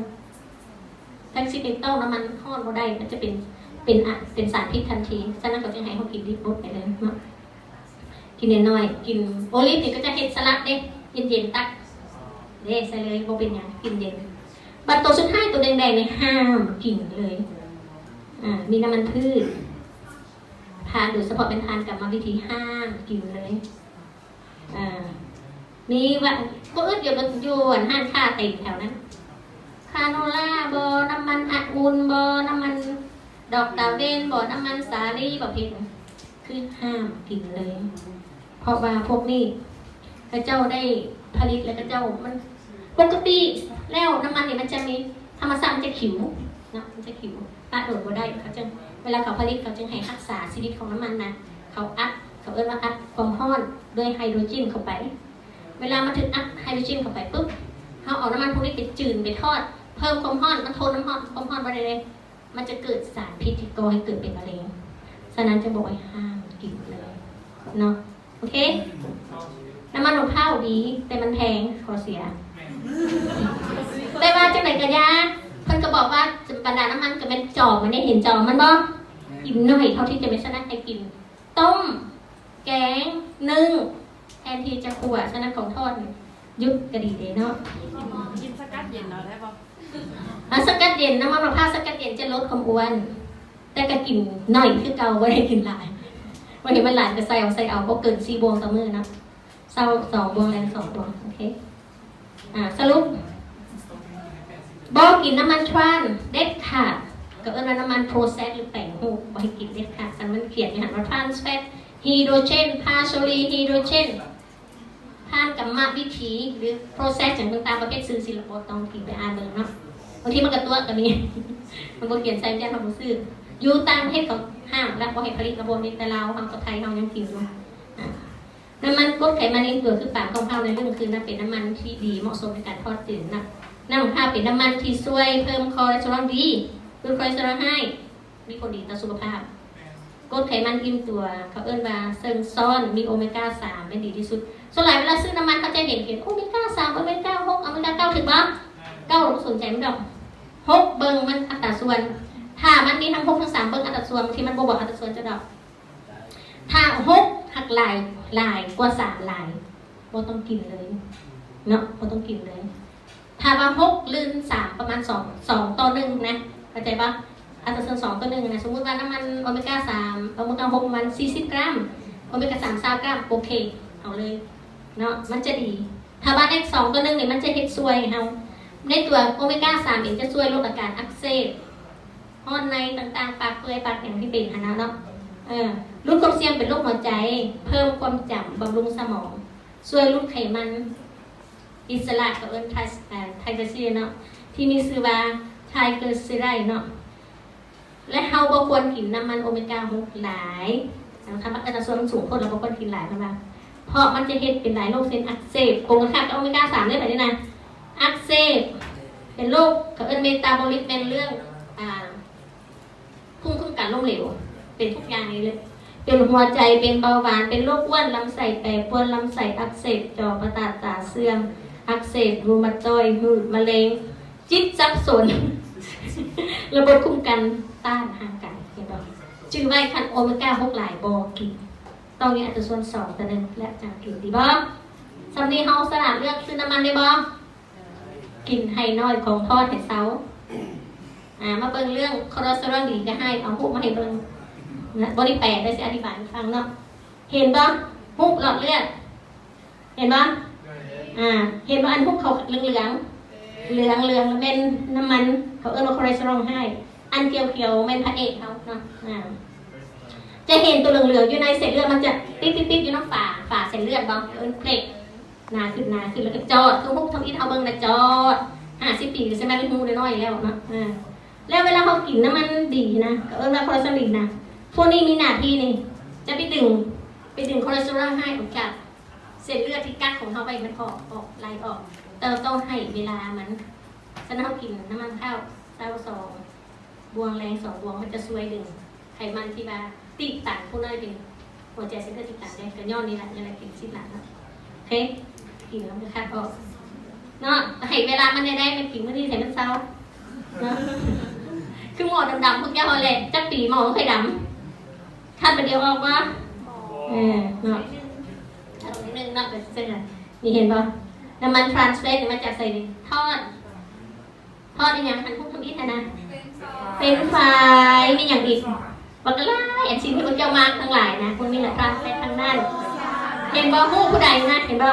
แฟลกซีดเป็นเต้าน้ำมันร้อนบ่ได้มันจะเป็นสารพิษทันทีฉะนั้นเขาจึงให้เขากินดิบดไปเลยกินน้อยๆกินโอลิฟนี่ก็จะเฮ็ดสลัดเด้เย็นๆตักเด้ใส่เลยบ่เป็นหยังกินเย็นบัดตัวสุดท้ายตัวแดงๆนี่ห้ามกินเลยมีน้ำมันพืชทานโดยเฉพาะเป็นทานกรรมวิธีห้ามกินเลยมีว่าก็อึดอยู่ห้านค่าติ่งแถวนั้นคาโนล่าบ่น้ำมันองุ่นบ่น้ำมันดอกดาวเด่นบ่น้ำมันสาลี่บ่เผ็ดคือห้ามกินเลยเพราะว่าพวกนี้พระเจ้าได้ผลิตแล้วพระเจ้ามันปกติแล้วน้ำมันนี่มันจะมีธรรมชาติมันจะขิวนะมันจะขิวปะโดดบ่ได้เขาจึงเวลาเขาผลิตเขาจึงให้รักษาชนิดของน้ำมันนะเขาเอิ้นว่าอัดความร้อนด้วยไฮโดรเจนเข้าไปเวลามาถึงอัดไฮโดรเจนเข้าไปปุ๊บเขาเอาน้ำมันพวกนี้ไปจืดไปทอดเพิ่มความร้อนมันทนความร้อนบ่ได้เลยมันจะเกิดสารพิษที่ก่อให้เกิดเป็นมะเร็งฉะนั้นจะบอกให้ห้ามกินเลยเนาะโอเคน้ำมันมะพร้าวดีแต่มันแพงขอเสียแต่ว่าจังไหนกะยาเพิ่นก็บอกว่าบรรดาน้ำมันก็เป็นจอกมันได้เห็นจอกมันบ่กินหน่อยเท่าที่จะไม่ชนะให้กินต้มแกงนึ่งแทนที่จะขั่วฉะนั้นของทอดยุดก็ดีเด้เนาะกินสกัดเย็นเอาได้บ่สกัดเย็นน้ำมันมะพร้าวสกัดเย็นจะลดความอ้วนแต่ก็กินหน่อยคือเก่าบ่ได้กินหลายวันนี้มันหลายก็ใส่เอาบ่เกิน4 บวงต่อมื้อนะเช้า2 บวงแลง2 บวงโอเค สรุปบอกกินน้ำมันทรานเด็ดขาดก็เอิ้นว่าน้ำมันโปรเซสหรือแป้งรูปบ่ให้กินเด็ดขาดกันมันเขียนอยู่หันว่าทรานส์แฟตฮีโดรเจนพาโซลีฮีโดรเจนผ่านกรรมวิธีหรือโปรเซสอย่างต่างๆประเภทซื้อสิลปต้องกินไปอ่านเบิ่งเนาะบางทีมันกระตัวก็มีมันบ่เขียนใส่แจ้งความรู้สึกอยู่ต่างประเทศเขาห้ามและบ่ให้ผลิตระบบนี้แต่เราทางไทยเรายังกินอยู่น้ำมันกรดไขมันอินเกิดคือปากของข้าวในเรื่องคือน้ำเป็นน้ำมันที่ดีเหมาะสมในการทอดจืดนะน้ำของข้าวเป็นน้ำมันที่ช่วยเพิ่มคอเลสเตอรอลดีลดคอเลสเตอรอลให้มีผลดีต่อสุขภาพกรดไขมันอิ่มตัวเขาเอิ้นว่าเซิงซ้อนมีโอเมก้า3เป็นดีที่สุดส่วนหลายเวลาซื้อน้ำมันเขาจะเห็นโอเมก้า3โอเมก้า6โอเมก้า9ถึงบ่9เราสนใจมันดอก6เบิ่งมันอัตราส่วนถ้ามันมีทั้ง6ทั้ง3เบิ่งอัตราส่วนที่มันบ่บอกอัตราส่วนจะดอกถ้า6หักหลายกว่า3หลายบ่ต้องกินเลยเนาะบ่ต้องกินเลยถ้าว่า6ลื่น3ประมาณ2ต่อ1นะเข้าใจปะอัตราส่วน2ต่อ1นะสมมุติว่าน้ำมันโอเมก้า3โอเมก้า6ประมาณ40กรัมโอเมก้า3 20กรัมโอเคเอาเลยเนาะมันจะดีถ้าว่าเลข2ต่อ1นี่มันจะเฮ็ดซวยเฮาในตัวโอเมก้า3เองจะช่วยลดอาการอักเสบห้อนในต่างๆปากเปื่อยปากแข็งที่เป็นหันนะเนาะลดแคลเซียมเป็นโรคหัวใจเพิ่มความจำบำรุงสมองช่วยลดไขมันอิสระกับเอิ้นไทเกอร์ซีเนาะที่มีชื่อว่าไทเกอร์ซีไรเนาะและเฮาบ่ควรกินน้ำมันโอเมก้า6หลายนะคะอัตราส่วนมันสูงคนเราบ่ควรกินหลายนะคะเพราะมันจะเฮ็ดเป็นหลายโรคเช่นอักเสบโกงกันค่ะกับโอเมก้า3ได้แบบนี้นะอักเสบเป็นโรคเขาเอิ้นเมตาบอลิกเป็นเรื่องภูมิคุ้มกันล้มเหลวเป็นทุกอย่างนี้เลยเป็นหัวใจเป็นเบาหวานเป็นโรคอ้วนลำไส้แปรปรวนลำไส้อักเสบจอประสาทตาเสื่อมอักเสบรูมาตอยด์หืดมะเร็งจิตสับสน ระบบคุ้มกันต้านห่างกันเห็นบ่จึงไว้คันโอเมก้า6หลายบ่กินต้องมีอัตราส่วน2ต่อ1และจังกินดีบ่สำนี้เฮาสลับเลือกซื้อน้ำมันได้บ่กินให้น้อยของทอดให้เซามาเบิ่งเรื่องคอเลสเตอรอลดีก็ให้เอาฮู้มาให้เบิ่งนะบ่ได้แปลได้สิอธิบายให้ฟังเนาะเห็นบ่ฮุกหลอดเลือดเห็นบ่เห็นบ่อันฮุกเขาเหลืองแล้วเป็นน้ำมันเขาเอิ้นว่าคอเลสเตอรอลให้อันเขียวๆเป็นพระเอกเขาเนาะจะเห็นตัวเหลืองๆอยู่ในเส้นเลือดมันจะติ๊ดๆอยู่น้ำฝาเส้นเลือดบ่เอิ้นเพลกหนาขึ้นแล้วก็จอดคือฮุกทำอีทเอาเบิ่งน่ะจอด50 ปีใช่มั้ยฮู้น้อยๆแล้วเนาะแล้วเวลาเขากินน้ำมันดีนะก็เอิ้นว่าคอเลสเตอรอลดีนะพวกนี้มีหน้าที่นี่จะไปดึงคอเลสเตอรอลให้ออกจากเส้นเลือดที่กักของเขาไปมันออกไหลออกแต่ต้องให้เวลามันฉะนั้นเขากินน้ำมันข้าว2บวงแรง2บวงมันจะช่วยดึงไขมันที่ว่าติดตันพวกนั้นเป็นหัวใจเส้นเลือดติดตันได้ก็ย้อนนี่แหละยังไงกิน10 หลังนะโอเคกินแล้วมันคัดออกเนาะให้เวลามันได้มันกินเมื่อที่ใส่มันเศร้าเนาะคือหมอดำๆพวกยาฮอลแลนด์จักปีหมอเคยดำคัดไปเดียวออกว่าเนาะเอาตรงนี้นึงเนาะเป็นเส้นนี่เห็นป่ะน้ำมันทรานส์เฟตมาจากใส่ทอดได้ยังอันพวกทำอีกนะเป็นไฟมีอย่างอีกบอกกันเลยอันชิ้นที่พวกเจ้ามากทั้งหลายนะพวกนี้แหละทรานส์เฟตทั้งนั้นเห็นป่ะผู้ใดนะเห็นป่ะ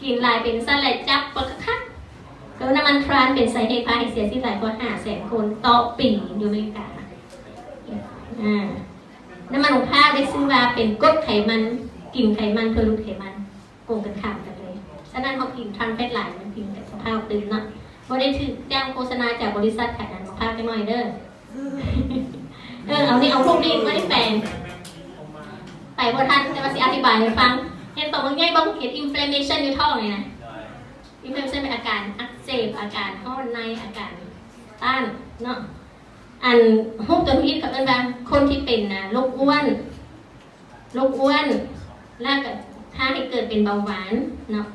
กินลายเป็นสั้นลายจับปกคักแล้วน้ำมันทรานเป็นสาเหตุพาให้เสียชีวิตหลายกว่า500,000 คนต่อปีอยู่อเมริกาน้ำมันของข้าวได้ชื่อว่าเป็นกรดไขมันกินไขมันเพื่อลดไขมันโกงกันข้ามกันเลยฉะนั้นเขากินทรานเฟตหลายมันกินแต่ข้าวตื่นนะบ่ได้ถือจ้างโฆษณาจากบริษัทขายน้ำของข้าวกันหน่อยเด้อเอาพวกนี้ไม่ได้แปลงไปพอท่านจะมาอธิบายให้ฟังเห็นตัวมันง่ายบ้างเห็น inflammation อยู่ท้องเลยนะinflammation เป็นอาการอักเสบอาการห้อนในอาการต้านเนาะอันฮุกตัวพิษกับเอิ้นว่าคนที่เป็นนะโรคอ้วนแล้วก็ถ้าให้เกิดเป็นเบาหวานเนาะ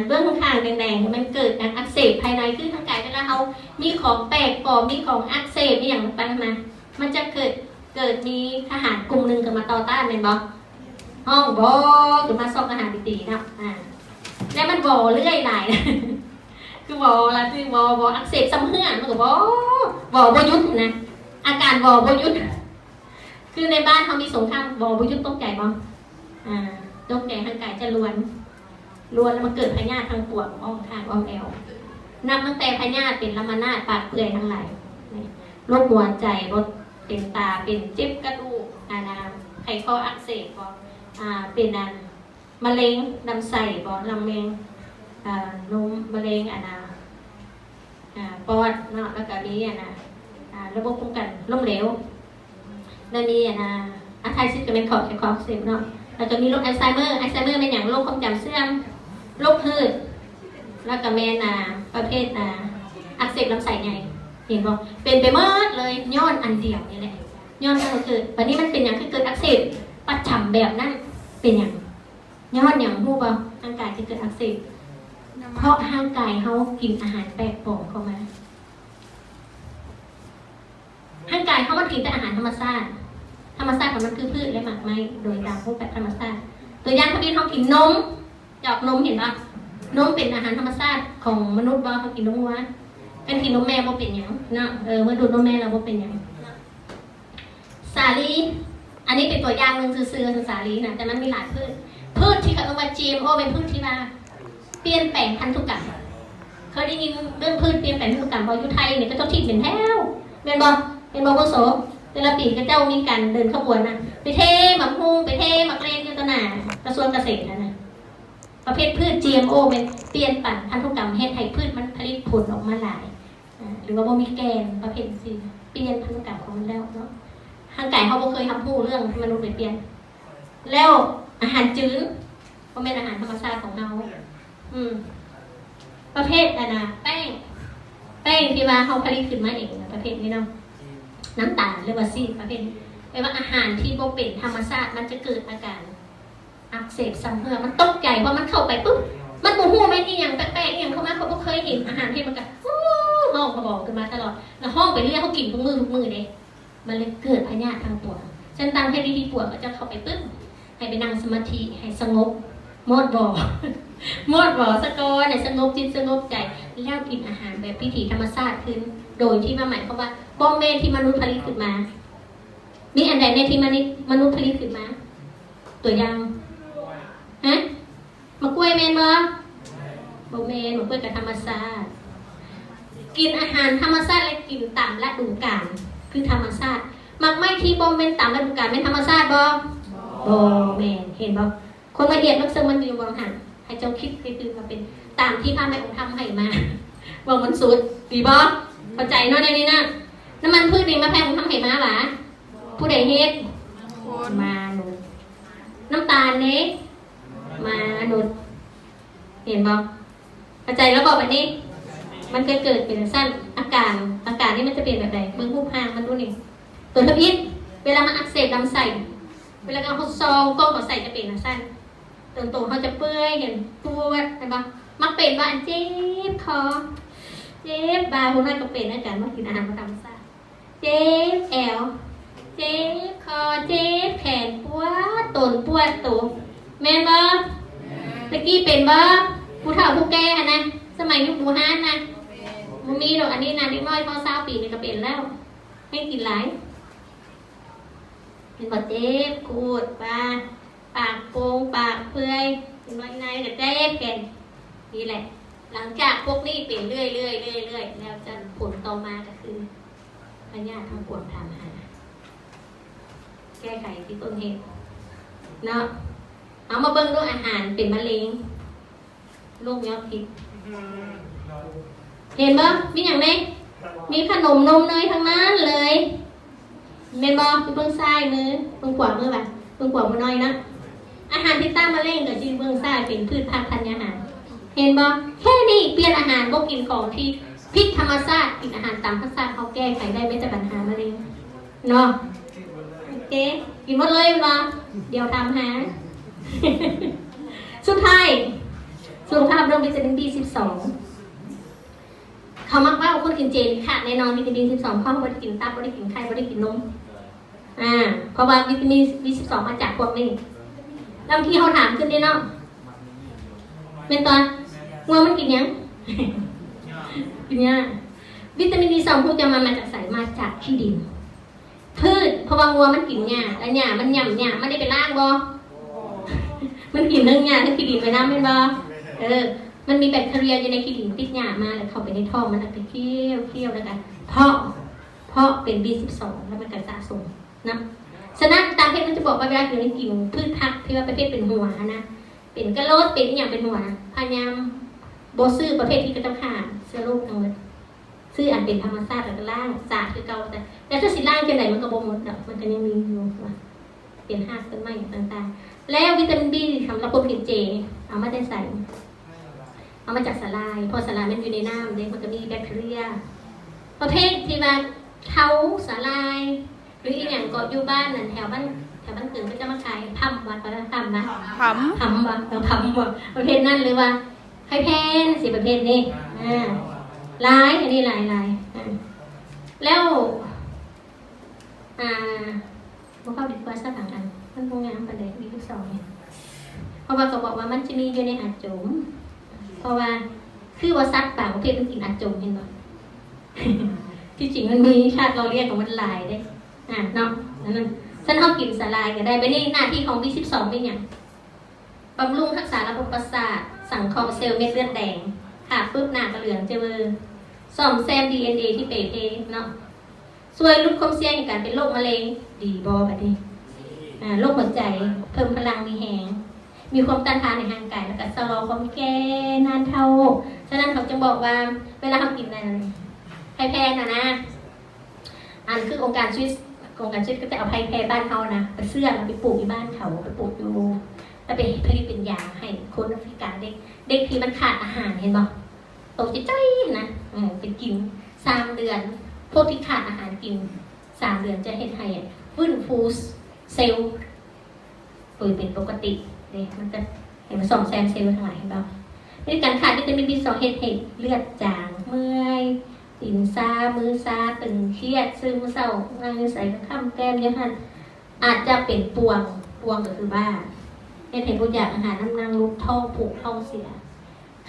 เบื้องข้างแดงๆมันเกิดการอักเสบภายในคือร่างกายเวลาเขามีของแปลกปลอมมีของอักเสบนี่อย่างต่างมามันจะเกิดมีทหารกลุ่มนึงเกิดมาต่อต้านเป็นบ่ห้องบ่เกิดมาซ่อมอาหารตีๆเนาะแล้วมันบ่เรื่อยหลายนะคือบ่ละคือบ่อักเสบซ้ำเฮือนมันก็บ่ยุดนะอาการบ่ยุดคือในบ้านเขามีสงครามบ่ยุดตกใจบ่ตกใจร่างกายจะล้วน ล้วนแล้วมันเกิดพยาธิทางปวดอ้อมข้างอ้อมแอวนับตั้งแต่พยาธิเป็นลำมานาดปากเปื่อยทั้งหลายโรคหัวใจโรคเป็นตาเป็นเจ็บกระดูกไขข้ออักเสบบ่เป็นมะเร็งลำไส้บ่ลำเร็งนมมะเร็งปอดเนาะแล้วก็มีระบบป้องกันล้มเหลวแล้วมีอัลไซซิสก็เป็นของแขนคออักเสบเนาะแล้วก็มีโรคอัลไซเมอร์เป็นอย่างโรคความจำเสื่อมโรคหืดแล้วก็แม่ประเภทอักเสบลำไส้ใหญ่เห็นบ่เป็นไปหมดเลยย้อนอันเดียวนี่แหละย้อนมันเกิดวันนี้มันเป็นอย่างที่เกิดอักเสบประจำแบบนั้นเป็นอย่างย้อนอย่างรู้บ่ร่างกายที่เกิดอักเสบเพราะร่างกายเขากินอาหารแปลกปลอมเข้ามาร่างกายเขามันกินแต่อาหารธรรมชาติของมันคือพืชและหมากไม้โดยตามรูปแบบธรรมชาติตัวอย่างเขากินนมหยอกนมเห็นปะนมเป็นอาหารธรรมชาติของมนุษย์บ่เขากินนมวัวกันกินนมแม่บ่เป็นหยังเนาะเมื่อดูดนมแม่เราบ่เป็นหยังสาลีอันนี้เป็นตัวอย่างหนึ่งซื่อๆสาลีนะแต่มันมีหลายพืชที่เขาเรียกว่า GMO เป็นพืชที่ว่าเปลี่ยนแปลงพันธุกรรมเคยได้ยินเรื่องพืชเปลี่ยนแปลงพันธุกรรมบ่อยู่ไทยเนี่ยก็ต้องทิ้งเป็นแถวเป็นบ่โสแต่ละปีก็เจ้ามีการเดินขบวนไปเทหมักฮุ้งไปเทหมักเลนอยู่ตัวหน้ากระทรวงเกษตรนะประเภทพืช GMO เป็นเปลี่ยนแปลงพันธุกรรมให้ไทยพืชมันผลิตผลออกมาหลายหรือว่าบ่มีแกนประเภทสิเปลี่ยนพันธุกรรมของมันแล้วเนาะร่างกายเขาบ่เคยทำฮู้เรื่องมนุษย์ไปเปลี่ยนแล้วอาหารจืดก็เป็นอาหารธรรมชาติของเราประเภทแป้งที่ว่าเขาผลิตขึ้นมาเองประเภทนี้เนาะน้ำตาลหรือว่าซีดประเภทแปลว่าอาหารที่บ่เป็นธรรมชาติมันจะเกิดอาการอักเสบซ้ำเหือมันตกใจเพราะมันเข้าไปปุ๊บมันบ่ฮู้ไม่ที่อย่างแปลกๆอย่างเข้ามาเขาบ่เคยเห็นอาหารที่มันก็ห้องเขาบอกกันมาตลอดแล้วห้องไปเรื่อยเขากินทุกมื้อเด้มันเลยเกิดพยาธิทางปวดฉันตั้งให้ดีๆปวดก็จะเข้าไปปึ๊บให้ไปนั่งสมาธิให้สงบหมดบ่สะกอนให้สงบจิตสงบใจแล้วกินอาหารแบบพิถีธรรมชาติขึ้นโดยที่มาหมายความว่าบ่แม่นที่มนุษย์ผลิตขึ้นมามีอันใดในที่มนุษย์ผลิตขึ้นมาตัวอย่างมะกล้วยแม่นบ่แม่นมะกล้วยกับธรรมชาติกินอาหารธรรมชาติและกินตามฤดูกาลคือธรรมชาติมักไม่ที่บ่แม่นตามฤดูกาลแม่นธรรมชาติบ่แม่นเห็นบ่คนละเอียดลึกซึ้งมันอยู่บางหันให้เจ้าคิดคือมาเป็นตามที่พระแม่องค์ทำให้มาว่ามันสุดดีบ่เข้าใจเนาะในนี้นะน้ำมันพืชนี่มาแพงองค์ทำให้มาหรอผู้ใดเฮ็ดมาหนุนน้ำตาลเนี้มาหนุนเห็นบ่เข้าใจแล้วบอกแบบนี้มันเกิดเป็นสั้นอาการนี่มันจะเป็นแบบไหนมือผู้พางมันดูนี่ตัวทพิษเวลามันอักเสบลำไส้เวลาเขาซองก้องเขาใส่จะเป็นสั้นตัวเขาจะเปื่อยเห็นปวดใช่ปะมักเป็นว่าเจ็บคอเจ็บบาคนนั้นก็เป็นอาการมากินอาหารประจำซะเจ็บแอวเจ็บคอเจ็บแขนปวดต้นปวดตัวแม่นบ่ตะกี้เป็นบ่ผู้เฒ่าผู้แก่นะสมัยยุคบูฮานนะมันมีดอกอันนี้นะเด็กน้อยพอ20 ปีนี่ก็เป็นแล้วให้กินหลายเป็นบ่เจ็บขูดปากโป่งปากเปื่อยเป็นว่าในก็เจ็บเป็นนี่แหละหลังจากพวกนี้เป็นเรื่อยแล้วจะผลต่อมาก็คือพยาธิทางปวดทางหาแก้ไขที่ต้นเหตุเนาะเอามาเบิ่งด้วยอาหารเป็นมะเร็งโรคยอดพิษเห็นบ่มีอย่างไรมีขนมนมเนยทั้งนั้นเลยเมนบ่เบิ่งซ้ายมือเบิ่งขวามือบ่เบิ่งขวามือน้อยนะอาหารที่ต้านมะเร็งกับยืนเบื้องซ้ายเป็นพืชพันธุ์ธัญญาหารเห็นบ่แค่นี้เปลี่ยนอาหารบ่กินของที่พิษธรรมชาติกินอาหารตามธรรมชาติเขาแก้ไขได้ไม่จะปัญหามะเร็งเนาะโอเคกินหมดเลยบ่เดี๋ยวทำหา สุดท้ายสุขภาพเรื่องวิตามิน B12 เขามักว่าคนกินเจนค่ะแน่นอนวิตามิน B12 เขาไม่ได้กินตับไม่ได้กินไข่ไม่ได้กินนมเพราะว่าวิตามิน B12 มาจากพวกนี้แล้วที่เขาถามขึ้นได้เนาะเป็นตอนงัวมันกินยัง กินยังวิตามิน B12 พวกจะมาจากสายมาจากขี้ดินพืชเพราะว่างัวมันกินหญ้าแล้วหญ้ามันหย่ำหญ้ามันได้ไปล้างบ่ มันกินเรื่องหญ้าทั้งขี้ดินไปน้ำเป็นบ่ มันมีแบคทีเรียอยู่ในขี้ดินติดหญ้ามาแล้วเข้าไปในท้องมันก็เคี้ยวแล้วกันเพราะเป็น B12 แล้วมันก็สะสมนะฉะนั้นตามเพศมันจะบอกว่าเวลาอยู่ในกินพืชผักที่ว่าประเภทเป็นหัวนะเป็นกระโลดเป็นอย่างเป็นหัวนะพยายามโบซื้อประเภทที่กระจำขาดเสื้อลูกทั้งหมดซื้ออันเป็นธรรมชาติแล้วก็ล่างสาดคือเก่าแต่ถ้าสิล่างจะไหนมันก็บ่หมดมันก็ยังมีอยู่เปลี่ยนห้าต้นไม้ต่างๆแล้ววิตามิน B สำหรับคนกินเจเอามาได้ใส่เอามาจากสาลายพอสาลายมันอยู่ในน้ำเนี่ยมันก็มีแบคทีเรียประเภทที่ว่าเท้าสาลายหรืออีกอย่างก็อยู่บ้านนั่นแถวบ้านเกิดก็จะมาขายพัมวัดประพัมนะพัมวัดพัมวัดประเภทนั้นหรือว่าให้แพนสิประเภทนี้ลายอันนี้ลายแล้วมาเข้าดีกว่าสักหลังอันมันคงงามประเด็นที่สองเนี่ยเพราะว่าเขาบอกว่ามันจะมีอยู่ในอาจจุ๋มเพราะว่าคือว่าซัดปากประเภทมันกินอาจจุ๋มเห็นไหมที่จริงมันมีชาติเราเรียกของมันลายได้เนาะนั่นฉันเอากินสลายก็ได้ไปนี่หน้าที่ของ B12 เป็นอย่างบำรุงรักษาระบบประสาทสั่งเคราะห์เซลล์เม็ดเลือดแดงขาดปุ๊บหน้ากระเหลืองเจเวอร์ซ่อมแซม DNA ที่เปเพเนาะช่วยลดความเสี่ยงในการเป็นโรคมะเร็งดีบอแบบนี้โรคหัวใจเพิ่มพลังมีแหงมีความต้านทานในร่างกายแล้วก็ชะลอความแก่นานเท่าฉะนั้นเขาจะบอกว่าเวลาเขากินอะไรแพงนะอันคือองค์การชีวิตก็จะเอาไผ่แพรบ้านเขานะไปเสื้อแล้วไปปลูกที่บ้านเขาไปปลูกอยู่แล้วไปผลิตเป็นยาให้คนแอฟริกาเด็กที่มันขาดอาหารเห็นบ่โตจ้อยๆนะไปกิน3 เดือนพวกที่ขาดอาหารกิน3 เดือนจะเห็นให้ฟื้นฟูเซลล์โดยเป็นปกติเนี่ยมันจะเห็นมันส่องแซมเซลล์ทั้งหลายเห็นบ่ในการขาดวิตามิน B2 เห็นเลือดจางเมื่อยตีนซามือซาตึงเครียดซึมเศร้างานใส่กระข้ามแก้มเนี่ยค่ะอาจจะเป็นปวงก็คือบ้าเห็นพวกอยากอาหารน้ำนางลุกท้องผูกท้องเสีย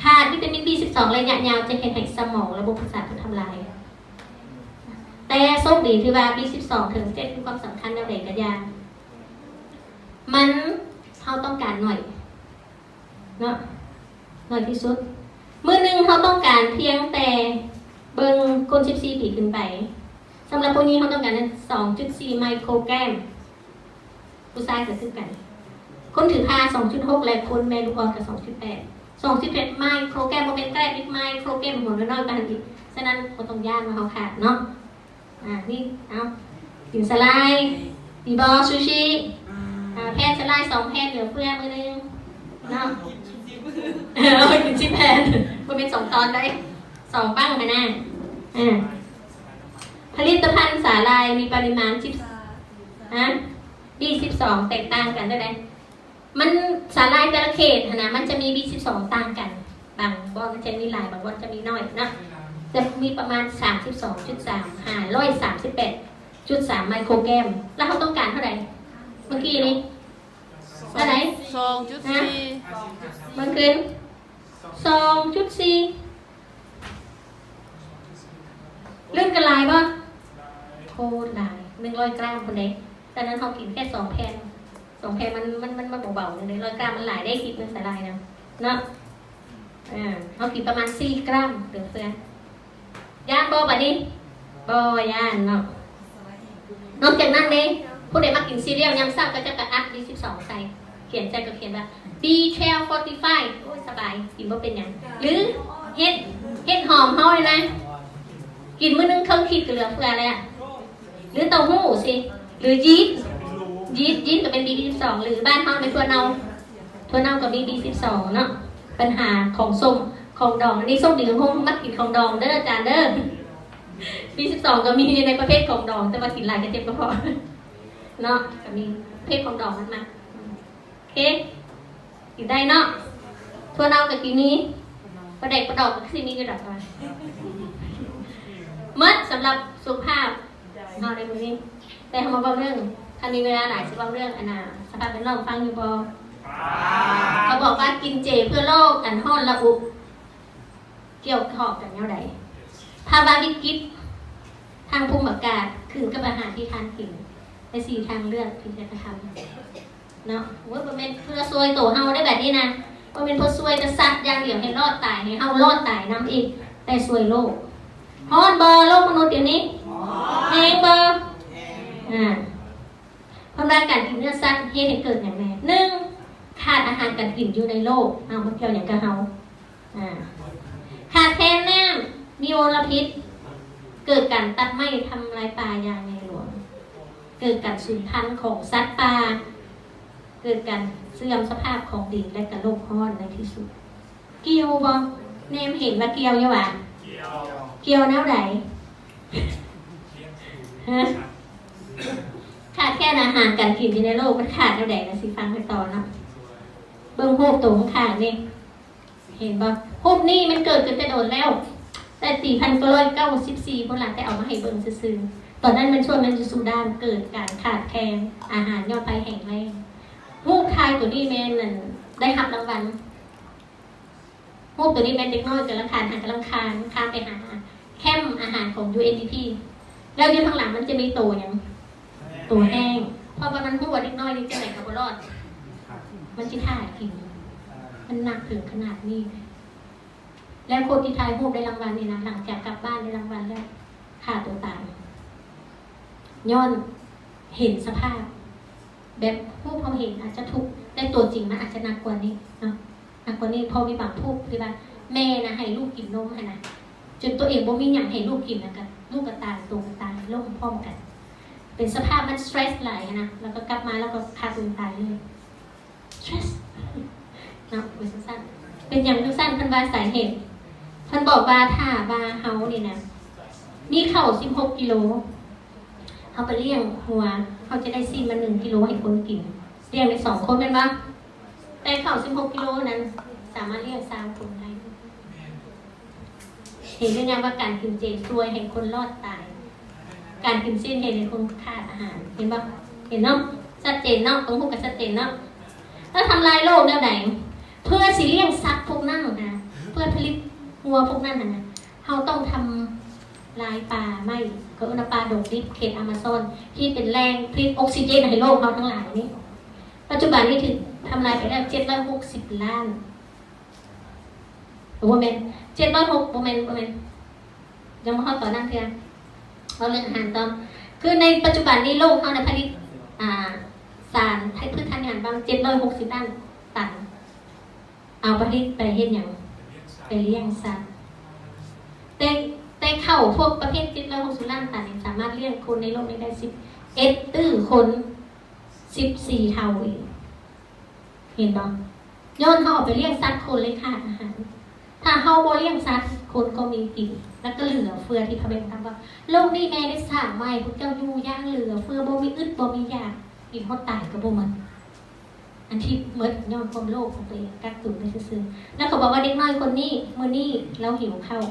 ขาดวิตามิน B12 ระยะยาวจะเห็นให้สมองระบบประสาทถูกทำลายแต่โชคดีที่ว่า B12 ถึง7มีความสำคัญในเด็กกระยามันเขาต้องการหน่อยเนาะหน่อยที่สุดมื้อนึงเขาต้องการเพียงแต่เบิ่งคน14 ปีขึ้นไปสำหรับพวกนี้เขาต้องการ 2.4 ไมโครแกรมผู้ชายก็คือกันคนถือผ้า 2.6 และคนแม่ลูกอ่อนกับ 2.8 ไมโครแกรมบ่เป็นแกรมอีกไมโครแกรมหัวน้อยๆกันอีกฉะนั้นบ่ต้องย่านว่าเขาขาดเนาะนี่เอากินสไลด์ดีบอซูชิแพนสไลด์2 แพนเหลือเฟือมื้อนึงเนาะกิน10 แพนบ่เป็น2 ตอนได้2 ปั้งไปหน้าผลิตภัณฑ์สาลายมีปริมาณB12 แตกต่างกันได้ไหมมันสาลายแต่ละเขตนะมันจะมี B12 ต่างกันบางบ่อนมันจะมีหลายบางบ่อนจะมีน้อยนะจะมีประมาณ 32.3 538.3 ไมโครแกรมแล้วเขาต้องการเท่าไหร่เมื่อกี้นี้เท่าไหร่ 2.4 มันขึ้น 2.4เรื่องกันลายป่ะโคตรลาย100 กรัมคนเด็กแต่นั้นเขากินแค่2 แผ่น2 แผ่นมันเบาๆเลย100 กรัมมันหลายได้คิดเป็นสาลายนะเนาะเขากินประมาณ4 กรัมเดือดเฟือย่านบ่แบบนี้บ่ย่านเนาะนอกจากนั้นเด้ผู้ใดมากินซีเรียลยำซ่าก็จะกระอัด B12 ใส่เขียนใจก็เขียนว่า B1245 โอ้ยสบายกินบ่เป็นอย่างหรือเฮ็ดหอมเฮาเลยนะกินมื้อนึงเครื่องคิดก็เหลือเฟือแล้วหรือเต้าหู้สิหรือยีสต์ก็เป็น B12 หรือบ้านเฮาเป็นถั่วเน่าก็มี B12 เนาะปัญหาของส้มของดองนี่ส้มดีของมักกินของดองเด้ออาจารย์เด้อ B12 ก็มีในประเภทของดองแต่ว่ากินหลายก็เจ็บกระเพาะเนาะก็มีประเภทของดองมันมาโอเคกินได้เนาะถั่วเน่ากับกินนี้ประเด็กประดอกก็สิมีกระดอกมามัดสำหรับสุขภาพนอนในมือนี้แต่ทำมาบางเรื่องถ้ามีเวลาหลายจะบางเรื่องสภาพเป็นโรคฟังอยู่บอเขาบอกว่ากินเจเพื่อโรคอันห้อนระอุเกี่ยวข้องกับแนวใดภาวะวิกฤตทางภูมิอากาศขึ้นกับอาหารที่ทานกินใน4 ทางเลือกที่จะทำเนาะว่าเป็นเพื่อซวยโตเฮาได้แบบนี้นะ ว่าเป็นเพราะซวยจะสัตว์อย่างเดียวให้รอดตายให้เฮารอดตายน้ำอีกแต่ซวยโลกฮอนเบอร์โลกมนุษย์เดี๋ยวนี้แหงเบอร์ความรักการกินเนื้อสัตว์เหตุให้เกิดอย่างไรหนึ่งขาดอาหารการกินอยู่ในโลกเอามาเกี่ยวอย่างกับเฮาขาดแคลนน้ำมีมลพิษเกิดการตัดไม้ทำลายป่าอย่างในหลวงเกิดการสูญพันธุ์ของสัตว์ป่าเกิดการเสื่อมสภาพของดินและกระโลกร้อนในที่สุดเกี่ยวบ่แนมเห็นว่าเกี่ยวยังไงเกี่ยวแนวไหนขาดแค่อาหารการกินในโลกมันขาดแนวไหนนะสิฟังไปต่อเนาะเบิ่งโฮบตรงข้างนี่เห็นบ่โฮบนี่มันเกิดขึ้นแต่โดนแล้วแต่4,994คนหลังแต่เอามาให้เบิ่งซื่อๆตอนนั้นมันช่วงนั้นอยู่ซูดานเกิดการขาดแคลนอาหารย่อไปแห้งแล้งฮูกทายตัวนี้แม่นั่นได้รับรางวัลฮูกตัวนี้แม่เด็กน้อยกำลังคานไปหาแคมป์อาหารของ UNDP แล้วอยู่ข้างหลังมันจะมีตัวอย่างตัวแห้งเพราะว่ามันฮูกว่าเด็กน้อยนี่จะไหนกับบ่รอดมันสิท่ากินมันหนักถึงขนาดนี้แล้วคนที่ทายฮูกได้รางวัลนี่นะหลังจากกลับบ้านได้รางวัลแล้วฆ่าตัวตายย้อนเห็นสภาพแบบผู้เขาเห็นอาจจะถูกแต่ตัวจริงมันอาจจะหนักกว่านี้เนาะหนักกว่านี้พอมีบางผู้ที่ว่าแม่นะให้ลูกกินนมนะจนตัวเองบ่มีอย่างให้ลูกกินนะกันลูกกระตายตัวกระตายโรคพร้อมกันเป็นสภาพมันสเตรสไหลนะแล้วก็กลับมาแล้วก็ฆ่าตัวตายเลยสเตรสเนาะเป็นสั้นเป็นอย่างสั้นพันวาสาเหตุพันบอกว่าถ้าบาเฮานี่นะมีเข่า16 กิโลเขาไปเลี้ยงหัวเขาจะได้ซีนมา1 กิโลให้คนกินเลี้ยงได้2 คนเป็นปะแต่เข่า16 กิโลนั้นสามารถเลี้ยง3 คนได้เห็นเป็นยังว่าการกินเจช่วยให้คนรอดตายการกินซีนเห็นให้คนขาดอาหารเห็นปะเห็นเนาะชัดเจนเนาะตรงพวกกับชัดเจนเนาะถ้าทำลายโลกแนวไหนเพื่อสิเลี้ยงสัตว์พวกนั้นนะเพื่อผลิตหัวพวกนั้นนะเขาต้องทำลายป่าไม่ก็อุณปาดงดิบเขตอเมซอนที่เป็นแรงผลิตออกซิเจนในโลกเขาทั้งหลายนี้ปัจจุบันนี้ถึงทำลายไปแล้ว760 ล้านโอ้โหเมน706โมเมนยังไม่เข้าต่อนั่งเพียงเราเรื่องอาหารตอมคือในปัจจุบันนี้โลกเขาในผลิตสารให้พืชทางอาหารบาง760 ล้านตันเอาผลิตไปเฮ็ดอย่างไปเลี้ยงสัตว์แต่เข้าพวกประเภท760 ล้านตันสามารถเลี้ยงคนในโลกนี้ได้11ตื้อคน14 เท่าอีกเห็นบ่ย้อนเขาออกไปเลี้ยงสัตว์คนเลยขาดอาหารถ้าเขาบ่เลี้ยงสัตว์คนก็มีกินแล้วก็เหลือเฟือที่พระเบญทำว่าโลกนี้แม่ได้สร้างไว้พวกเจ้าอยู่ย่างเหลือเฟือบ่มีอึดบ่มีอยากกินฮอดตายก็บ่มันอันที่เมื่อย้อนความโลภของตัวเองกักตุนไปซื่อๆแล้วเขาบอกว่าเด็กน้อยคนนี้มื้อนี้เราหิวข้าว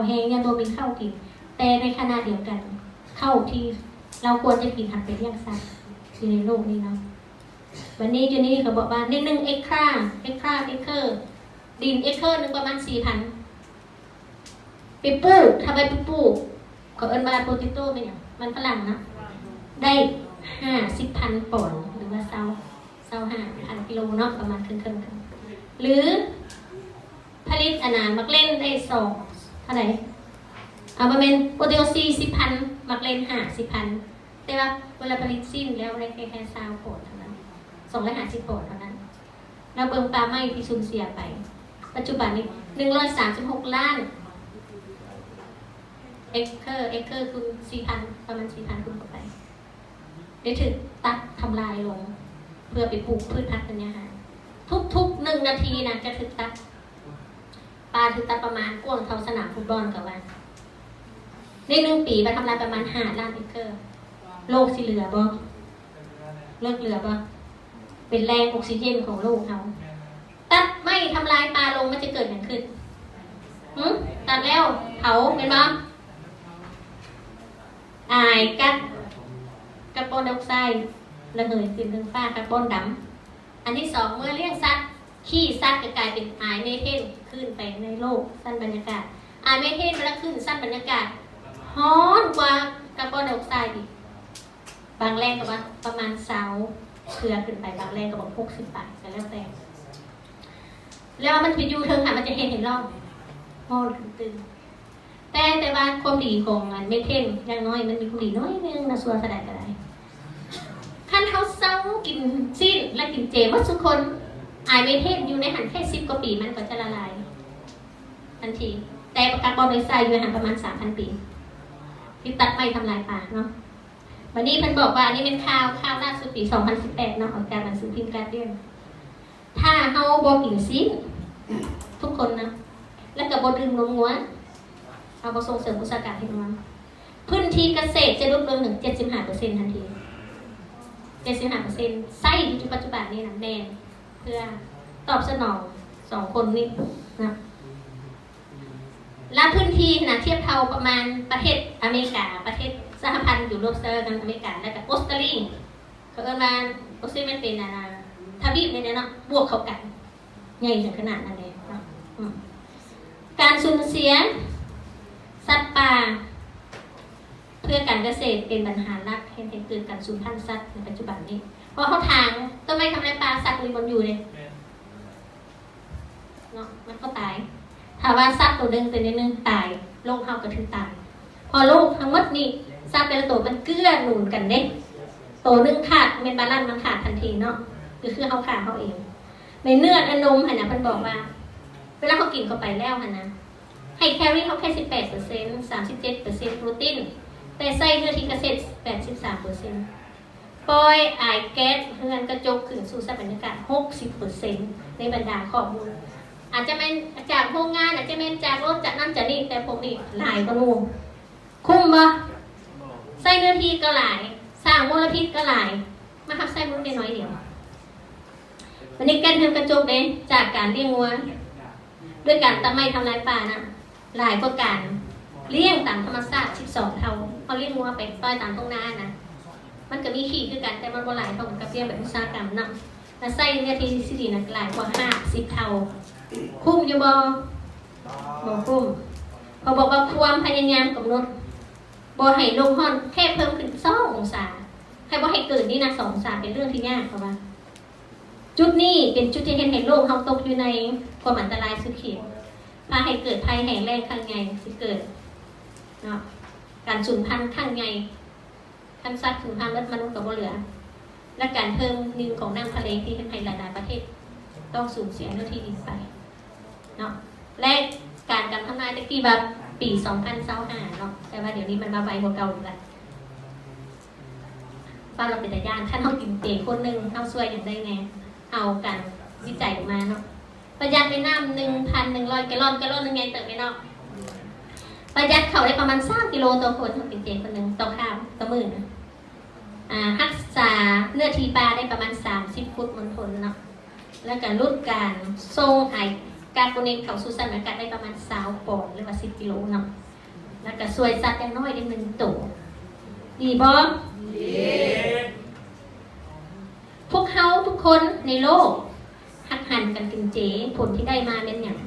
แห้งยังบ่มีข้าวกินแต่ในขณะเดียวกันข้าวที่เราควรจะกินหันไปเลี้ยงสัตว์อยู่ในโลกนี้เนาะวันนี้อยู่นี่เขาบอกว่าใน1 เอเคอร์ดินเอเคอร์นึงประมาณ 4,000ไปปลูกทำไมไปปลูกเขาเอิ้นว่าโปเตโต้เป็นหยังมันฝรั่งนะได้50,000 ปอนด์หรือว่า25,000 กิโลเนาะประมาณครึ่งหรือผลิตอาหารมักเล่นได้2เท่าไหร่เอามาเป็นโปรตีน40,000มักเล่น50,000แต่ว่าเวลาผลิตสิ้นแล้วได้แค่20 ปอนด์เท่านั้น250 ปอนด์เท่านั้นเราเบิ่งปลาไม้ที่สูญเสียไปปัจจุบันนี้136 ล้านเอเคอร์คือ 4,000 ประมาณ 4,000 คูณเข้าไปได้ถึงตัดทำลายลงเพื่อไปปลูกพืชพันธุ์ธัญญาหารทุก1 นาทีนะจะถึงตัดปลาถึงตัดประมาณกว้างเท่าสนามฟุตบอลกับว่าใน1 ปีไปทำลายประมาณ5 ล้านเอเคอร์โลกสิเหลือบ่เลิกเหลือบ่เป็นแรงออกซิเจนของโลกเขาตัดไม่ทำลายปลาลงมันจะเกิดอย่างขึ้นตัดแล้วเผาเป็นบ่อายกัดคาร์บอนไดออกไซด์ระเหยขึ้นถึงฟ้าคาร์บอนดำอันที่2เมื่อเลี้ยงสัตว์ขี้สัตว์จะกลายเป็นไอเมเทนขึ้นไปในโลกสั้นบรรยากาศไอเมเทนเวลาขึ้นสั้นบรรยากาศฮ้อนกว่าคาร์บอนไดออกไซด์อีกบางแรงก็ว่าประมาณ20 เพื่อขึ้นไปบางแรงก็บอก60 บาทแต่แล้วแต่ แล้วมันไปอยู่เทิงค่ะมันจะเห็นรอบมองตึงแต่ว่าความดีของมันไม่เท่งอย่างน้อยมันมีความดีน้อยนึงนะส่วนแสดงก็ได้ขั้นเขาเศร้ากินสิ้นและกินเจวัดทุกคนอายไม่เท่งอยู่ในหันแค่10 กว่าปีมันก็จะละลายทันทีแต่ประกาศบอลโดยไซอยู่ในหันประมาณ 3,000 ปีที่ตัดไม่ทำลายป่าเนาะวันนี้เพิ่นบอกว่าอันนี้เป็นข่าวล่าสุดปี 2018 เนาะออกจากหนังสือพิมพ์การเดียนถ้าเฮาบ่กินสิ้นทุกคนนะแล้วก็บ่ดื่มนมงัวเอาบ่ส่งเสริมอุตสาหกรรมให้มันพื้นที่เกษตรจะลดลงถึง 75% ทันที 75% ไส้อยู่ปัจจุบันนี้นะแน่เพื่อตอบสนอง2 คนนี้นะและพื้นที่นะเทียบเท่าประมาณประเทศอเมริกาประเทศสหพันธ์ยุโรปกันอเมริกาและก็ออสเตรเลียเขาเอิ้นว่าออสเตรเลียเป็นทวีปเนี่ยเนาะบวกเข้ากันใหญ่ถึงขนาดนั้นเลยเนาะการสูญเสียสัตว์ป่าเพื่อการเกษตรเป็นปัญหาหลักให้เกิดการสูญพันธุ์สัตว์ในปัจจุบันนี้เพราะเขาทางต้นไม้ทำลายป่าสัตว์มีมันอยู่เลยเนาะมันก็ตายถ้าว่าสัตว์ตัวหนึ่งตัวนึงตายโลกเขาก็ถึงตายพอโลกทั้งหมดนี่สัตว์แต่ละตัวมันเกื้อหนุนกันเด้ตัวหนึ่งขาดเป็นบาลานซ์มันขาดทันทีเนาะคือเขาขาดเขาเองในเนื้อในนมหันนะเพิ่นบอกว่าเวลาเขากินเข้าไปแล้วหันนะให้แคลอรี่เขาแค่ 18% 37% โปรตีนแต่ไส้เนื้อที่เกษตร 83% ปล่อยไอแก๊สเฮือนกระจกขึ้นสู่สภาพบรรยากาศ 60% ในบรรดาข้อมูลอาจจะเป็นจากโรงงานอาจจะเป็นจากรถจากนั่นจากนี่แต่พวกนี้หลายกว่านู้นคุ้มบ่ไส้เนื้อที่ก็หลายสร้างมลพิษก็หลายมาทับไส้มนุษย์ได้น้อยเดียววันนี้แก๊สเฮือนกระจกเด้จากการเลี้ยงวัวด้วยการตัดไม้ทำลายป่านะหลายกว่าการเลี้ยงตามธรรมชาติ12 เท่าเขาเลี้ยงวัวไปปล่อยตามทุ่งนานะมันก็มีขี้คือกันแต่มันบ่หลายเท่ากับเลี้ยงแบบอุตสาหกรรมนะและไส้เนื้อที่สิดีนะหลายกว่า50 เท่าคุ้มอยู่บ่คุ้มพอบอกว่าความพยายามกำหนดบ่ให้ลงห้อนแค่เพิ่มขึ้น2 องศาให้บ่ให้เกินนี่นะ2 องศาเป็นเรื่องที่ยากเพราะว่าจุดนี้เป็นจุดที่เห็นโลกเขาตกอยู่ในความอันตรายสุดขีดพาให้เกิดภัยแห่งแรงข้างใหญ่ที่เกิดเนาะการสูญพันธุ์ข้างใหญ่ทั้งสัตว์สูญพันธุ์และมนุษย์กับบ่เหลือและการเพิ่มนิวของน้ำทะเลที่ให้หลายๆประเทศต้องสูญเสียเนื้อที่ดินไปเนาะและการทำนายตะกี้แบบปี 2025 เนาะแต่ว่าเดี๋ยวนี้มันมาไวกว่าเก่าอีกแล้วฟังเราเป็นตาย่านถ้าเรากินเตะคนหนึ่งเราช่วยอย่างได้ไงเอากันวิจัยออกมาเนาะประหยัดในน้ำ 1,100 แกลลอนนึงไงเติมไปเนาะประหยัดเขาได้ประมาณ3 กิโลต่อคนถ้าเป็นเตะคนหนึ่งต่อข้าวต่อมื้อนะรักษาเนื้อทีปลาได้ประมาณ30 ฟุตมณฑลเนาะแล้วก็ลดการส่งไอการโปรตีนเข้าสู่สันอากาศได้ประมาณ20 ปอนด์หรือว่า10 กิโลเนาะแล้วก็ช่วยสัตว์อย่างน้อยได้1 ตัวดีบ่ดีพวกเขาทุกคนในโลกหักหันกันกินเจผลที่ได้มาเป็นอย่าง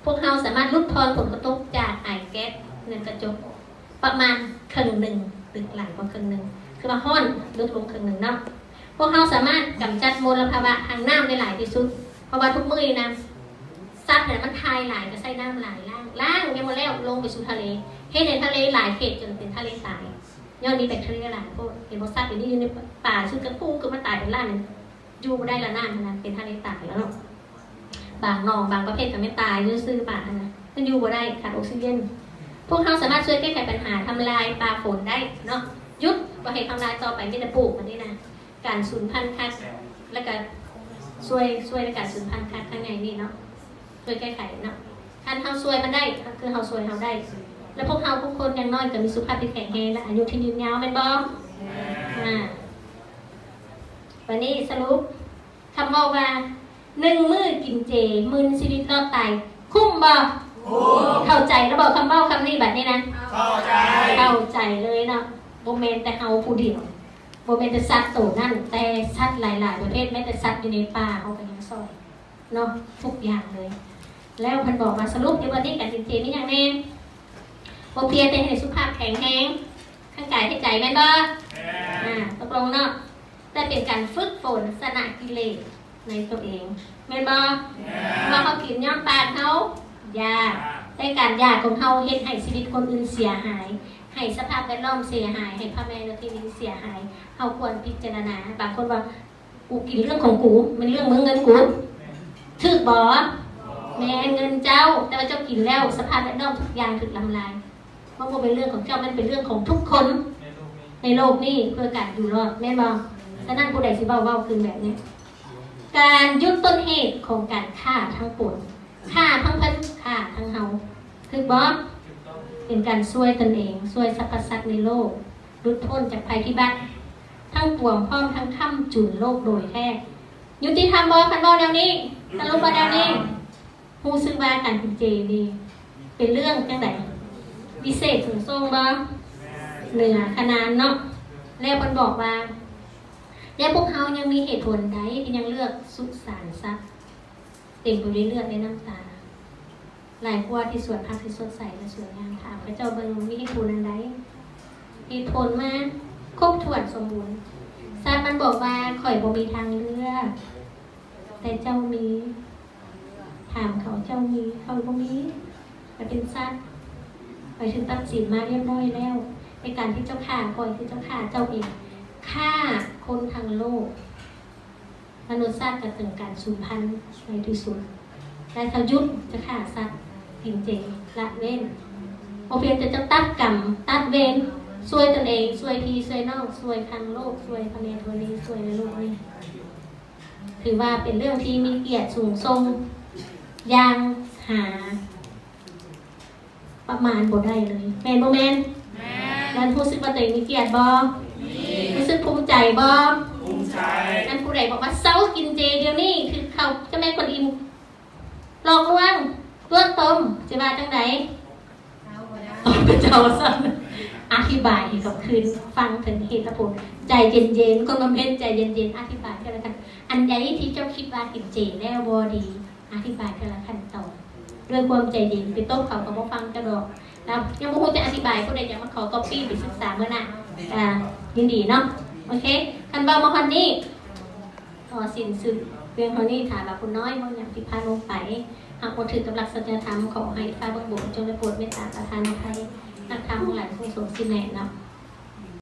พวกเขาสามารถลดทอนผลกระทบจากไอแก๊สเรือนกระจกประมาณครึ่งหนึ่งตึกหลายกว่าครึ่งหนึ่งคือมาห้อนลดลงครึ่งหนึ่งเนาะพวกเขาสามารถกำจัดมลภาวะทางน้ำได้หลายที่สุดเพราะว่าทุกมื้อนะซัดเนี่ยมันทายหลายก็ใส่น้ำหลายล่างยังหมดแล้วลงไปสู่ทะเลเฮ็ดในทะเลหลายเขตจนเป็นทะเลตายย้อนมีแบคทีเรียหลายพวกเห็นว่าซัดอยู่นี่อยู่ในป่าชื่อกระปูก็มาตายเป็นล้านอยู่ได้ละนานนะเป็นทะเลตายแล้วเนาะบางหนองบางประเภทก็ไม่ตายซื่อป่านะมันอยู่บ่ได้ขาดออกซิเจนพวกเขาสามารถช่วยแก้ไขปัญหาทำลายปลาฝนได้เนาะยุดบ่ให้ทำลายต่อไปไม่ได้ปลูกมันนี่นะการสูญพันธุ์คัดแล้วก็ช่วยในการสูญพันธุ์คัดข้างในนี่เนาะช่วยแก้ไขเนาะการเฮาช่วยมันได้คือเฮาช่วยเฮาได้แล้วพวกเฮาทุกคนอย่างน้อยก็มีสุขภาพที่แข็งแรงและอายุที่ยืนยาวแม่นบ่วันนี้สรุปคำว่า1 มื้อกินเจมื้อชีวิตรอดตายคุ้มบ่เข้าใจแล้วบอกคำเว้าคำนี้แบบนี้นะเข้าใจเลยเนาะบ่แม่นแต่เฮาผู้เดียวบ่แม่นแต่สัตว์ตัวนั่นแต่สัตว์หลายๆประเภทแม้แต่สัตว์อยู่ในป่าเฮาก็ยังซอยเนาะทุกอย่างเลยแล้วเพิ่นบอกมาสรุปในวันนี้การกินเจมีหยังแน่บ่เพียงแต่ให้สุขภาพแข็งแรงทั้งกายทั้งใจแม่นบ่ตกลงเนาะแต่เป็นการฝึกฝนสนะกิเลส ในตัวเองแม่นบ่ว่าเขากินย้อนปากเขาญาติแต่การญาติของเขาเฮ็ดให้ชีวิตคนอื่นเสียหายให้สภาพแวดล้อมเสียหายให้พ่อแม่และที่นี้เสียหายเขาควรพิจารณาบางคนว่ากูกินเรื่องของกูมันเรื่องมึงเงินกูถูกบ่แม่เงินเจ้าแต่ว่าเจ้ากินแล้วสภาพแวดล้อมทุกอย่างถูกทำลายเพราะว่าเป็นเรื่องของเจ้ามันเป็นเรื่องของทุกคนในโลกนี้เพื่อการอยู่รอดแม่นบ่ฉะนั้นผู้ใดสิเว้าคืนแบบนี้การยุดต้นเหตุของการฆ่าทั้งปวงฆ่าทั้งเพิ่นฆ่าทั้งเฮาถูกบ่เป็นการช่วยตนเองช่วยสรรพสัตว์ในโลกหลุดพ้นจากภัยพิบัติทั้งปวงพร้อมทั้งค่ำจุนโลกโดยแท้ยุติธรรมบ่คันบ่แนวนี้สรุปว่าแนวนี้ฮู้สึกว่าการกินเจนี่เป็นเรื่องจังได๋พิเศษสูงส่งบ่เหนือขนาดเนาะแล้วเพิ่นบอกว่าแล้วพวกเขายังมีเหตุผลใดที่ยังเลือกสุสานทรัพย์เต็มไปด้วยเลือดและน้ำตาหลายกว่าที่สวยพักที่สดใสและสวยงามถามพระเจ้าเบิ่งมีเหตุผลอันใดเหตุผลมาครบถ้วนสมบูรณ์ทรัพย์มันบอกว่าข่อยบ่มีทางเลือกแต่เจ้ามีถามเขาเจ้ามีเขาบ่มีแต่เป็นทรัพย์ข่อยถึงตัดสินมาเรียบร้อยแล้วในการที่เจ้าฆ่าข่อยที่เจ้าฆ่าเจ้าเองฆ่าคนทั้งโลกมนุษย์ชาติจะถึงการสูญพันธุ์ในที่สุดและทยุทธจะฆ่าสัตว์กินเจละเว้นโอเพียงจะตัดกรรมตัดเวรช่วยตนเองช่วยพี่ช่วยน้องช่วยทั้งโลกช่วยพระเนตรนี้ช่วยในโลกนี้ถือว่าเป็นเรื่องที่มีเกียรติสูงส่งยังหาประมาณบ่ได้เลยแมนบ่แมนแล้วรู้สึกว่าตัวเองมีเกียรติบ่รู้สึกภูมิใจบ่ภูมิใจนั่นผู้ใดบอกว่าเซากินเจเดี๋ยวนี้คือเขาเจ้าแม่กวนอิมหลอกลวงตัวตมจะว่าจังไดพระเจ้าสั่งอธิบายให้กับคืนฟังถึงเหตุผลใจเย็นๆคนมาเพ็นใจเย็นๆอธิบายกันแล้วกันอันใดที่เจ้าคิดว่ากินเจแล้วบ่ดีอธิบายกันละขั้นตอนด้วยความใจเย็นไปต้มเขาก็บ่ฟังเจ้าดอกแล้วยังบ่ฮู้จะอธิบายผู้ใดอยากมาขอก๊อปปี้ไปศึกษาเมื่อน่ะยินดีเนาะโอเคคันเบามาคนนี้สินสึกเพียงเท่านี้ถามว่าคุณน้อยว่าอย่างที่พาลงไปหากบ่ถือกับหลักสัจธรรมขอให้ฟ้าเบิ่งบนจงได้โปรดเมตตาประทานอภัยนักธรรมทั้งหลายผู้ทรงสิแนะเนาะ